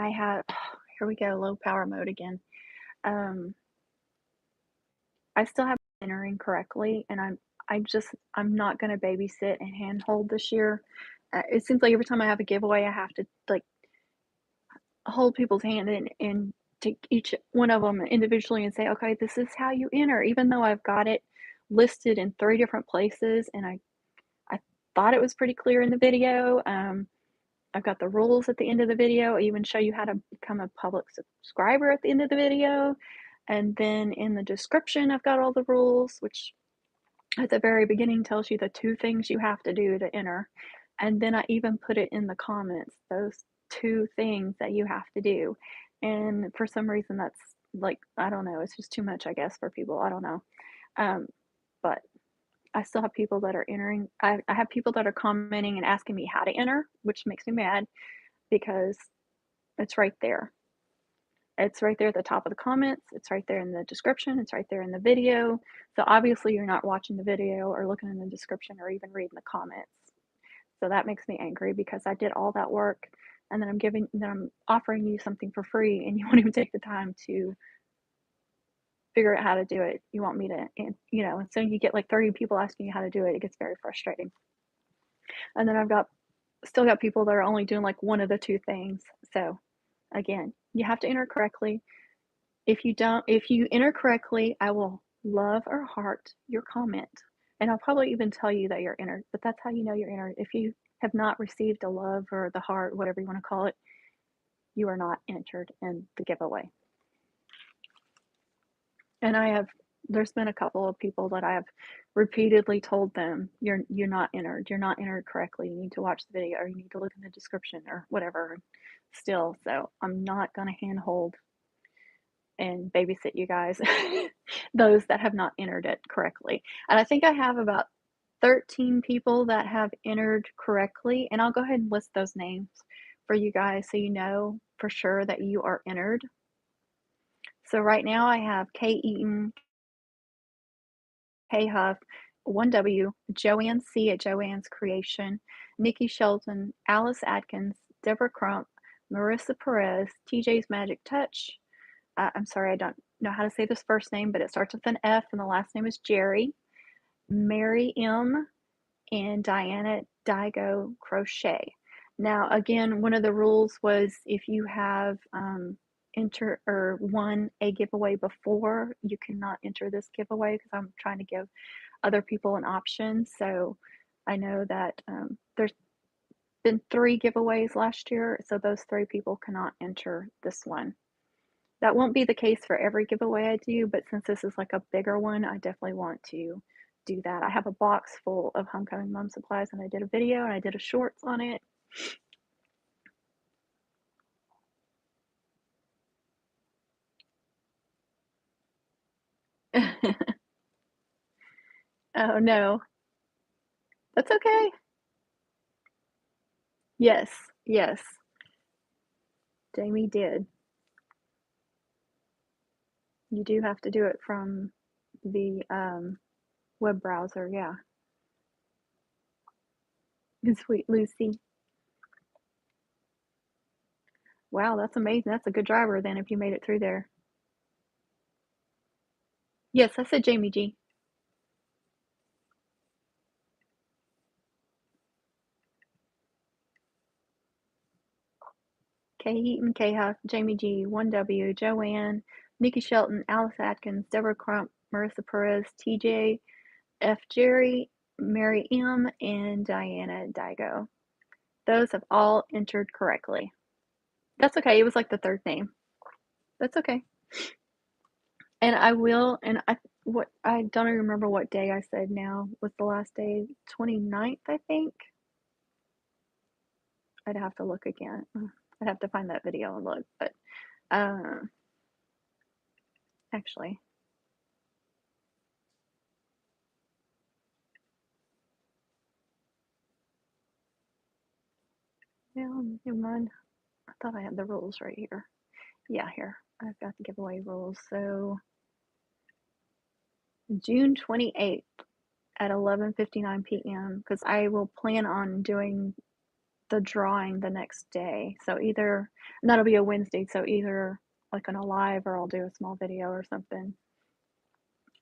have here we go, low power mode again. I still have entering correctly, and I'm not gonna babysit and handhold this year. It seems like every time I have a giveaway, I have to like hold people's hand and take each one of them individually and say, okay, this is how you enter, even though I've got it listed in 3 different places and I thought it was pretty clear in the video. I've got the rules at the end of the video. I even show you how to become a public subscriber at the end of the video. And then in the description, I've got all the rules, which at the very beginning tells you the 2 things you have to do to enter. And then I even put it in the comments, those 2 things that you have to do. And for some reason, that's like, I don't know, it's just too much, I guess, for people. I don't know. But I still have people that are entering. I have people that are commenting and asking me how to enter, which makes me mad because it's right there. It's right there at the top of the comments. It's right there in the description. It's right there in the video. So obviously you're not watching the video or looking in the description or even reading the comments. So that makes me angry because I did all that work and then I'm offering you something for free and you won't even take the time to figure out how to do it. You want me to, and so you get like 30 people asking you how to do it. It gets very frustrating. And then I've still got people that are only doing like one of the 2 things. So again, you have to enter correctly. If you enter correctly, I will love or heart your comment. And I'll probably even tell you that you're entered, but that's how you know you're entered. If you have not received a love or the heart, whatever you want to call it, you are not entered in the giveaway. And there's been a couple of people that I have repeatedly told them, you're not entered. You're not entered correctly. You need to watch the video or you need to look in the description or whatever. Still, so I'm not going to handhold and babysit you guys, those that have not entered it correctly. And I think I have about 13 people that have entered correctly. And I'll go ahead and list those names for you guys so you know for sure that you are entered. So right now I have Kay Eaton, Kay Huff, 1W, Joanne C. at Joanne's Creation, Nikki Shelton, Alice Atkins, Deborah Crump, Marissa Perez, TJ's Magic Touch. I'm sorry, I don't know how to say this first name, but it starts with an F and the last name is Jerry, Mary M, and Diana Digo Crochet. Now, again, one of the rules was if you have won a giveaway before, you cannot enter this giveaway because I'm trying to give other people an option. So I know that there's been 3 giveaways last year, so those 3 people cannot enter this one. That won't be the case for every giveaway I do, but since this is like a bigger one, I definitely want to do that. I have a box full of homecoming mom supplies and I did a video and I did a shorts on it. Oh no, that's okay. Yes, yes, Jamie did. You do have to do it from the web browser, yeah. Sweet Lucy. Wow, that's amazing. That's a good driver then if you made it through there. Yes, I said Jamie G. Kay Heaton, Kay Huff, Jamie G, 1W, Joanne, Nikki Shelton, Alice Atkins, Deborah Crump, Marissa Perez, TJ, F. Jerry, Mary M, and Diana Digo. Those have all entered correctly. That's okay. It was like the 3rd name. That's okay. And I will, and I don't even remember what day I said now was the last day, 29th, I think. I'd have to look again. I'd have to find that video and look, but actually, Well, never mind. I thought I had the rules right here. Yeah, here. I've got the giveaway rules. So June 28th at 11:59 p.m. because I will plan on doing the drawing the next day. So either, and that'll be a Wednesday, so either like on a live or I'll do a small video or something.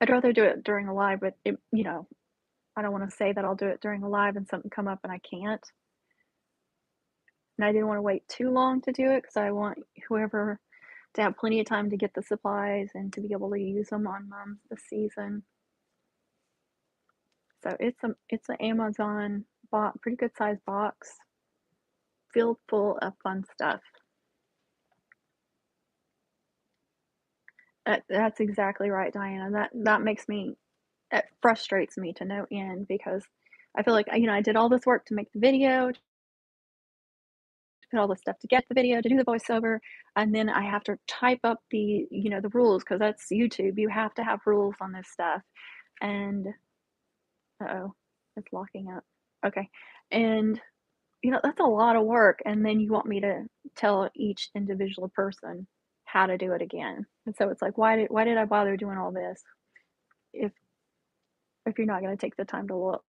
I'd rather do it during a live, but it, I don't want to say that I'll do it during a live and something come up and I can't. And I didn't want to wait too long to do it because I want whoever to have plenty of time to get the supplies and to be able to use them on Moms this season. So it's an Amazon pretty good sized box filled full of fun stuff. That's exactly right, Diana. That makes me, it frustrates me to no end because I feel like I did all this work to make the video, to put all this stuff to get the video, to do the voiceover, and then I have to type up the rules because that's YouTube. You have to have rules on this stuff, and uh-oh, it's locking up. Okay, and that's a lot of work, and then you want me to tell each individual person how to do it again. And so it's like, why did I bother doing all this if you're not going to take the time to look?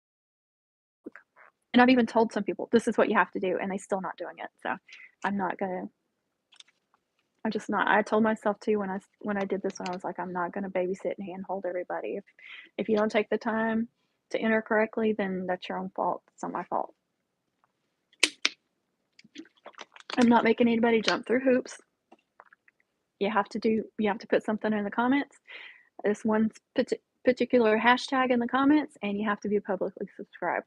And I've even told some people this is what you have to do, and they still not doing it. So I'm not gonna. I'm just not. I told myself too when I did this one, I was like, I'm not gonna babysit and handhold everybody. If you don't take the time to enter correctly, then that's your own fault. It's not my fault. I'm not making anybody jump through hoops. You have to put something in the comments. This one particular hashtag in the comments, and you have to be publicly subscribed.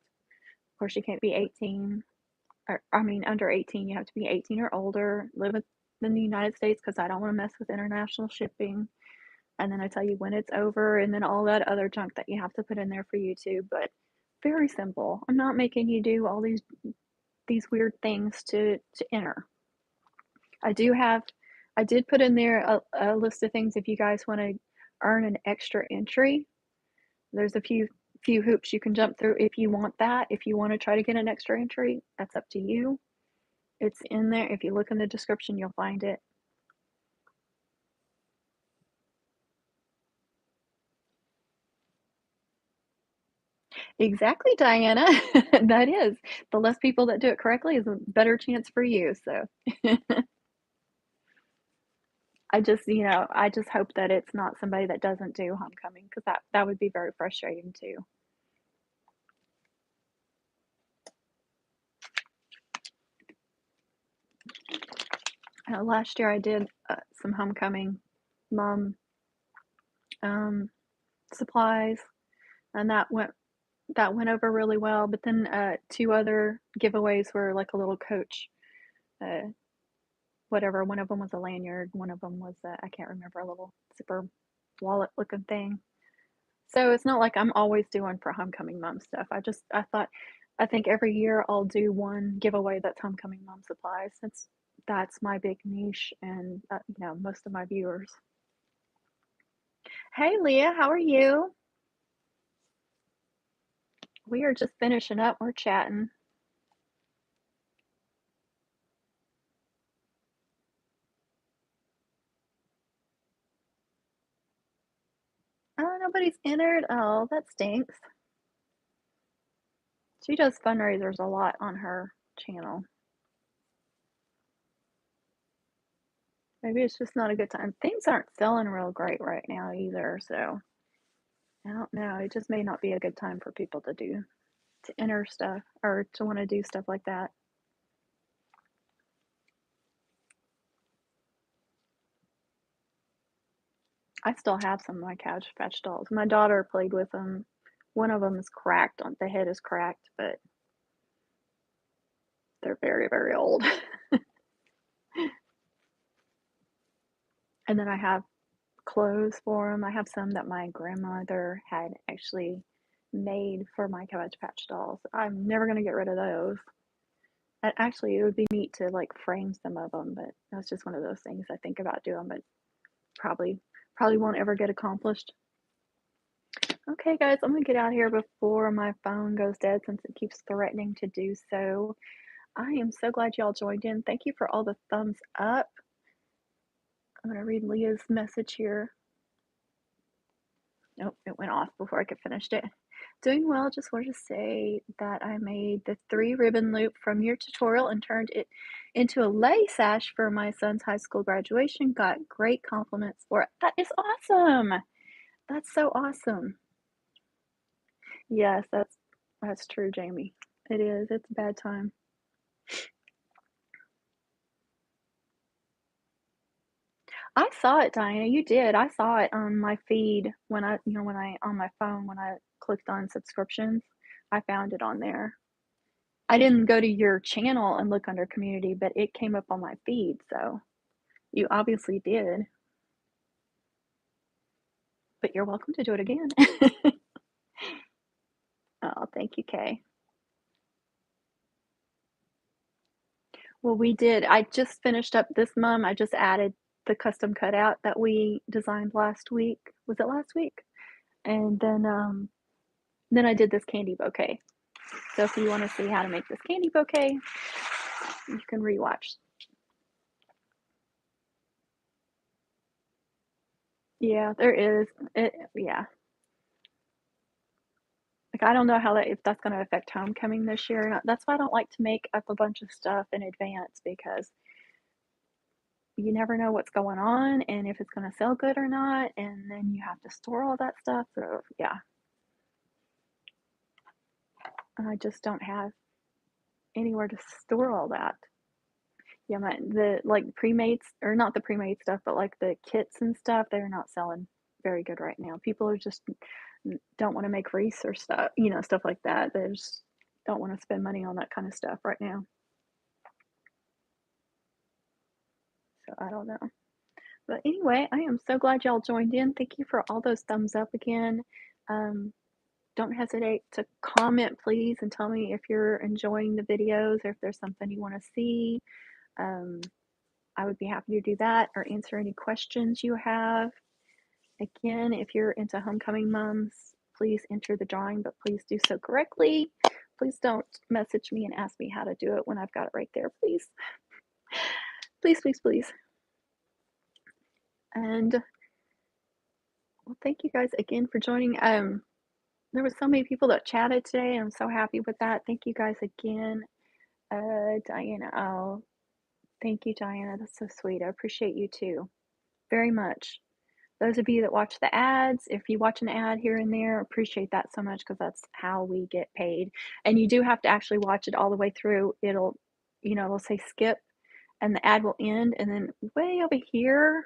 Of course, you can't be 18, or I mean under 18. You have to be 18 or older, live in the United States because I don't want to mess with international shipping. And then I tell you when it's over, and then all that other junk that you have to put in there for YouTube. But very simple. I'm not making you do all these weird things to enter. I did put in there a list of things if you guys want to earn an extra entry. There's a few hoops you can jump through if you want that. If you want to try to get an extra entry, that's up to you. It's in there. If you look in the description, you'll find it. Exactly, Diana. That is. The less people that do it correctly is a better chance for you. So I just hope that it's not somebody that doesn't do homecoming because that would be very frustrating too. Last year I did some homecoming mom supplies, and that went over really well. But then two other giveaways were like a little coach, whatever. One of them was a lanyard. One of them was I can't remember, a little zipper wallet looking thing. So it's not like I'm always doing for homecoming mom stuff. I think every year I'll do one giveaway that's homecoming mom supplies. That's my big niche, and most of my viewers. Hey Leah, how are you? We are just finishing up. We're chatting. Oh, nobody's entered. Oh, that stinks. She does fundraisers a lot on her channel. Maybe it's just not a good time. Things aren't selling real great right now either, so I don't know. It just may not be a good time for people to enter stuff or to want to do stuff like that. I still have some of my Cabbage Patch dolls. My daughter played with them. One of them is cracked. The head is cracked, but they're very, very old. And then I have clothes for them. I have some that my grandmother had actually made for my Cabbage Patch dolls. I'm never going to get rid of those. And actually, it would be neat to like frame some of them, but that's just one of those things I think about doing, but probably won't ever get accomplished. Okay, guys, I'm gonna get out here before my phone goes dead since it keeps threatening to do so. I am so glad y'all joined in. Thank you for all the thumbs up. I'm going to read Leah's message here. Nope, it went off before I could finish it. Doing well, just wanted to say that I made the 3 ribbon loop from your tutorial and turned it into a lei sash for my son's high school graduation. Got great compliments for it. That is awesome. That's so awesome. Yes, that's true, Jamie. It is. It's a bad time. I saw it, Diana. You did. I saw it on my feed when I on my phone when I clicked on subscriptions. I found it on there. I didn't go to your channel and look under community, but it came up on my feed, so you obviously did. But you're welcome to do it again. Oh, thank you, Kay. Well, we did. I just finished up this mum. I just added the custom cutout that we designed last week. Was it last week? And then I did this candy bouquet. So if you want to see how to make this candy bouquet, you can rewatch. Yeah, there is. Yeah. Like, I don't know if that's going to affect homecoming this year. That's why I don't like to make up a bunch of stuff in advance, because you never know what's going on and if it's going to sell good or not, and then you have to store all that stuff. So yeah, I just don't have anywhere to store all that. Yeah, the like pre-made, or not the pre-made stuff, but like the kits and stuff, they're not selling very good right now. People are just don't want to make wreaths or stuff, stuff like that. They just don't want to spend money on that kind of stuff right now. So I don't know. But anyway, I am so glad y'all joined in. Thank you for all those thumbs up again. Don't hesitate to comment, please, and tell me if you're enjoying the videos or if there's something you want to see. I would be happy to do that or answer any questions you have. Again, if you're into homecoming mums, please enter the drawing, but please do so correctly. Please don't message me and ask me how to do it when I've got it right there, please. Please, please, please. And well, thank you guys again for joining. There were so many people that chatted today, and I'm so happy with that. Thank you guys again. Diana, oh, thank you, Diana. That's so sweet. I appreciate you too, very much. Those of you that watch the ads, if you watch an ad here and there, appreciate that so much, because that's how we get paid. And you do have to actually watch it all the way through. It'll say skip, and the ad will end, and then way over here,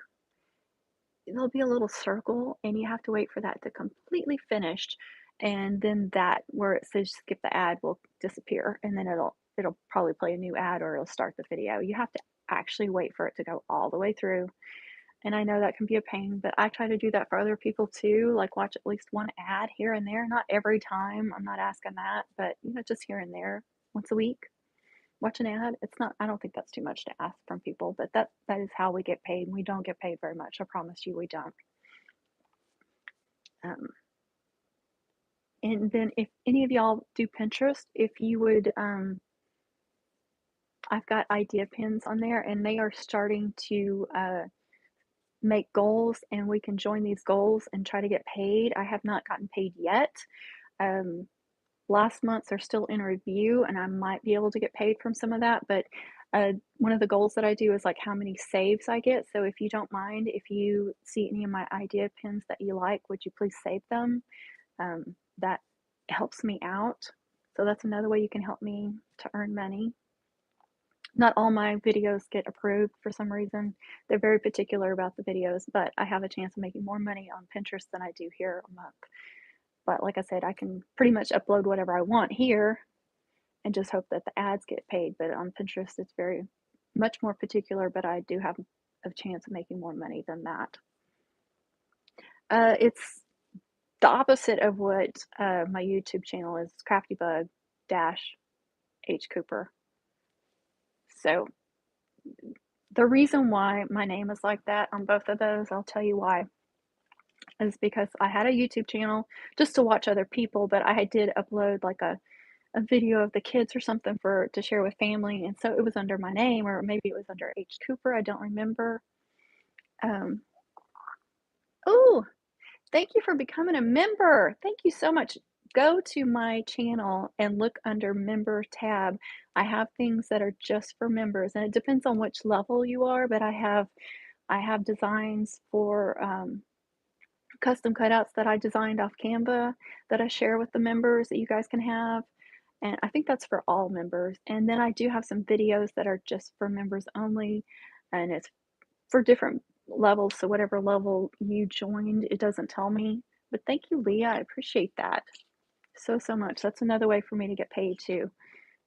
there'll be a little circle, and you have to wait for that to completely finish, and then that where it says skip the ad will disappear, and then it'll probably play a new ad, or it'll start the video. You have to actually wait for it to go all the way through. And I know that can be a pain, but I try to do that for other people too, like watch at least one ad here and there. Not every time, I'm not asking that, but just here and there, once a week, watch an ad. I don't think that's too much to ask from people, but that is how we get paid. We don't get paid very much. I promise you we don't. And then if any of y'all do Pinterest, if you would, I've got idea pins on there, and they are starting to make goals, and we can join these goals and try to get paid. I have not gotten paid yet. Last month's are still in review, and I might be able to get paid from some of that, but one of the goals that I do is like how many saves I get. So if you don't mind, if you see any of my idea pins that you like, would you please save them? That helps me out. So that's another way you can help me to earn money. Not all my videos get approved for some reason. They're very particular about the videos, but I have a chance of making more money on Pinterest than I do here a month. But like I said, I can pretty much upload whatever I want here and just hope that the ads get paid. But on Pinterest, it's very much more particular, but I do have a chance of making more money than that. It's the opposite of what my YouTube channel is, Craftybug H Cooper. So the reason why my name is like that on both of those, I'll tell you why, is because I had a YouTube channel just to watch other people, but I did upload like a a video of the kids or something for to share with family, and so it was under my name, or maybe it was under H. Cooper, I don't remember. Um, oh, thank you for becoming a member. Thank you so much. Go to my channel and look under member tab. I have things that are just for members, and it depends on which level you are, but I have designs for custom cutouts that I designed off Canva that I share with the members that you guys can have. And I think that's for all members. And then I do have some videos that are just for members only, and it's for different levels. So whatever level you joined, it doesn't tell me. But thank you, Leah. I appreciate that so, so much. That's another way for me to get paid too.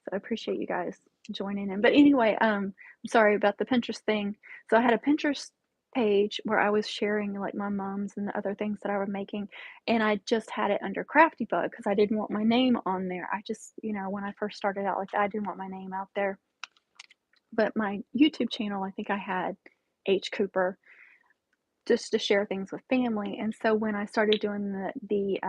So I appreciate you guys joining in. But anyway, I'm sorry about the Pinterest thing. So I had a Pinterest page where I was sharing like my mom's and the other things that I was making, and I just had it under Crafty Bug because I didn't want my name on there. I just, when I first started out like that, I didn't want my name out there. But my YouTube channel, I think I had H. Cooper just to share things with family. And so when I started doing the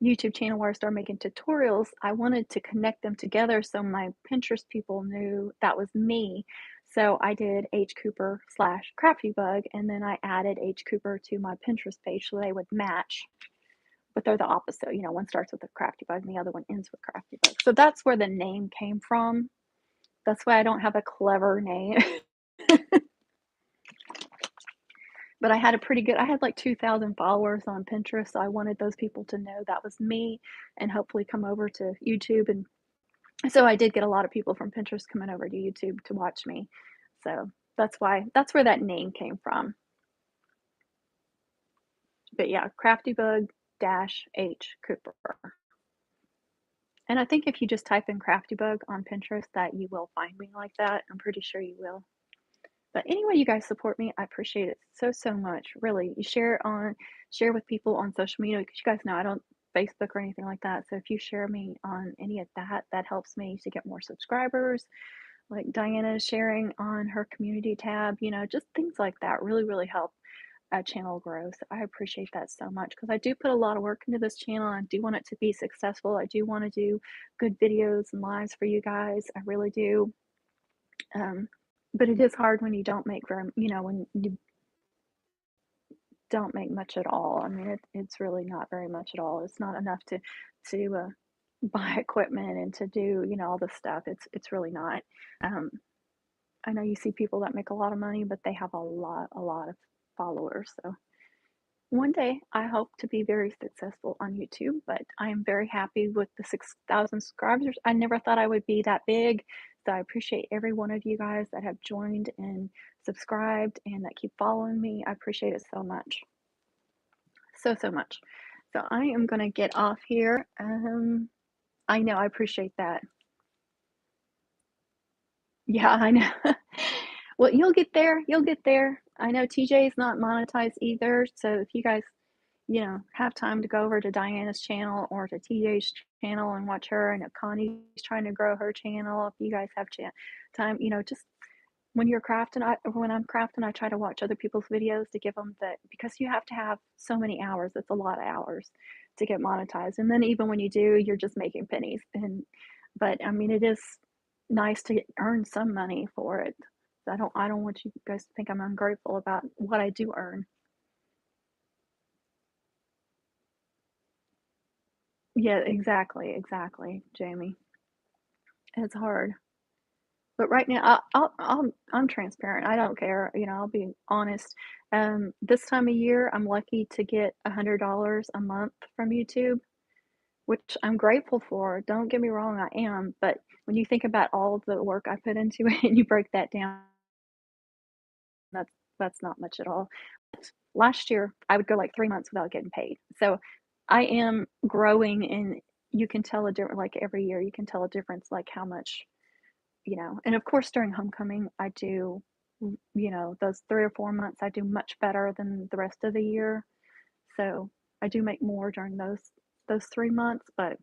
YouTube channel where I started making tutorials, I wanted to connect them together so my Pinterest people knew that was me. So I did H. Cooper / Crafty Bug, and then I added H. Cooper to my Pinterest page so they would match, but they're the opposite. One starts with a Crafty Bug and the other one ends with Crafty Bug. So that's where the name came from. That's why I don't have a clever name. But I had like 2,000 followers on Pinterest. So I wanted those people to know that was me and hopefully come over to YouTube. And so I did get a lot of people from Pinterest coming over to YouTube to watch me. So that's where that name came from. But yeah, Crafty Bug H Cooper. And I think if you just type in Crafty Bug on Pinterest that you will find me like that. I'm pretty sure you will. But anyway, you guys support me. I appreciate it so, so much. Really. You share with people on social media because you guys know I don't Facebook or anything like that. So if you share me on any of that, that helps me to get more subscribers. Like Diana is sharing on her community tab, just things like that really, really help a channel grow. So I appreciate that so much because I do put a lot of work into this channel. I do want it to be successful. I do want to do good videos and lives for you guys. I really do. But it is hard when you don't make when you don't make much at all. I mean, it's really not very much at all. It's not enough to buy equipment and to do all this stuff. It's really not. Um, I know you see people that make a lot of money, but they have a lot of followers. So one day I hope to be very successful on YouTube, but I am very happy with the 6,000 subscribers. I never thought I would be that big. So I appreciate every one of you guys that have joined and subscribed and that keep following me. I appreciate it so much. So, so much. So I am going to get off here. I know, I appreciate that. Yeah, I know. Well, you'll get there. You'll get there. I know TJ is not monetized either. So if you guys have time to go over to Diana's channel or to TJ's channel and watch her. And if Connie's trying to grow her channel, if you guys have time, just when you're crafting, when I'm crafting, I try to watch other people's videos to give them because you have to have so many hours. It's a lot of hours to get monetized. And then even when you do, you're just making pennies. But I mean, it is nice to earn some money for it. I don't want you guys to think I'm ungrateful about what I do earn. Yeah, exactly, Jamie. It's hard. But right now, I'm transparent. I don't care. I'll be honest. This time of year, I'm lucky to get $100 a month from YouTube, which I'm grateful for. Don't get me wrong, I am. But when you think about all of the work I put into it and you break that down, that's not much at all. Last year, I would go like 3 months without getting paid. So I am growing, and you can tell a difference. Like every year, you can tell a difference, like how much, and of course during homecoming, I do, those 3 or 4 months, I do much better than the rest of the year. So I do make more during those 3 months. But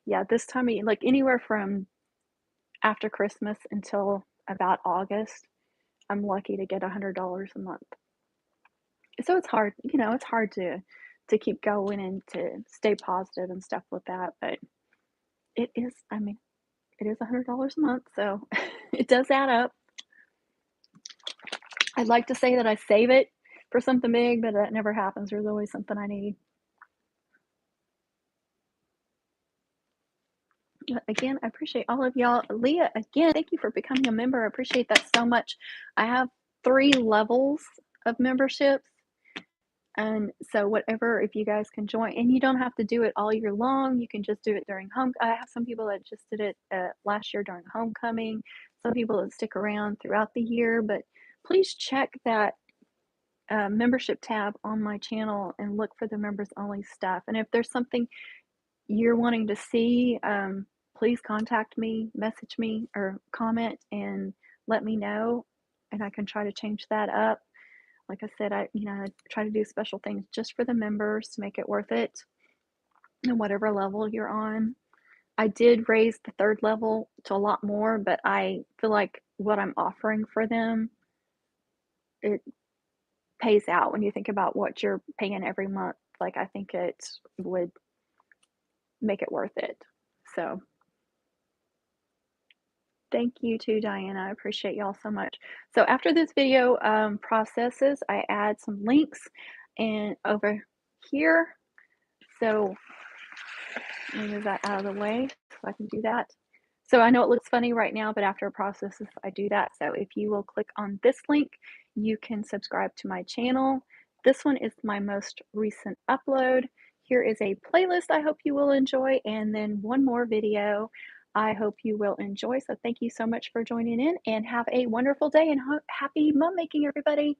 yeah, this time of like anywhere from after Christmas until about August, I'm lucky to get $100 a month. So it's hard, it's hard to keep going and to stay positive and stuff with that. But it is, I mean, it is $100 a month, so it does add up. I'd like to say that I save it for something big, but that never happens. There's always something I need. Again, I appreciate all of y'all. Leah, again, thank you for becoming a member. I appreciate that so much. I have 3 levels of memberships. And so whatever, if you guys can join, and you don't have to do it all year long. You can just do it during I have some people that just did it last year during homecoming. Some people that stick around throughout the year, but please check that membership tab on my channel and look for the members only stuff. And if there's something you're wanting to see, please contact me, message me, or comment and let me know, and I can try to change that up. Like I said, I try to do special things just for the members to make it worth it, and whatever level you're on. I did raise the 3rd level to a lot more, but I feel like what I'm offering for them, it pays out when you think about what you're paying every month. Like, I think it would make it worth it. So thank you too, Diana. I appreciate y'all so much. So after this video processes, I add some links and over here. So let me move that out of the way so I can do that. So I know it looks funny right now, but after it processes, I do that. So if you will click on this link, you can subscribe to my channel. This one is my most recent upload. Here is a playlist I hope you will enjoy, and then one more video I hope you will enjoy. So thank you so much for joining in, and have a wonderful day, and happy mom making, everybody.